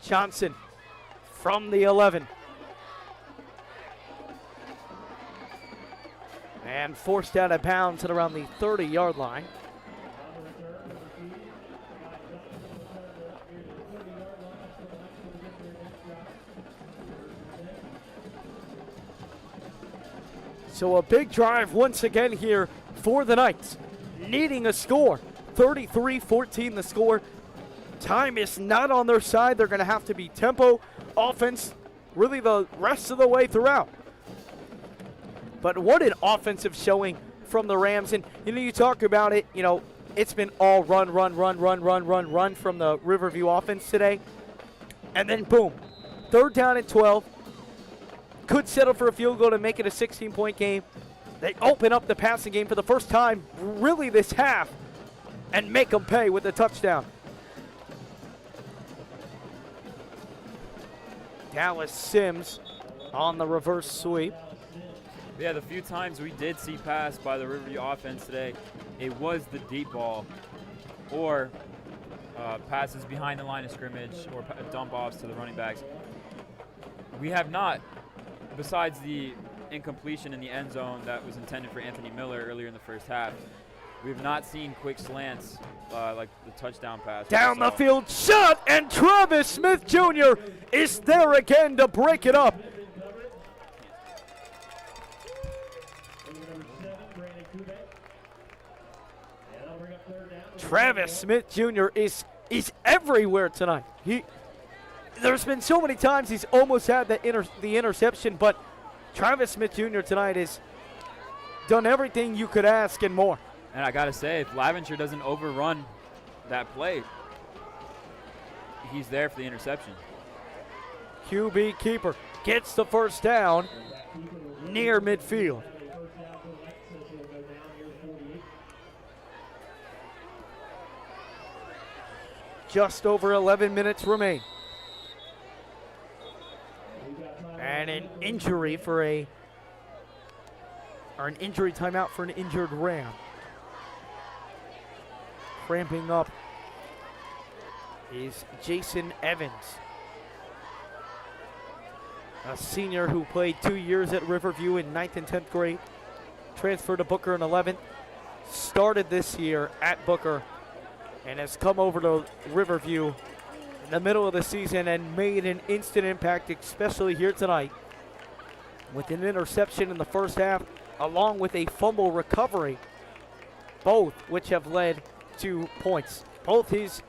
Johnson from the 11. and forced out of bounds at around the 30-yard line. So a big drive once again here for the Knights, needing a score. 33-14 the score. Time is not on their side. They're going to have to be tempo offense really the rest of the way throughout. But what an offensive showing from the Rams. And, you talk about it, it's been all run from the Riverview offense today. And then, boom, 3rd down and 12. Could settle for a field goal to make it a 16-point game. They open up the passing game for the first time really this half and make them pay with a touchdown. Dallas Sims on the reverse sweep. Yeah, the few times we did see pass by the Riverview offense today, it was the deep ball or passes behind the line of scrimmage or dump offs to the running backs. We have not, besides the incompletion in the end zone that was intended for Anthony Miller earlier in the first half, we have not seen quick slants like the touchdown pass. Down the field shot, and Travis Smith Jr. is there again to break it up. Travis Smith Jr. is everywhere tonight. There's been so many times he's almost had the interception, but Travis Smith Jr. tonight has done everything you could ask and more. And I got to say, if Laventure doesn't overrun that play, he's there for the interception. QB keeper gets the first down near midfield. Just over 11 minutes remain. And an injury an injury timeout for an injured Ram. Cramping up is Jason Evans, a senior who played 2 years at Riverview in 9th and 10th grade, transferred to Booker in 11th, started this year at Booker, and has come over to Riverview in the middle of the season and made an instant impact, especially here tonight, with an interception in the first half, along with a fumble recovery, both which have led to points. Both his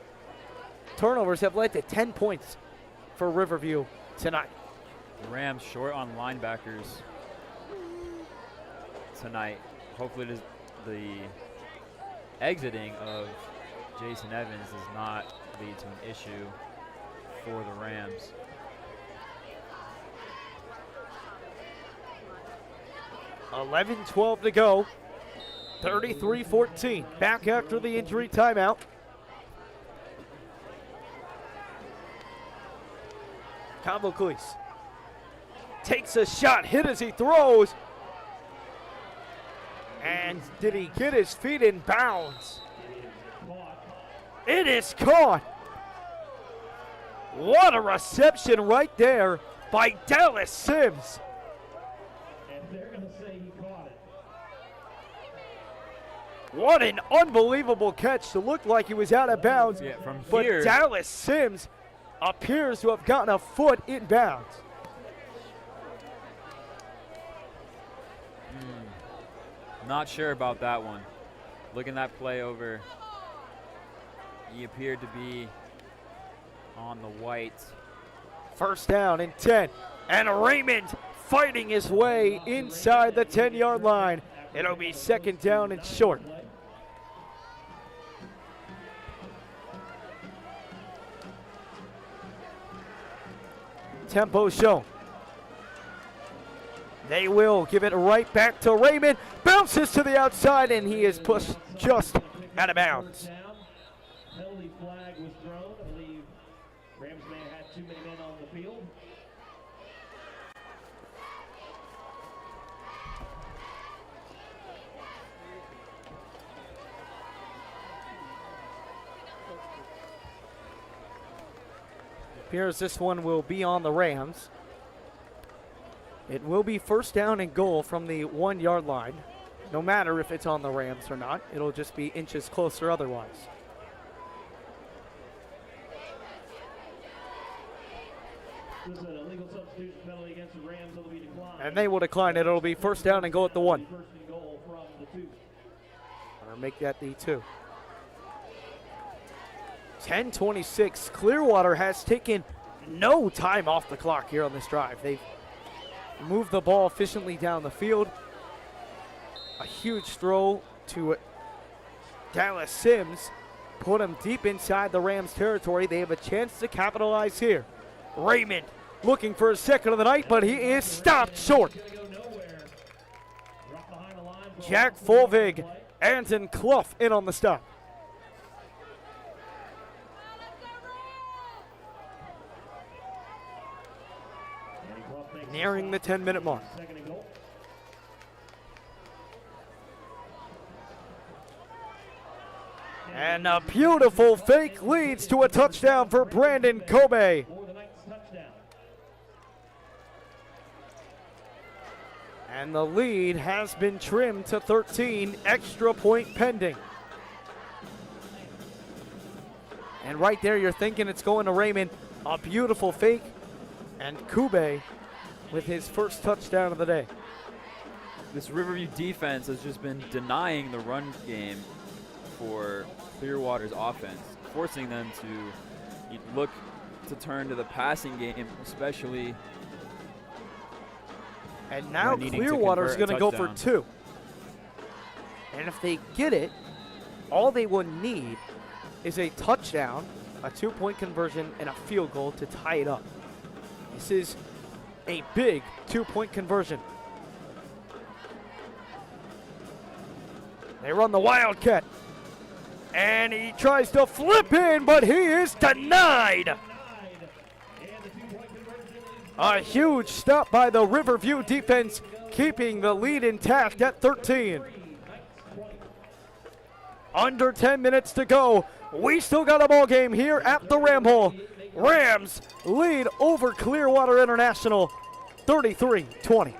turnovers have led to 10 points for Riverview tonight. The Rams short on linebackers tonight. Hopefully the exiting of Jason Evans does not lead to an issue for the Rams. $11-12 to go. 33-14. Back after the injury timeout. Convoclis takes a shot, hit as he throws. And did he get his feet in bounds? It is caught. What a reception right there by Dallas Sims. And they're going to say he caught it. What an unbelievable catch to look like he was out of bounds. Yeah, from but here, Dallas Sims appears to have gotten a foot in bounds. Not sure about that one. Looking that play over, he appeared to be on the white. First down and 10. And Raymond fighting his way inside the 10-yard line. It'll be second down and short. Tempo shown. They will give it right back to Raymond. Bounces to the outside, and he is pushed just out of bounds. Penalty flag was thrown. I believe Rams may have had too many men on the field. Appears this one will be on the Rams. It will be first down and goal from the 1-yard line. no matter if it's on the Rams or not. It'll just be inches closer otherwise. This is an illegal substitution penalty against the Rams that will be declined. And they will decline it. It'll be first down and go at the 1. First and goal from the 2. Or make that the 2. 10:26. Clearwater has taken no time off the clock here on this drive. They've moved the ball efficiently down the field. A huge throw to Dallas Sims. Put him deep inside the Rams territory. They have a chance to capitalize here. Raymond looking for a second of the night, but he is stopped short. Jack Folvig, Anton Clough in on the stop. Nearing the 10-minute mark. And a beautiful fake leads to a touchdown for Brandon Kobe. And the lead has been trimmed to 13, extra point pending. And right there, you're thinking it's going to Raymond. A beautiful fake. And Kube with his first touchdown of the day. This Riverview defense has just been denying the run game for Clearwater's offense, forcing them to look to turn to the passing game, especially. And now Clearwater's going to go for 2. And if they get it, all they will need is a touchdown, a 2-point conversion, and a field goal to tie it up. This is a big 2-point conversion. They run the Wildcat. And he tries to flip in, but he is denied. A huge stop by the Riverview defense, keeping the lead intact at 13. Under 10 minutes to go. We still got a ball game here at the Ram Hole. Rams lead over Clearwater International, 33-20.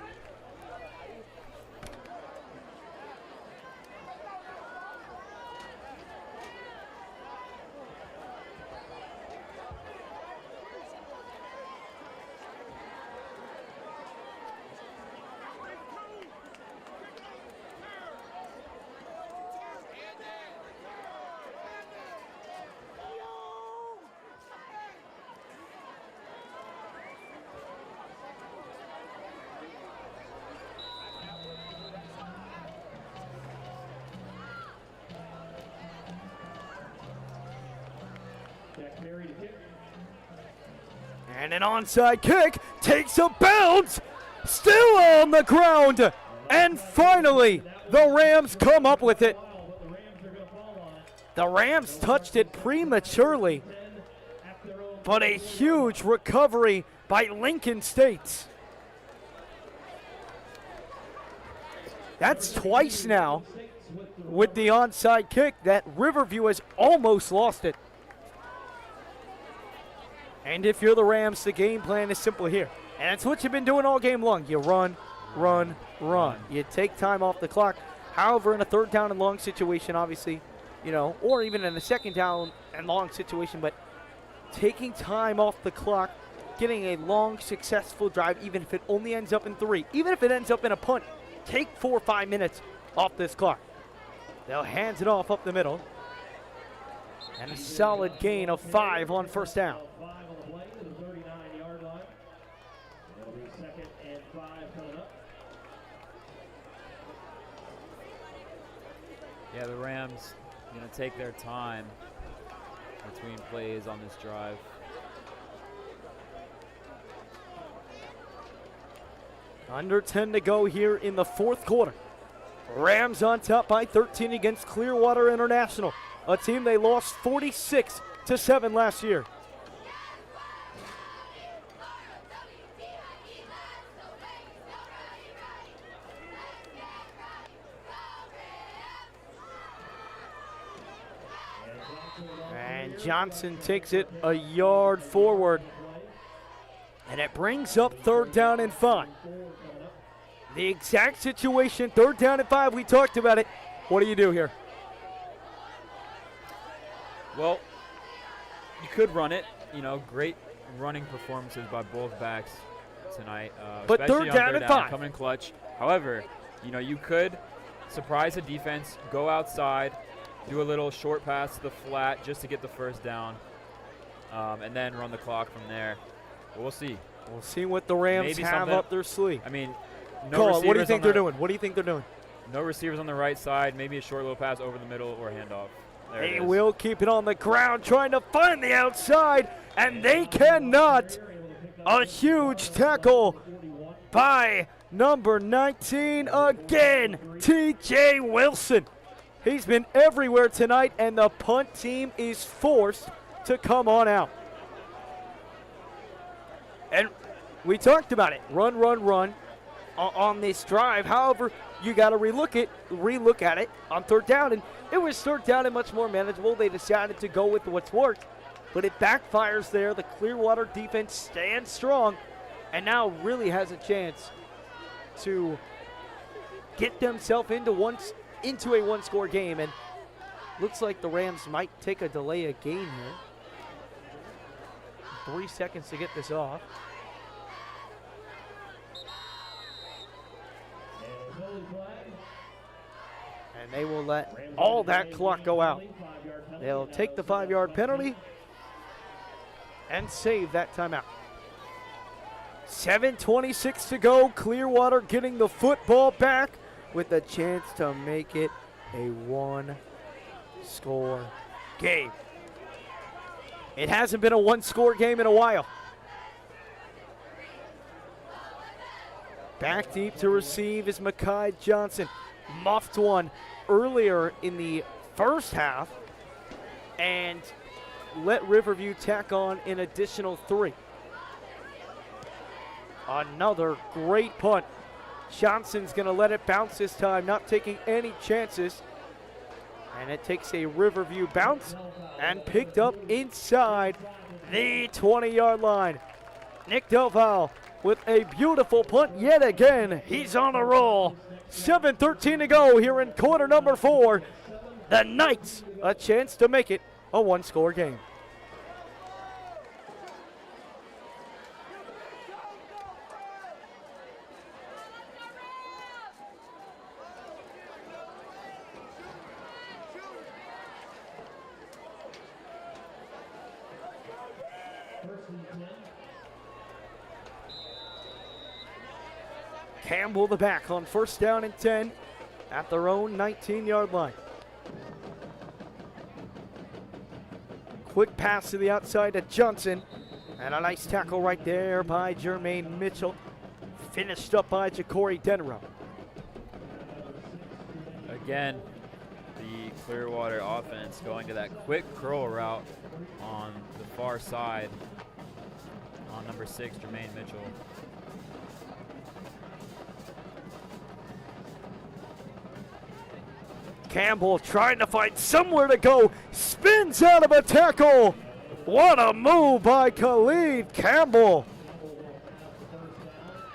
And an onside kick takes a bounce, still on the ground. And finally, the Rams come up with it. The Rams touched it prematurely, but a huge recovery by Lincoln States. That's twice now with the onside kick that Riverview has almost lost it. And if you're the Rams, the game plan is simple here. And it's what you've been doing all game long. You run, run, run. You take time off the clock. However, in a third down and long situation, obviously, or even in a second down and long situation, but taking time off the clock, getting a long, successful drive, even if it only ends up in 3, even if it ends up in a punt, take 4 or 5 minutes off this clock. They'll hand it off up the middle. And a solid gain of 5 on first down. Yeah, the Rams going to take their time between plays on this drive. Under 10 to go here in the fourth quarter. Rams on top by 13 against Clearwater International, a team they lost 46-7 last year. And Johnson takes it a yard forward. And it brings up third down and 5. The exact situation, 3rd down and 5, we talked about it. What do you do here? Well, you could run it. You know, great running performances by both backs tonight. But Especially 3rd on down 3rd and down, 5. coming clutch. However, you know, you could surprise the defense, go outside, do a little short pass to the flat just to get the 1st down, and then run the clock from there. But we'll see. We'll see what the Rams Maybe have something- up their sleeve. I mean, no Cole, receivers what do you think on they're the- doing? What do you think they're doing? No receivers on the right side, maybe a short little pass over the middle or handoff. There it They is. will keep it on the ground, trying to find the outside, and they cannot. A huge tackle by number 19 again, TJ Wilson. He's been everywhere tonight, and the punt team is forced to come on out. And we talked about it, run on this drive. However, you got to relook at it on 3rd down, and it was 3rd down and much more manageable. They decided to go with what's worked, but it backfires there. The Clearwater defense stands strong and now really has a chance to get themselves into a one-score game, and looks like the Rams might take a delay of game here. 3 seconds to get this off. And they will let all that clock go out. They'll take the 5-yard penalty and save that timeout. 7:26 to go. Clearwater getting the football back with a chance to make it a one-score game. It hasn't been a one-score game in a while. Back deep to receive is Mekhi Johnson. Muffed one earlier in the 1st half and let Riverview tack on an additional 3. Another great punt. Johnson's going to let it bounce this time, not taking any chances. And it takes a Riverview bounce and picked up inside the 20-yard line. Nick Delval with a beautiful punt yet again. He's on a roll. 7:13 to go here in quarter number 4. The Knights a chance to make it a one-score game. Campbell the back on 1st down and 10 at their own 19-yard line. Quick pass to the outside to Johnson. And a nice tackle right there by Jermaine Mitchell. Finished up by Ja'Cory Denrow. Again, the Clearwater offense going to that quick curl route on the far side on number 6, Jermaine Mitchell. Campbell trying to find somewhere to go. Spins out of a tackle. What a move by Khalid Campbell.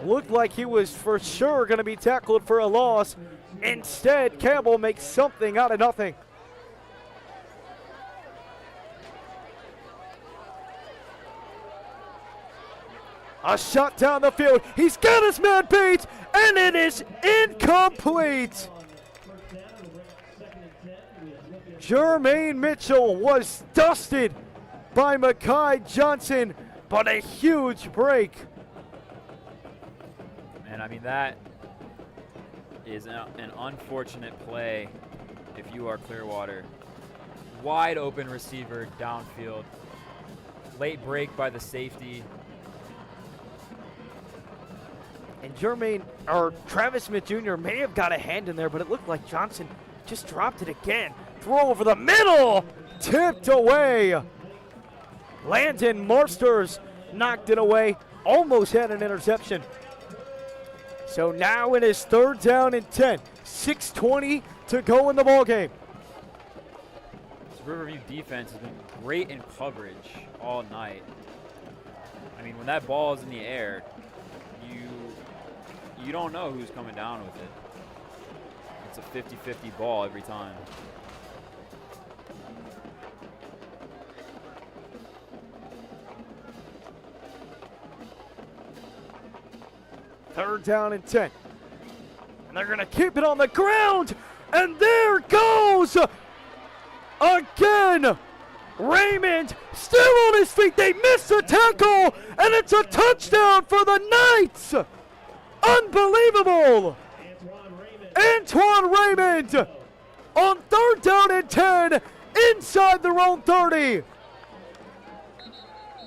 Looked like he was for sure going to be tackled for a loss. Instead, Campbell makes something out of nothing. A shot down the field. He's got his man beat, and it is incomplete. Jermaine Mitchell was dusted by Mekhi Johnson, but a huge break. And I mean, that is an unfortunate play if you are Clearwater. Wide open receiver downfield. Late break by the safety. And Travis Smith Jr. may have got a hand in there, but it looked like Johnson just dropped it again. Throw over the middle, tipped away. Landon Marsters knocked it away, almost had an interception. So now it is 3rd down and 10. 6:20 to go in the ballgame. This Riverview defense has been great in coverage all night. I mean, when that ball is in the air, you you don't know who's coming down with it. It's a 50-50 ball every time. Third down and 10. And they're going to keep it on the ground. And there goes again. Raymond still on his feet. They miss the tackle. And it's a touchdown for the Knights. Unbelievable. Antoine Raymond on third down and 10 inside their own 30.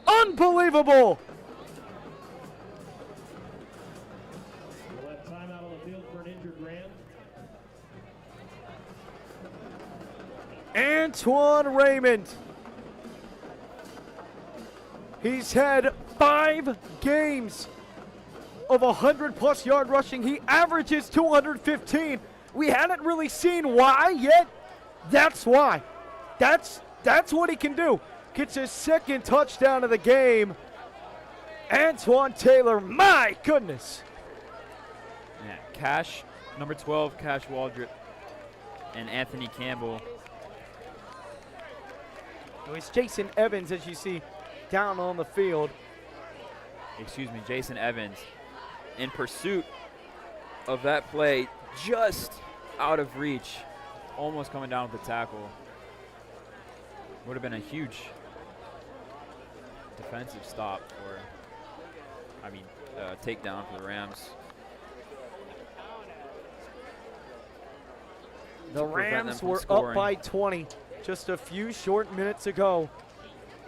Unbelievable. Antoine Raymond. He's had 5 games of 100+ yard rushing. He averages 215. We hadn't really seen why yet. That's why. That's what he can do. Gets his second touchdown of the game. Antoine Taylor, my goodness. Yeah, Cash, number 12, Cash Waldrop, and Anthony Campbell. It's Jason Evans, as you see, down on the field. Excuse me, Jason Evans in pursuit of that play, just out of reach, almost coming down with the tackle. Would have been a huge defensive stop takedown for the Rams. The Rams were up by 20 just a few short minutes ago.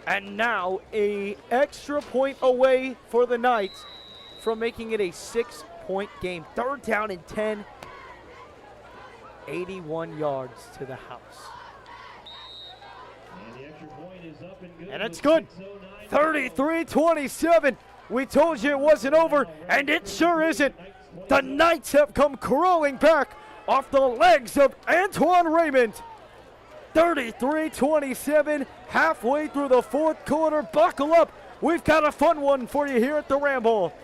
And now a extra point away for the Knights from making it a 6-point game. Third down and 10. 81 yards to the house. And it's good. 33-27. We told you it wasn't over, and it sure isn't. The Knights have come crawling back off the legs of Antoine Raymond. 33-27, halfway through the fourth quarter. Buckle up. We've got a fun one for you here at the Ramble.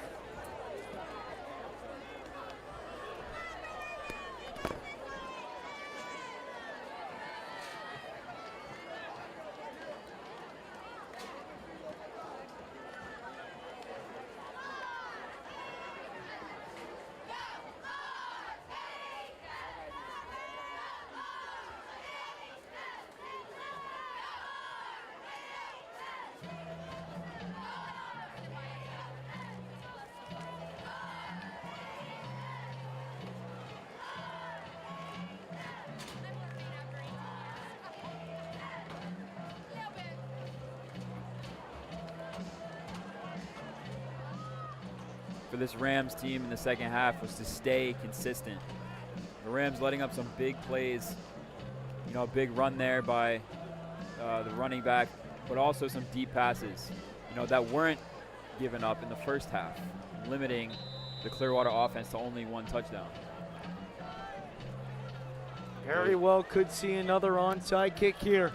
For this Rams team in the second half was to stay consistent. The Rams letting up some big plays, a big run there by the running back, but also some deep passes, that weren't given up in the first half, limiting the Clearwater offense to only 1 touchdown. Very well could see another onside kick here.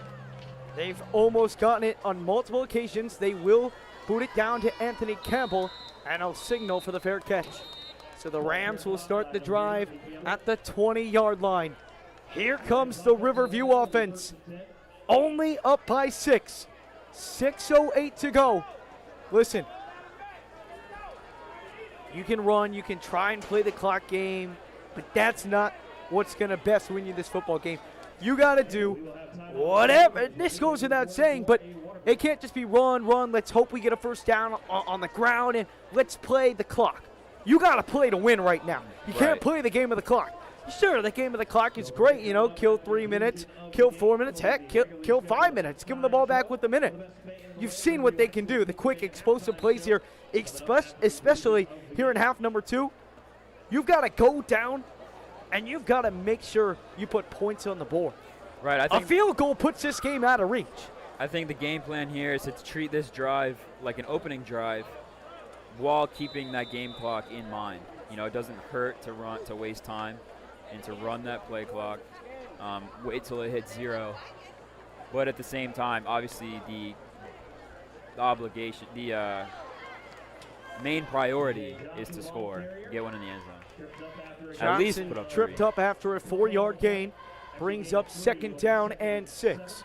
They've almost gotten it on multiple occasions. They will boot it down to Anthony Campbell, and I'll signal for the fair catch. So the Rams will start the drive at the 20-yard line. Here comes the Riverview offense. Only up by 6. 6:08 to go. Listen, you can run, you can try and play the clock game, but that's not what's going to best win you this football game. You got to do whatever. This goes without saying, but it can't just be run, let's hope we get a first down on the ground, and let's play the clock. You got to play to win right now. You can't play the game of the clock. Sure, the game of the clock is great, kill 3 minutes, kill 4 minutes, heck, kill 5 minutes. Give them the ball back with a minute. You've seen what they can do, the quick, explosive plays here, especially here in half number 2. You've got to go down, and you've got to make sure you put points on the board. Right. I think a field goal puts this game out of reach. I think the game plan here is to treat this drive like an opening drive while keeping that game clock in mind. It doesn't hurt to waste time and to run that play clock, wait till it hits 0. But at the same time, obviously the obligation, main priority is to score, get one in the end zone. Johnson At least put up tripped 3. up after a 4-yard gain, brings up 2nd down and 6.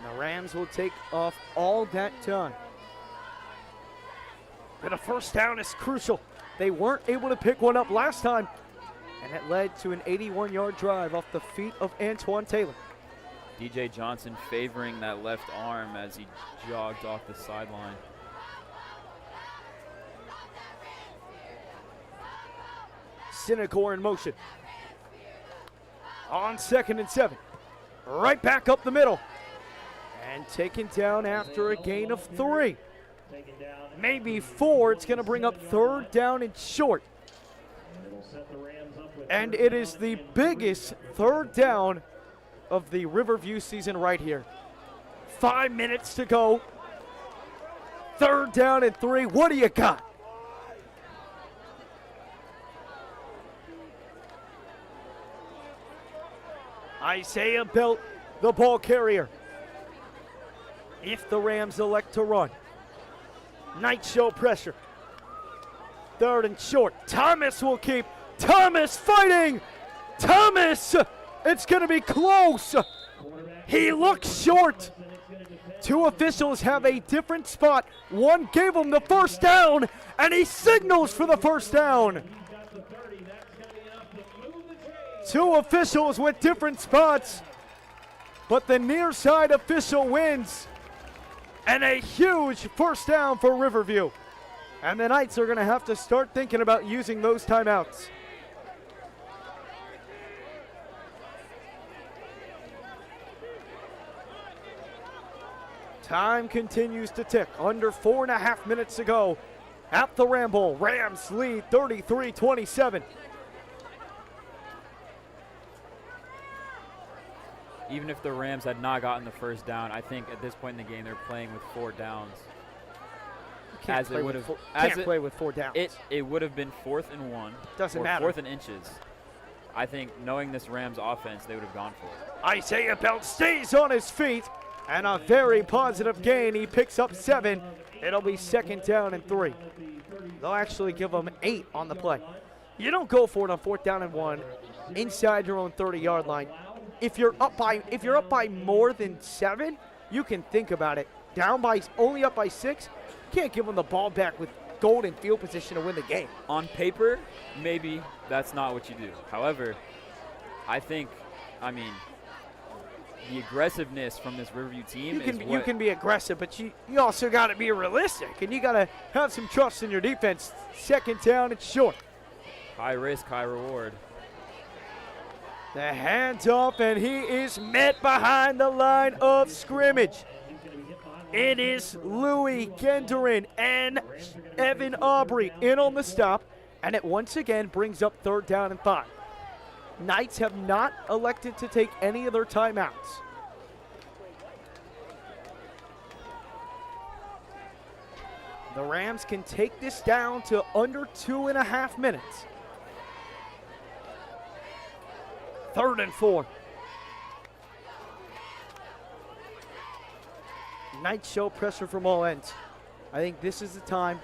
The Rams will take off all that time. But a first down is crucial. They weren't able to pick one up last time, and it led to an 81-yard drive off the feet of Antoine Taylor. DJ Johnson favoring that left arm as he jogged off the sideline. Synagor in motion. On 2nd and 7. Right back up the middle. And taken down after a gain of 3. Maybe 4. It's going to bring up 3rd down and short. And it is the biggest 3rd down of the Riverview season right here. 5 minutes to go. 3rd down and 3. What do you got? Isaiah Belt, the ball carrier. If the Rams elect to run. Night show pressure. 3rd and short. Thomas will keep. Thomas fighting. Thomas. It's going to be close. He looks short. 2 officials have a different spot. One gave him the first down, and he signals for the first down. 2 officials with different spots, but the near side official wins. And a huge first down for Riverview. And the Knights are going to have to start thinking about using those timeouts. Time continues to tick. Under 4.5 minutes to go at the Ramble. Rams lead 33-27. Even if the Rams had not gotten the first down, I think at this point in the game they're playing with 4 downs. Can't play with 4 downs. It would have been 4th and 1. Doesn't or matter. 4th and inches. I think knowing this Rams offense, they would have gone for it. Isaiah Belt stays on his feet, and a very positive gain. He picks up 7. It'll be 2nd down and 3. They'll actually give him 8 on the play. You don't go for it on 4th down and 1 inside your own 30-yard line. If you're up by more than 7, you can think about it. Only up by 6, you can't give them the ball back with golden field position to win the game. On paper, maybe that's not what you do. However, the aggressiveness from this Riverview team you can be aggressive, but you also got to be realistic, and you got to have some trust in your defense. 2nd down and short. High risk, high reward. The handoff, and he is met behind the line of scrimmage. It is Louis Genderin and Evan Aubrey in on the stop, and it once again brings up 3rd down and 5. Knights have not elected to take any of their timeouts. The Rams can take this down to under 2.5 minutes. 3rd and 4. Knights show pressure from all ends. I think this is the time.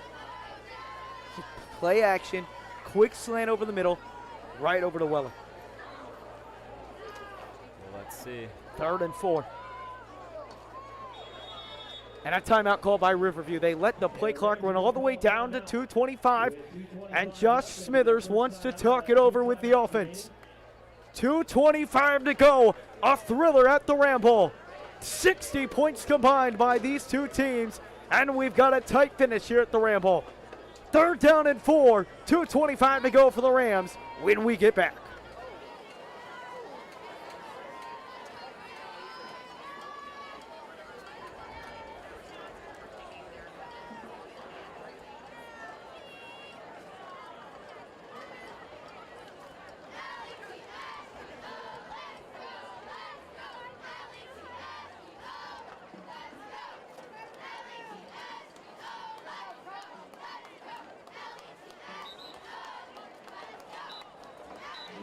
Play action, quick slant over the middle, right over to Weller. Let's see. 3rd and 4. And a timeout called by Riverview. They let the play clock run all the way down to 2:25, and Josh Smithers wants to talk it over with the offense. 2:25 to go. A thriller at the Ramble. 60 points combined by these 2 teams, and we've got a tight finish here at the Ramble. 3rd down and 4. 2:25 to go for the Rams when we get back.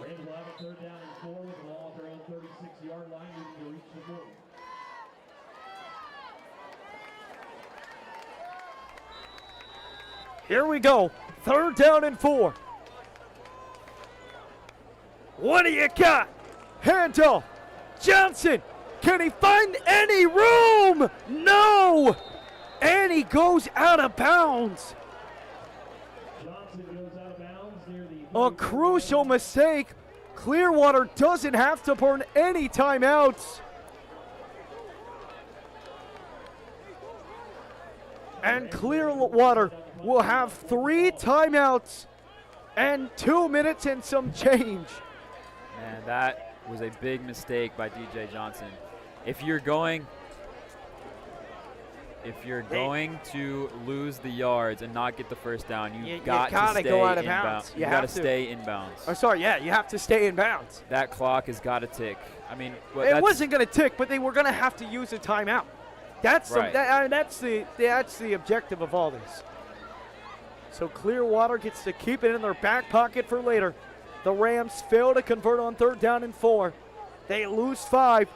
Rams will have a 3rd down and 4 with the ball at their own 36-yard line, needing to reach the 40. Here we go. 3rd down and 4. What do you got? Handoff. Johnson. Can he find any room? No. And he goes out of bounds. Johnson goes out of bounds near the A crucial mistake. Clearwater doesn't have to burn any timeouts. And Clearwater will have 3 timeouts and 2 minutes and some change. Man, that was a big mistake by DJ Johnson. If you're going to lose the yards and not get the first down, you've got to gotta stay go out of inbounds. bounds. You got to stay in bounds. Oh, sorry, yeah, you have to stay in bounds. That clock has got to tick. I mean, It wasn't going to tick, but they were going to have to use a timeout. That's Right. that's the objective of all this. So Clearwater gets to keep it in their back pocket for later. The Rams fail to convert on 3rd down and 4. They lose 5.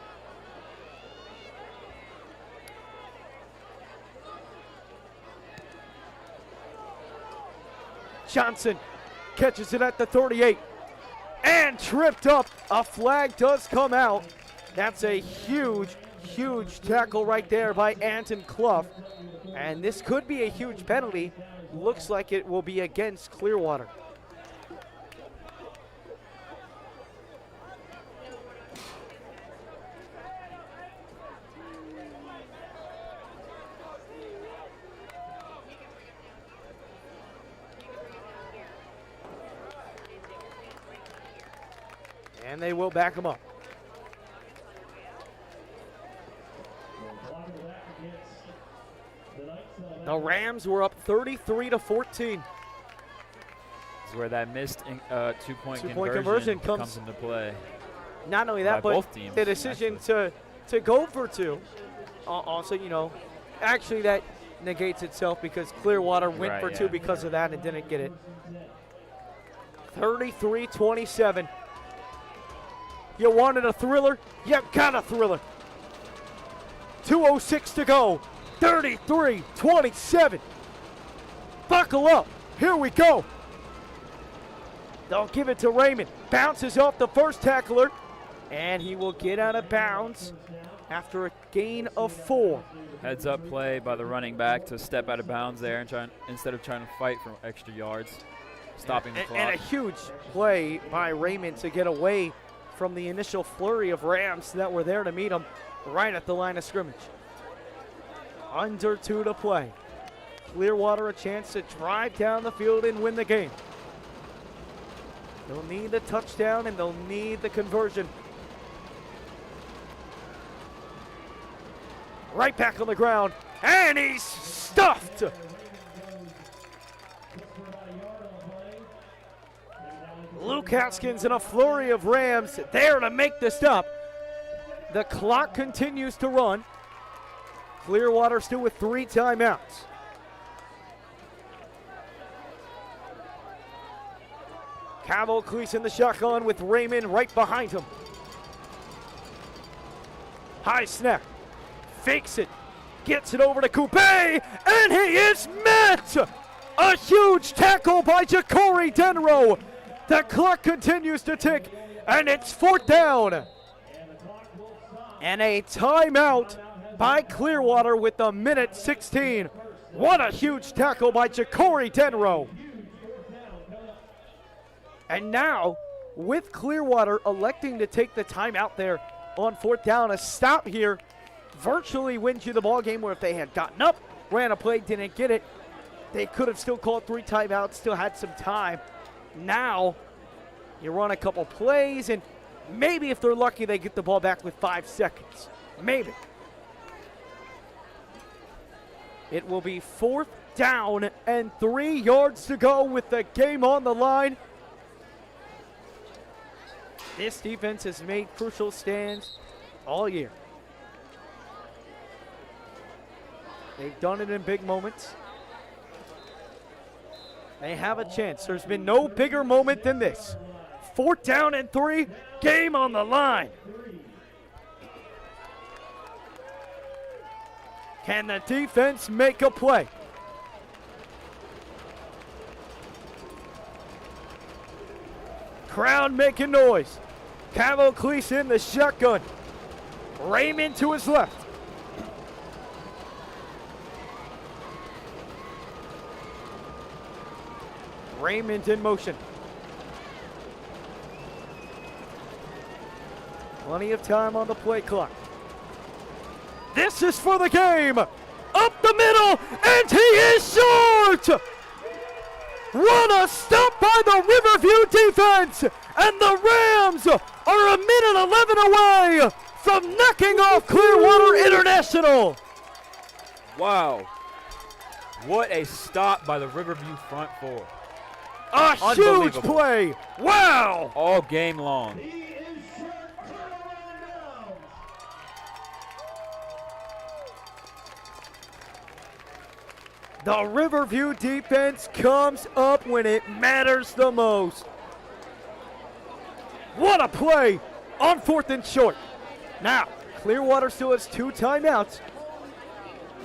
Johnson catches it at the 38 and tripped up. A flag does come out. That's a huge tackle right there by Anton Clough. And this could be a huge penalty. Looks like it will be against Clearwater. And they will back him up. The Rams were up 33-14. This is where that missed two-point conversion comes into play. Not only that, By but both teams, the decision to go for 2. Also, actually that negates itself because Clearwater went Right, for yeah. 2 because of that and didn't get it. 33-27. You wanted a thriller? You got a thriller. 2:06 to go. 33-27. Buckle up. Here we go. They'll give it to Raymond. Bounces off the first tackler. And he will get out of bounds after a gain of 4. Heads up play by the running back to step out of bounds there and instead of trying to fight for extra yards, stopping the clock. And a huge play by Raymond to get away from the initial flurry of Rams that were there to meet him right at the line of scrimmage. Under 2 to play. Clearwater a chance to drive down the field and win the game. They'll need the touchdown and they'll need the conversion. Right back on the ground, and he's stuffed. Luke Haskins in a flurry of Rams there to make the stop. The clock continues to run. Clearwater still with 3 timeouts. Cavalcleese in the shotgun with Raymond right behind him. High snap. Fakes it. Gets it over to Coupe. And he is met! A huge tackle by Ja'Cory Denrow. The clock continues to tick. And it's 4th down. And a timeout by Clearwater with a minute 16. What a huge tackle by Ja'Cory Denrow. And now, with Clearwater electing to take the timeout there on 4th down, a stop here virtually wins you the ball game, where if they had gotten up, ran a play, didn't get it, they could have still called 3 timeouts, still had some time. Now, you run a couple plays, and maybe if they're lucky, they get the ball back with 5 seconds. Maybe. It will be 4th down and 3 yards to go with the game on the line. This defense has made crucial stands all year. They've done it in big moments. They have a chance. There's been no bigger moment than this. 4th down and 3, game on the line. Can the defense make a play? Crowd making noise. Cavo Cleese in the shotgun. Raymond to his left. Raymond in motion. Plenty of time on the play clock. This is for the game. Up the middle, and he is short! What a stop by the Riverview defense! And the Rams are a minute 11 away from knocking off Clearwater International. Wow. What a stop by the Riverview front four. A huge Unbelievable. play. Wow! All game long. He is short, turnaround downs. The Riverview defense comes up when it matters the most. What a play on 4th and short. Now, Clearwater still has 2 timeouts.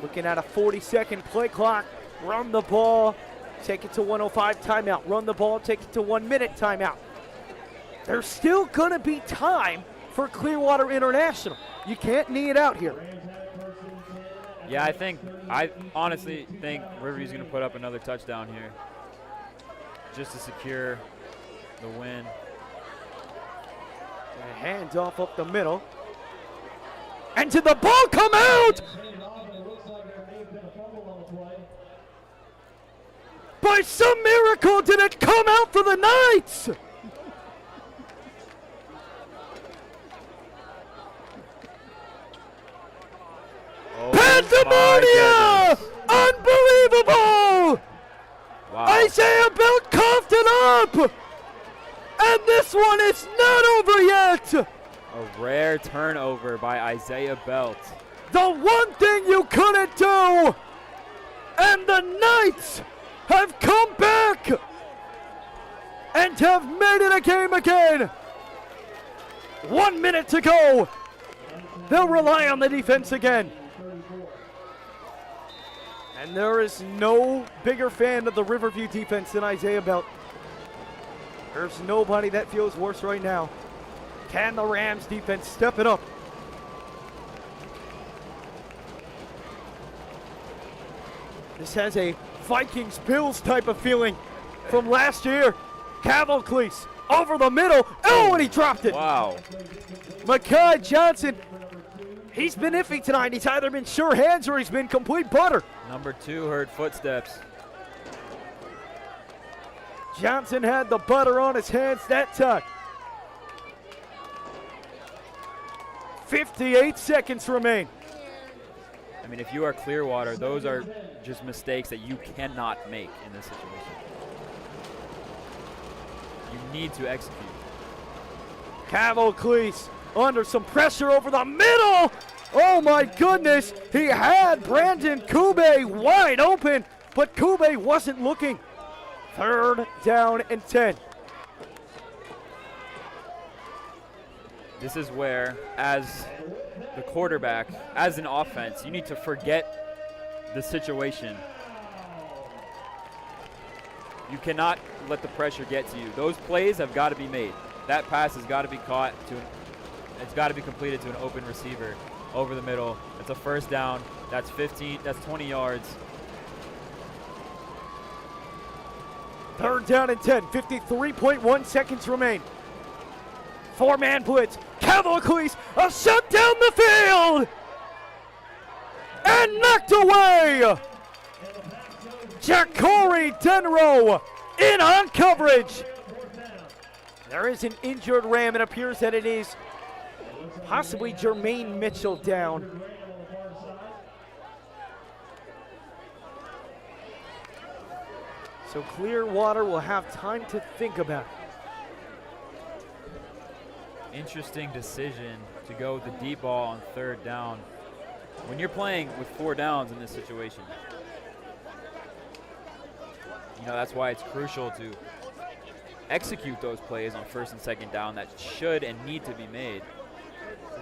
Looking at a 40-second play clock. Run the ball, take it to 105 timeout. Run the ball, take it to 1 minute timeout. There's still gonna be time for Clearwater International. You can't knee it out here. Yeah, I honestly think Riverview's going to put up another touchdown here just to secure the win. A handoff up the middle. And did the ball come out? By some miracle, did it come out for the Knights? Pandemonia! Unbelievable! Wow. Isaiah Belt coughed it up! And this one is not over yet! A rare turnover by Isaiah Belt. The one thing you couldn't do! And the Knights have come back! And have made it a game again! 1 minute to go! They'll rely on the defense again. And there is no bigger fan of the Riverview defense than Isaiah Belt. There's nobody that feels worse right now. Can the Rams defense step it up? This has a Vikings-Bills type of feeling from last year. Cleese over the middle. Oh, and he dropped it. Wow. Mekhi Johnson, he's been iffy tonight. He's either been sure hands or he's been complete butter. Number 2 heard footsteps. Johnson had the butter on his hands that time. 58 seconds remain. I mean, if you are Clearwater, those are just mistakes that you cannot make in this situation. You need to execute. Cleese under some pressure over the middle. Oh my goodness. He had Brandon Kube wide open, but Kube wasn't looking. 3rd down and 10. This is where, as the quarterback, as an offense, you need to forget the situation. You cannot let the pressure get to you. Those plays have got to be made. That pass has got to be caught to, it's got to be completed to an open receiver over the middle. It's a 1st down. That's 15. That's 20 yards. 3rd down and 10. 53.1 seconds remain. 4-man blitz. Cleese, a shot down the field! And knocked away! Ja'Cory Denrow in on coverage. There is an injured Ram. It appears that it is possibly Jermaine Mitchell down. So Clearwater will have time to think about it. Interesting decision to go with the deep ball on 3rd down when you're playing with 4 downs in this situation. You know, that's why it's crucial to execute those plays on 1st and 2nd down that should and need to be made.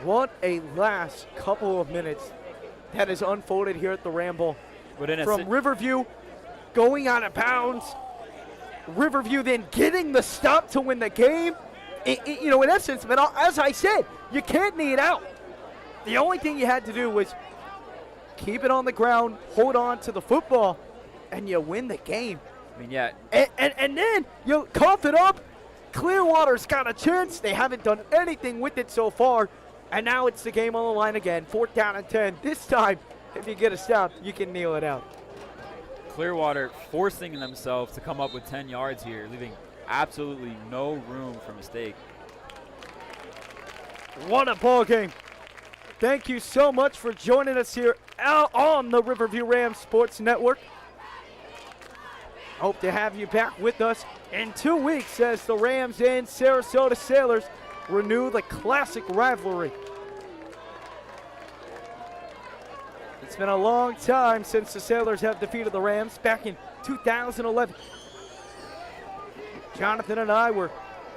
What a last couple of minutes that has unfolded here at the Ramble. But in From Riverview going out of bounds Riverview then getting the stop to win the game. In essence, but as I said, you can't knee it out. The only thing you had to do was keep it on the ground, hold on to the football, and you win the game. I mean, yeah. And then you cough it up. Clearwater's got a chance. They haven't done anything with it so far. And now it's the game on the line again. 4th down and 10. This time, if you get a stop, you can kneel it out. Clearwater forcing themselves to come up with 10 yards here, leaving absolutely no room for mistake. What a ball game. Thank you so much for joining us here out on the Riverview Rams Sports Network. Hope to have you back with us in 2 weeks as the Rams and Sarasota Sailors renew the classic rivalry. It's been a long time since the Sailors have defeated the Rams, back in 2011. Jonathan and I were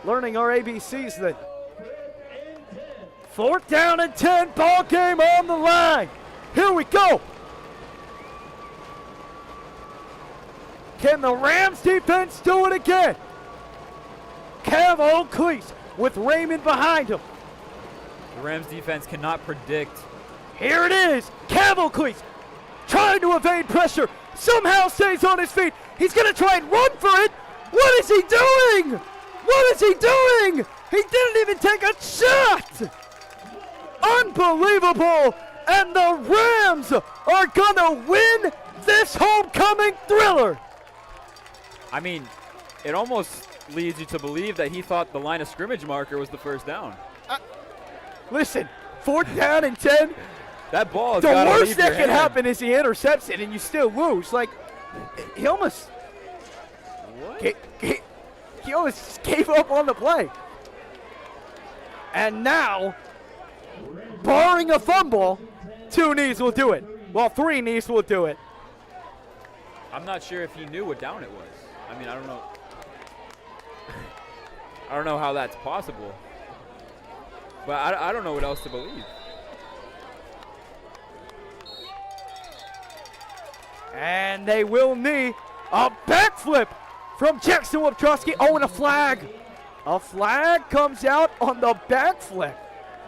learning our ABCs then. 4th down and 10, ball game on the line. Here we go. Can the Rams defense do it again? Kev O'Cleese with Raymond behind him. The Rams defense cannot predict. Here it is. Kev O'Cleese trying to evade pressure. Somehow stays on his feet. He's going to try and run for it. What is he doing? What is he doing? He didn't even take a shot. Unbelievable. And the Rams are going to win this homecoming thriller. I mean, it almost leads you to believe that he thought the line of scrimmage marker was the first down. Listen, 4th down and 10. That ball has The gotta worst leave that your can hand. happen is he intercepts it and you still lose. Like, he almost What? he almost gave up on the play. And now, barring a fumble, 2 knees will do it. Well, 3 knees will do it. I'm not sure if he knew what down it was. I mean, I don't know. I don't know how that's possible. But I don't know what else to believe. And they will knee a backflip from Jackson Waptrowski. Oh, and a flag. A flag comes out on the backflip.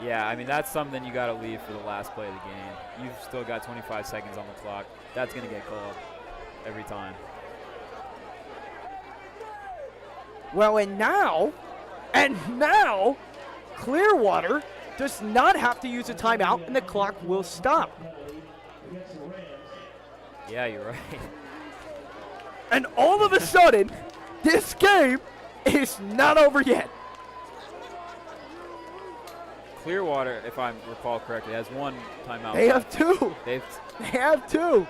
Yeah, I mean, that's something you got to leave for the last play of the game. You've still got 25 seconds on the clock. That's going to get called every time. Well, and now, Clearwater does not have to use a timeout, and the clock will stop. Yeah, you're right. And all of a sudden, this game is not over yet. Clearwater, if I recall correctly, has 1 timeout. They have 2. They've They have 2.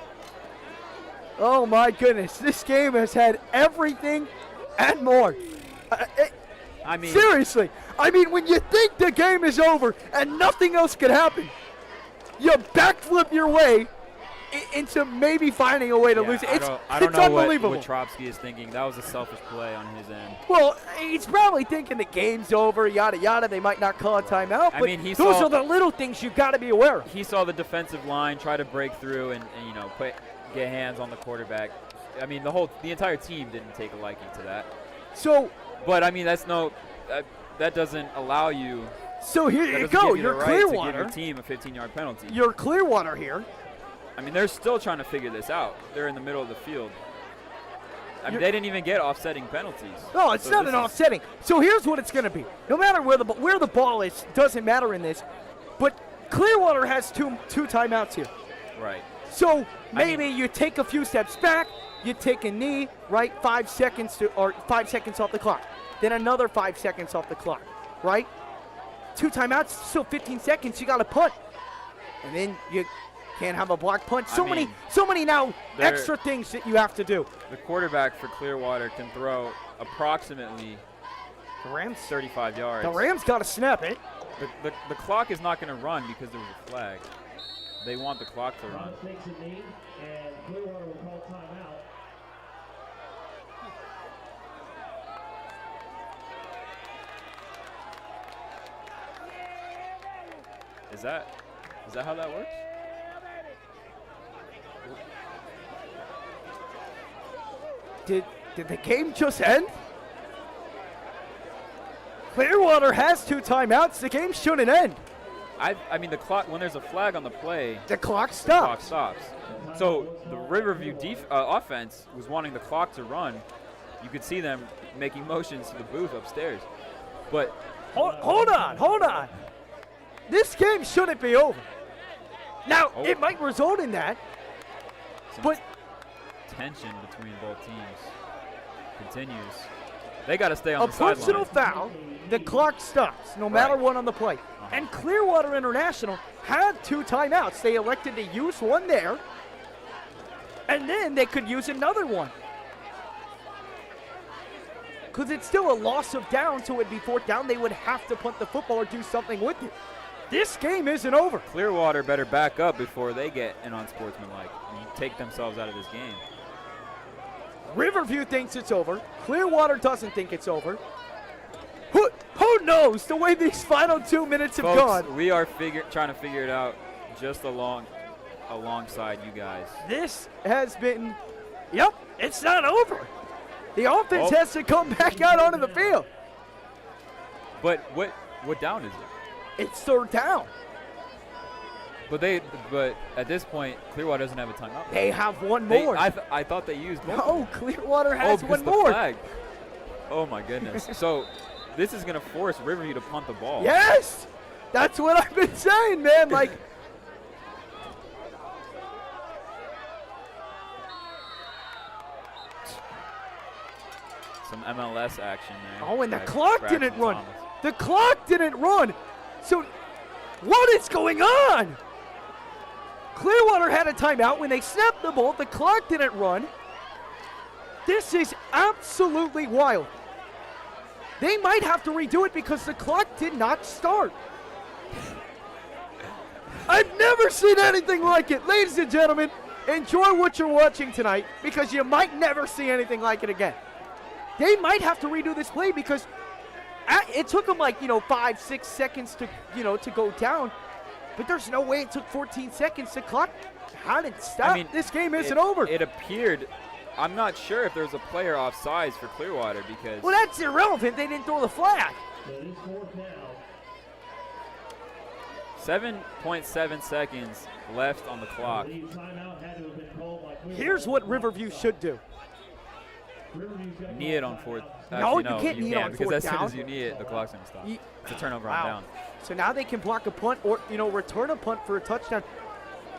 Oh, my goodness. This game has had everything and more. I mean, Seriously. I mean, when you think the game is over and nothing else could happen, you backflip your way into maybe finding a way to lose it. I don't It's know unbelievable. what Trotsky is thinking. That was a selfish play on his end. Well, he's probably thinking the game's over, yada, yada. They might not call a timeout. I But mean, those are the little things you've got to be aware of. He saw the defensive line try to break through and get hands on the quarterback. I mean, the entire team didn't take a liking to that. So But I mean, that doesn't allow you. So here That you doesn't go. give you You're the right to give Clearwater. your team a 15-yard penalty. You're Clearwater here. I mean, they're still trying to figure this out. They're in the middle of the field. I mean, they didn't even get offsetting penalties. No, it's So not this an is- offsetting. So here's what it's going to be. No matter where the ball is, doesn't matter in this. But Clearwater has two timeouts here. Right. So maybe you take a few steps back, you take a knee, right? 5 seconds or 5 seconds off the clock. Then another 5 seconds off the clock, right? 2 timeouts, still 15 seconds. You got to punt, and then you can't have a block punt. So many now extra things that you have to do. The quarterback for Clearwater can throw approximately The Rams 35 yards. The Rams got to snap it. The clock is not going to run because there was a flag. They want the clock to run. Takes a knee, and Clearwater will call timeout. Is that how that works? Did the game just end? Clearwater has 2 timeouts. The game shouldn't end. I mean, the clock, when there's a flag on the play, The clock the clock stops. stops. So the Riverview offense was wanting the clock to run. You could see them making motions to the booth upstairs. But Hold on. This game shouldn't be over. Now, it might result in that, but tension between both teams continues. They got to stay on a the sideline. personal foul, the clock stops, no matter what on the play. And Clearwater International had 2 timeouts. They elected to use one there, and then they could use another one. Because it's still a loss of down, so it'd be 4th down. They would have to punt the football or do something with it. This game isn't over. Clearwater better back up before they get in unsportsmanlike and take themselves out of this game. Riverview thinks it's over. Clearwater doesn't think it's over. Who knows the way these final 2 minutes have Folks, gone? we are trying to figure it out just alongside you guys. This has been, it's not over. The offense has to come back out onto the field. But what down is it? It's 3rd down. But at this point, Clearwater doesn't have a timeout. They have one more. I thought they used both. No, Clearwater has because one the more. flag. Oh my goodness. So this is going to force Riverview to punt the ball. Yes, that's what I've been saying, man. Like, some MLS action there. oh, and the by clock Braxton didn't run. Thomas. The clock didn't run. So, what is going on? Clearwater had a timeout when they snapped the ball. The clock didn't run. This is absolutely wild. They might have to redo it because the clock did not start. I've never seen anything like it. Ladies and gentlemen, enjoy what you're watching tonight because you might never see anything like it again. They might have to redo this play because it took them 5-6 seconds to go down. But there's no way it took 14 seconds. The clock hadn't stopped. I mean, this game isn't over. It appeared. I'm not sure if there's a player offsides for Clearwater because. Well, that's irrelevant. They didn't throw the flag. 7.7 seconds left on the clock. Here's what Riverview should do. Knee it on 4th. No, Actually, you can't knee it on because 4th as soon down. as you knee it, the clock's going to stop. It's a turnover on Wow. down. So now they can block a punt or, return a punt for a touchdown.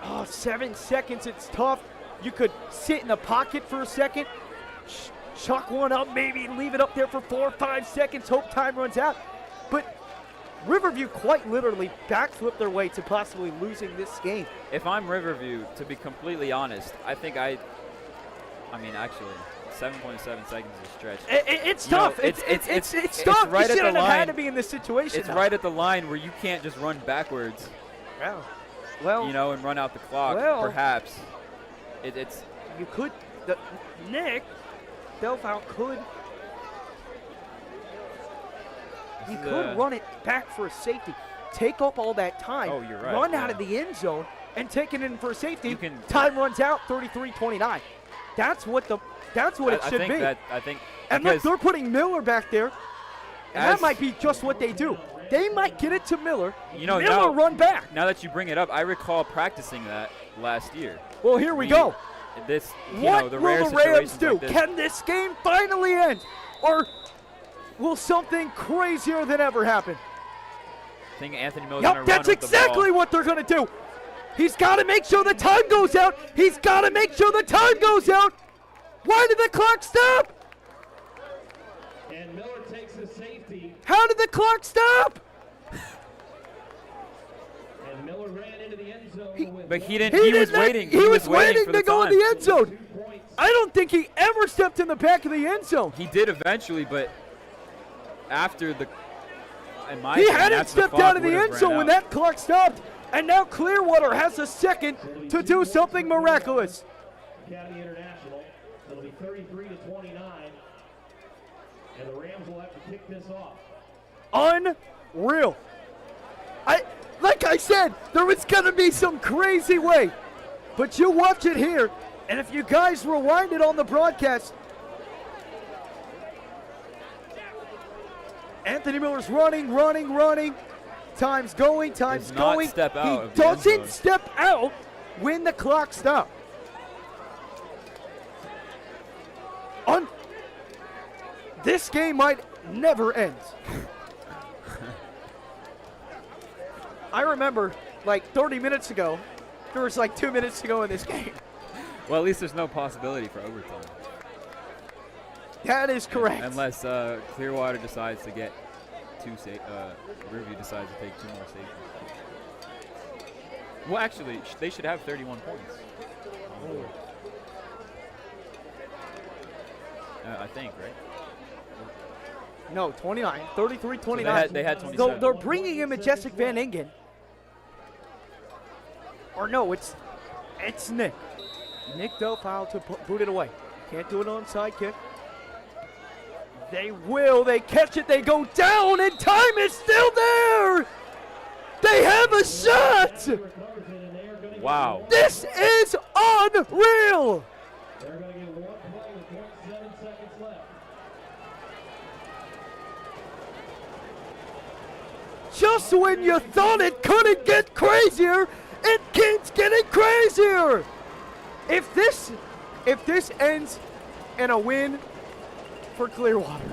Oh, 7 seconds. It's tough. You could sit in the pocket for a second, chuck one up, maybe leave it up there for 4 or 5 seconds, hope time runs out. But Riverview quite literally backflipped their way to possibly losing this game. If I'm Riverview, to be completely honest, I think actually, 7.7 seconds is a stretch. It's tough. It's tough. Right You at the shouldn't have had line. to be in this situation. It's right at the line where you can't just run backwards, Well, and run out the clock. Well- Perhaps it's you could. Nick Delfout could. You could run it back for a safety. Take up all that time. Oh, you're right, Run out yeah. of the end zone and take it in for a safety. You can- Time runs out 33-29. That's what it should be. I think And look, because they're putting Miller back there. And that As- might be just what they do. They might get it to Miller. Miller now, run back. Now that you bring it up, I recall practicing that last year. Well, here we go. This, What the will rare the Rams situations do? like this. Can this game finally end? Or will something crazier than ever happen? I think Anthony Miller's gonna Yep, run that's with the exactly ball. what they're going to do. He's got to make sure the time goes out. He's got to make sure the time goes out. Why did the clock stop? And Miller takes a safety, How did the clock stop? and Miller ran into the end zone. But he didn't. He was did not- waiting. He was waiting waiting for to the go in time. the end zone. 2 points. I don't think he ever stepped in the back of the end zone. He did eventually, but after the, in my He opinion, hadn't after the stepped clock out of the would have end ran zone when out. that clock stopped. And now Clearwater has a second to do something miraculous. Academy International. It'll be 33-29, and the Rams will have to kick this off. Unreal. Like I said, there was going to be some crazy way. But you watch it here, and if you guys rewind it on the broadcast, Anthony Miller's running. Time's going. Does not step out of He the end zone. doesn't step out when the clock stops. This game might never end. I remember, like 30 minutes ago, there was like 2 minutes to go in this game. Well, at least there's no possibility for overtime. That is correct. Unless Clearwater decides to get Riverview decides to take 2 more safeties. Well, actually, they should have 31 points on the board. I think, right? No, 29, 33, 29. So they had 27. They're bringing in Majestic Van Ingen. Or no, it's Nick. Nick Doe foul to boot it away. Can't do it on side kick. They will. They catch it. They go down, and time is still there. They have a shot. Wow. This is unreal. They're going to get one play with 0.7 seconds left. Just when you thought it couldn't get crazier, it keeps getting crazier. If this ends in a win for Clearwater,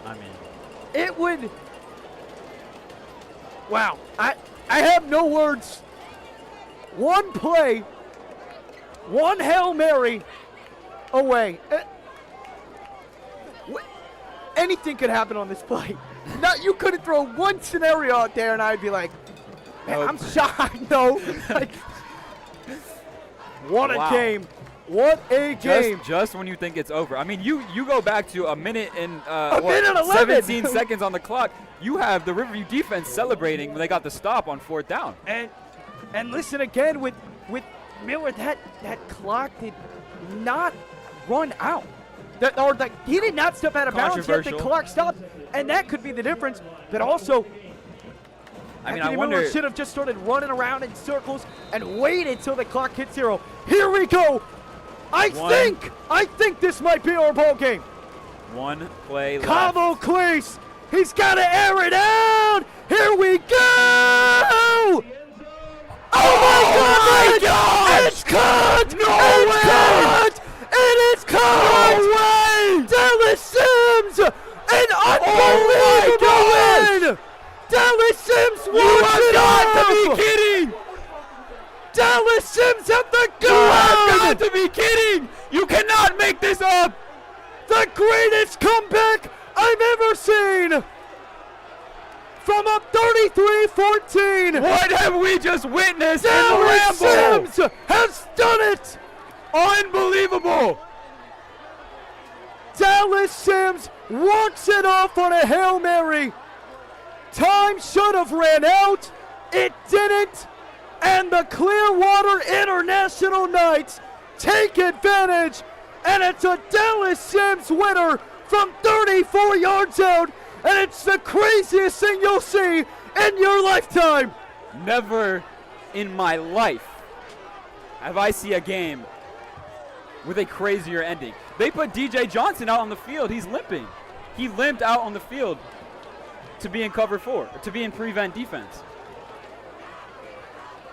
I mean, it would. Wow, I have no words. One play, one Hail Mary away. Anything could happen on this play. You couldn't throw one scenario out there and I'd be like, man, Nope. I'm shocked. No. Like, what a Wow. game. What a game. Just when you think it's over. I mean, you go back to a minute and minute 11. 17 seconds on the clock. You have the Riverview defense celebrating when they got the stop on 4th down. And listen again with Miller, that clock did not run out. He did not step out of bounds yet. The Controversial. clock stopped, and that could be the difference. But also, I mean, Anthony I wonder. Miller should have just started running around in circles and waited till the clock hit 0. Here we go. I think this might be our ball game. One play left. Cabo Cleese, he's got to air it out. Here we go. Oh my God! It's caught! No way! Caught! It is caught! No way! Dallas Sims! An unbelievable win! Dallas Sims won You have it got to all! be kidding! Dallas Sims at the You have gun! got to be kidding! You cannot make this up! The greatest comeback I've ever seen! From up 33-14! What have we just witnessed in the Dallas Ramble? Sims has done it! Unbelievable! Dallas Sims walks it off on a Hail Mary. Time should have ran out. It didn't. And the Clearwater International Knights take advantage. And it's a Dallas Sims winner from 34 yards out. And it's the craziest thing you'll see in your lifetime. Never in my life have I seen a game with a crazier ending. They put DJ Johnson out on the field. He's limping. He limped out on the field to be in cover 4, to be in prevent defense.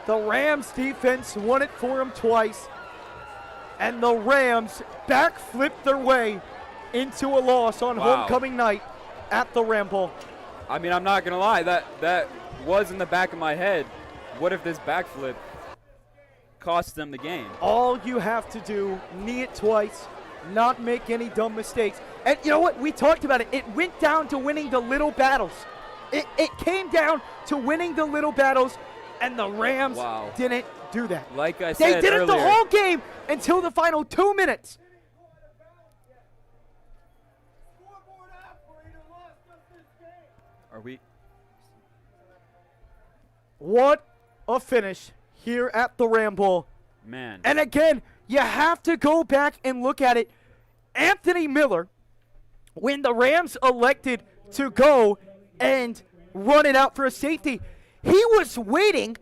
The Rams defense won it for him twice. And the Rams backflipped their way into a loss on Wow. homecoming night at the Ramble. I mean, I'm not going to lie. That was in the back of my head. What if this backflip costs them the game? All you have to do, knee it twice, not make any dumb mistakes. And you know what? We talked about it. It went down to winning the little battles. It came down to winning the little battles, and the Rams Wow. didn't do that. Like I They said did it the earlier, whole game until the final 2 minutes. are we? What a finish here at the Ramble. Man. And again, you have to go back and look at it. Anthony Miller, when the Rams elected to go and run it out for a safety, he was waiting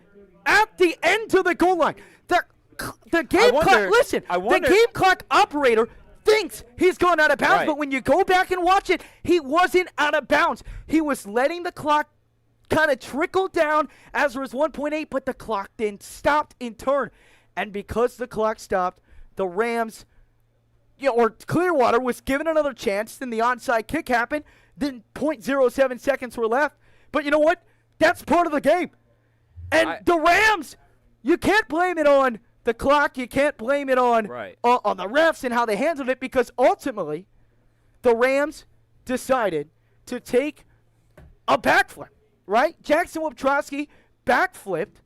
at the end of the goal line. The game clock, listen, the game clock operator thinks he's gone out of bounds, Right. but when you go back and watch it, he wasn't out of bounds. He was letting the clock kind of trickle down as there was 1.8, but the clock then stopped in turn. And because the clock stopped, the Rams, or Clearwater, was given another chance. Then the onside kick happened. Then 0.07 seconds were left. But you know what? That's part of the game. And the Rams, you can't blame it on the clock. You can't blame it on the refs and how they handled it, because ultimately the Rams decided to take a backflip, right? Jackson Waptrowski backflipped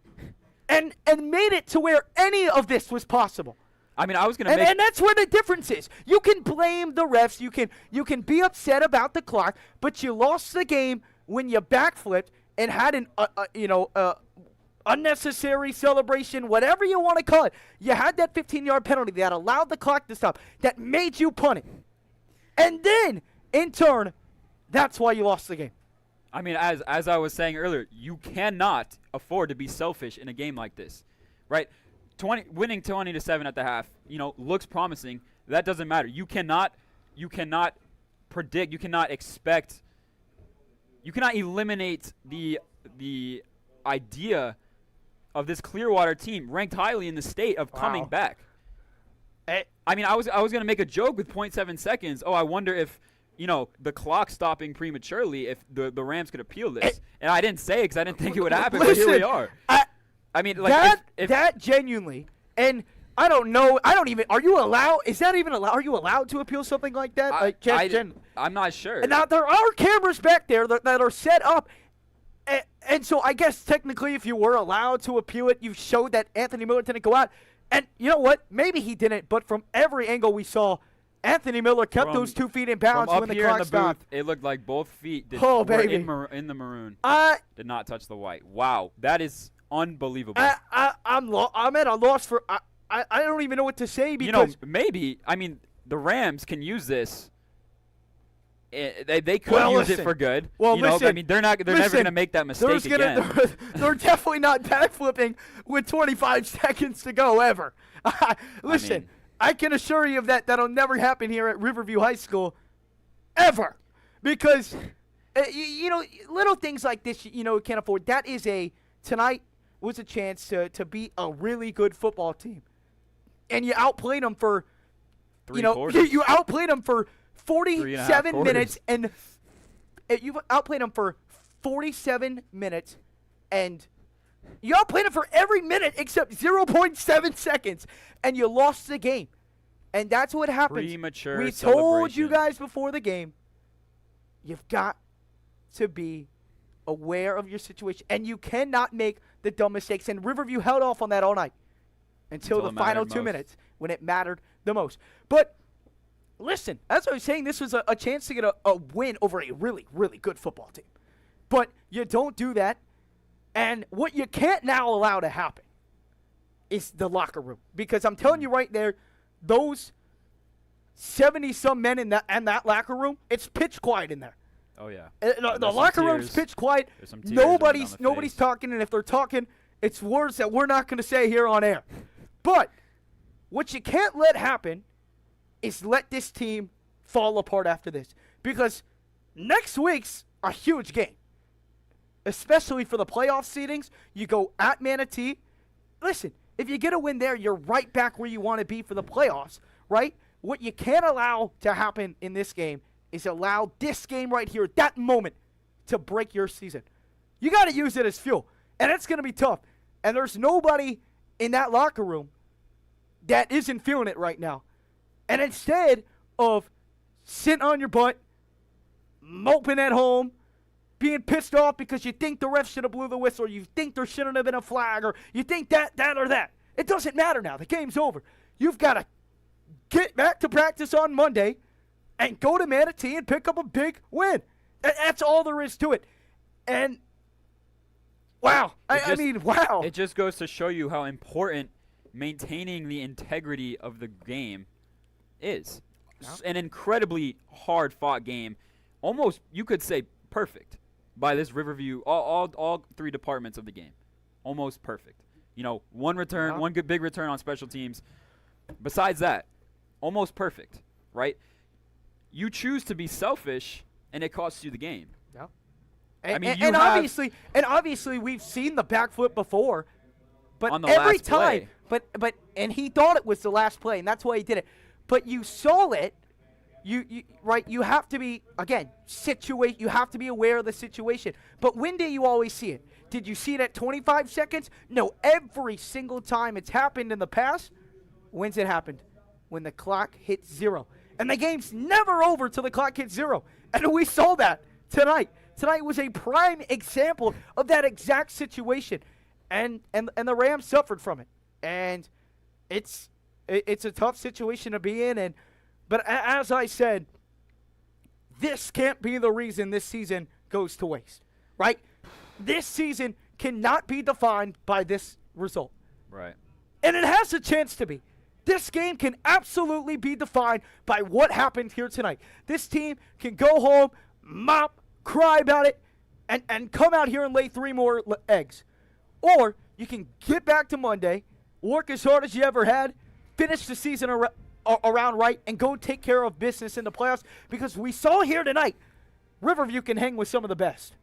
and made it to where any of this was possible. I mean, I was going to make... And that's where the difference is. You can blame the refs. You can be upset about the clock, but you lost the game when you backflipped and had an unnecessary celebration, whatever you want to call it. You had that 15-yard penalty that allowed the clock to stop, that made you punt it. And then, in turn, that's why you lost the game. I mean, as I was saying earlier, you cannot afford to be selfish in a game like this, right? Winning 20-7 at the half, looks promising. That doesn't matter. You cannot predict. You cannot expect. You cannot eliminate the idea of this Clearwater team ranked highly in the state of coming back. I mean, I was going to make a joke with 0.7 seconds. Oh, I wonder if the clock stopping prematurely, if the Rams could appeal this. And I didn't say it because I didn't think it would happen, but here we are. I mean, like that genuinely, and I don't know. Are you allowed? Is that even allowed? Are you allowed to appeal something like that? I'm not sure. And now there are cameras back there that are set up, and so I guess technically, if you were allowed to appeal it, you showed that Anthony Miller didn't go out. And you know what? Maybe he didn't, but from every angle we saw, Anthony Miller kept those 2 feet in bounds when the clock stopped. Booth, it looked like both feet were in the maroon. Did not touch the white. Wow, that is unbelievable. I'm at a loss for. I don't even know what to say, because maybe, I mean, the Rams can use this. They could use it for good. Well, listen, I mean, they're never going to make that mistake again. They're definitely not backflipping with 25 seconds to go ever. Listen, I can assure you of that. That'll never happen here at Riverview High School, ever, because little things like this, can't afford. That is tonight was a chance to beat a really good football team, and you outplayed them for, you outplayed them for 47 minutes, and you outplayed them for 47 minutes, and you outplayed them for every minute except 0.7 seconds, and you lost the game. And that's what happens. Premature We celebration. told you guys before the game, you've got to be aware of your situation, and you cannot make the dumb mistakes. And Riverview held off on that all night until the final 2 minutes when it mattered the most. But listen, as I was saying, this was a chance to get a win over a really, really good football team. But you don't do that. And what you can't now allow to happen is the locker room. Because I'm telling you right there, those 70-some men in that locker room, it's pitch quiet in there. Oh, yeah. The locker room's pitch quiet. Nobody's talking, and if they're talking, it's words that we're not going to say here on air. But what you can't let happen is let this team fall apart after this. Because next week's a huge game, especially for the playoff seedings. You go at Manatee. Listen, if you get a win there, you're right back where you want to be for the playoffs, right? What you can't allow to happen in this game is allow this game right here, that moment, to break your season. You got to use it as fuel, and it's going to be tough. And there's nobody in that locker room that isn't feeling it right now. And instead of sitting on your butt, moping at home, being pissed off because you think the ref should have blew the whistle, or you think there shouldn't have been a flag, or you think that, or that. It doesn't matter now. The game's over. You've got to get back to practice on Monday and go to Manatee and pick up a big win. That's all there is to it. And, wow. I mean, wow. It just goes to show you how important maintaining the integrity of the game is. An incredibly hard-fought game. Almost, you could say, perfect by this Riverview, all three departments of the game. Almost perfect. One return, one good big return on special teams. Besides that, almost perfect. right? You choose to be selfish, and it costs you the game. Yeah. I mean, and obviously we've seen the back foot before, but On the every last time, play. but he thought it was the last play, and that's why he did it. But you saw it. You right. You have to be You have to be aware of the situation. But when do you always see it? Did you see it at 25 seconds? No. Every single time it's happened in the past. When's it happened? When the clock hits 0, and the game's never over till the clock hits 0. And we saw that tonight. Tonight was a prime example of that exact situation, and the Rams suffered from it. And it's a tough situation to be in. But as I said, this can't be the reason this season goes to waste, right? This season cannot be defined by this result. Right. And it has a chance to be. This game can absolutely be defined by what happened here tonight. This team can go home, mop, cry about it, and come out here and lay 3 more eggs. Or you can get back to Monday, work as hard as you ever had, finish the season around right, and go take care of business in the playoffs, because we saw here tonight Riverview can hang with some of the best.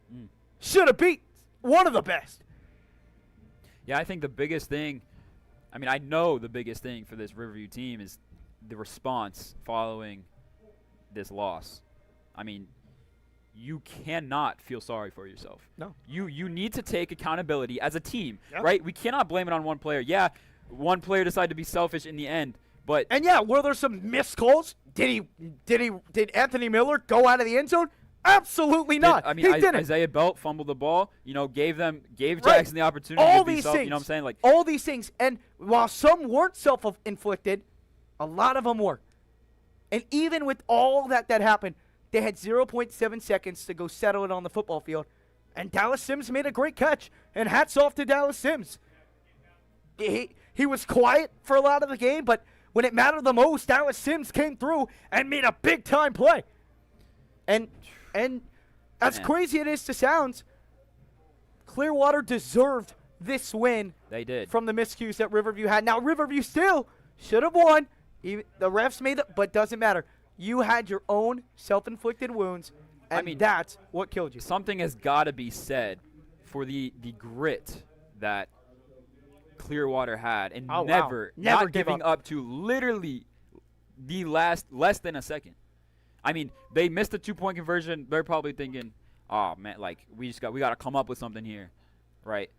Should have beat one of the best. Yeah, I think the biggest thing, I know the biggest thing for this Riverview team is the response following this loss. You cannot feel sorry for yourself. No. You need to take accountability as a team, Yep. right? We cannot blame it on one player. Yeah, one player decided to be selfish in the end, but Were there some missed calls? Did Anthony Miller go out of the end zone? Absolutely not. He didn't. Isaiah Belt fumbled the ball, gave Jackson the opportunity all to be these self, things, you know what I'm saying? Like all these things. And while some weren't self-inflicted, a lot of them were. And even with all that happened, they had 0.7 seconds to go settle it on the football field. And Dallas Sims made a great catch. And hats off to Dallas Sims. He was quiet for a lot of the game, but when it mattered the most, Dallas Sims came through and made a big-time play. And as crazy it is to sound, Clearwater deserved this win. They did. From the miscues that Riverview had. Now, Riverview still should have won. Even the refs made it, but doesn't matter. You had your own self-inflicted wounds, and that's what killed you. Something has got to be said for the grit that Clearwater had, and never not give giving up to literally the less than a second. They missed the 2-point conversion. They're probably thinking, "Oh man, we got to come up with something here," right?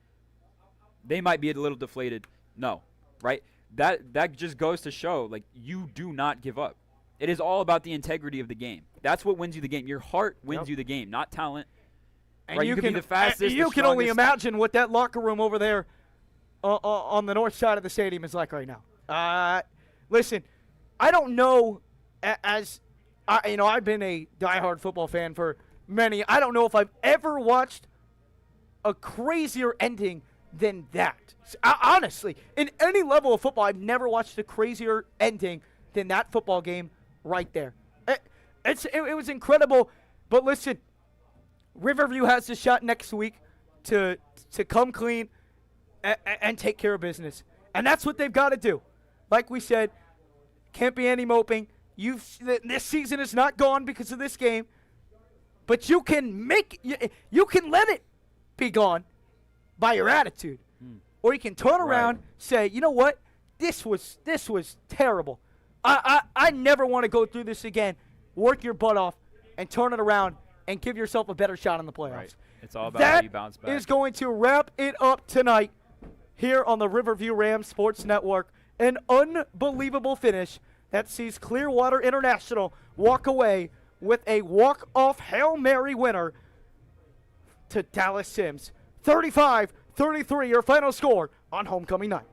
They might be a little deflated. No, right? That just goes to show, you do not give up. It is all about the integrity of the game. That's what wins you the game. Your heart wins you the game, not talent. And right? You can be the fastest. You the can only strongest. imagine what that locker room over there on the north side of the stadium is like right now. Listen, I don't know. I've been a diehard football fan for many. I don't know if I've ever watched a crazier ending than that. Honestly, in any level of football, I've never watched a crazier ending than that football game right there. It was incredible. But listen, Riverview has the shot next week to come clean and take care of business. And that's what they've got to do. Like we said, can't be any moping. This season is not gone because of this game, but you can let it be gone by your attitude. Or you can turn around, say, you know what? This was terrible. I never want to go through this again. Work your butt off and turn it around and give yourself a better shot in the playoffs. Right. It's all about how you bounce back. That is going to wrap it up tonight here on the Riverview Rams Sports Network. An unbelievable finish that sees Clearwater International walk away with a walk-off Hail Mary winner to Dallas Sims. 35-33, your final score on homecoming night.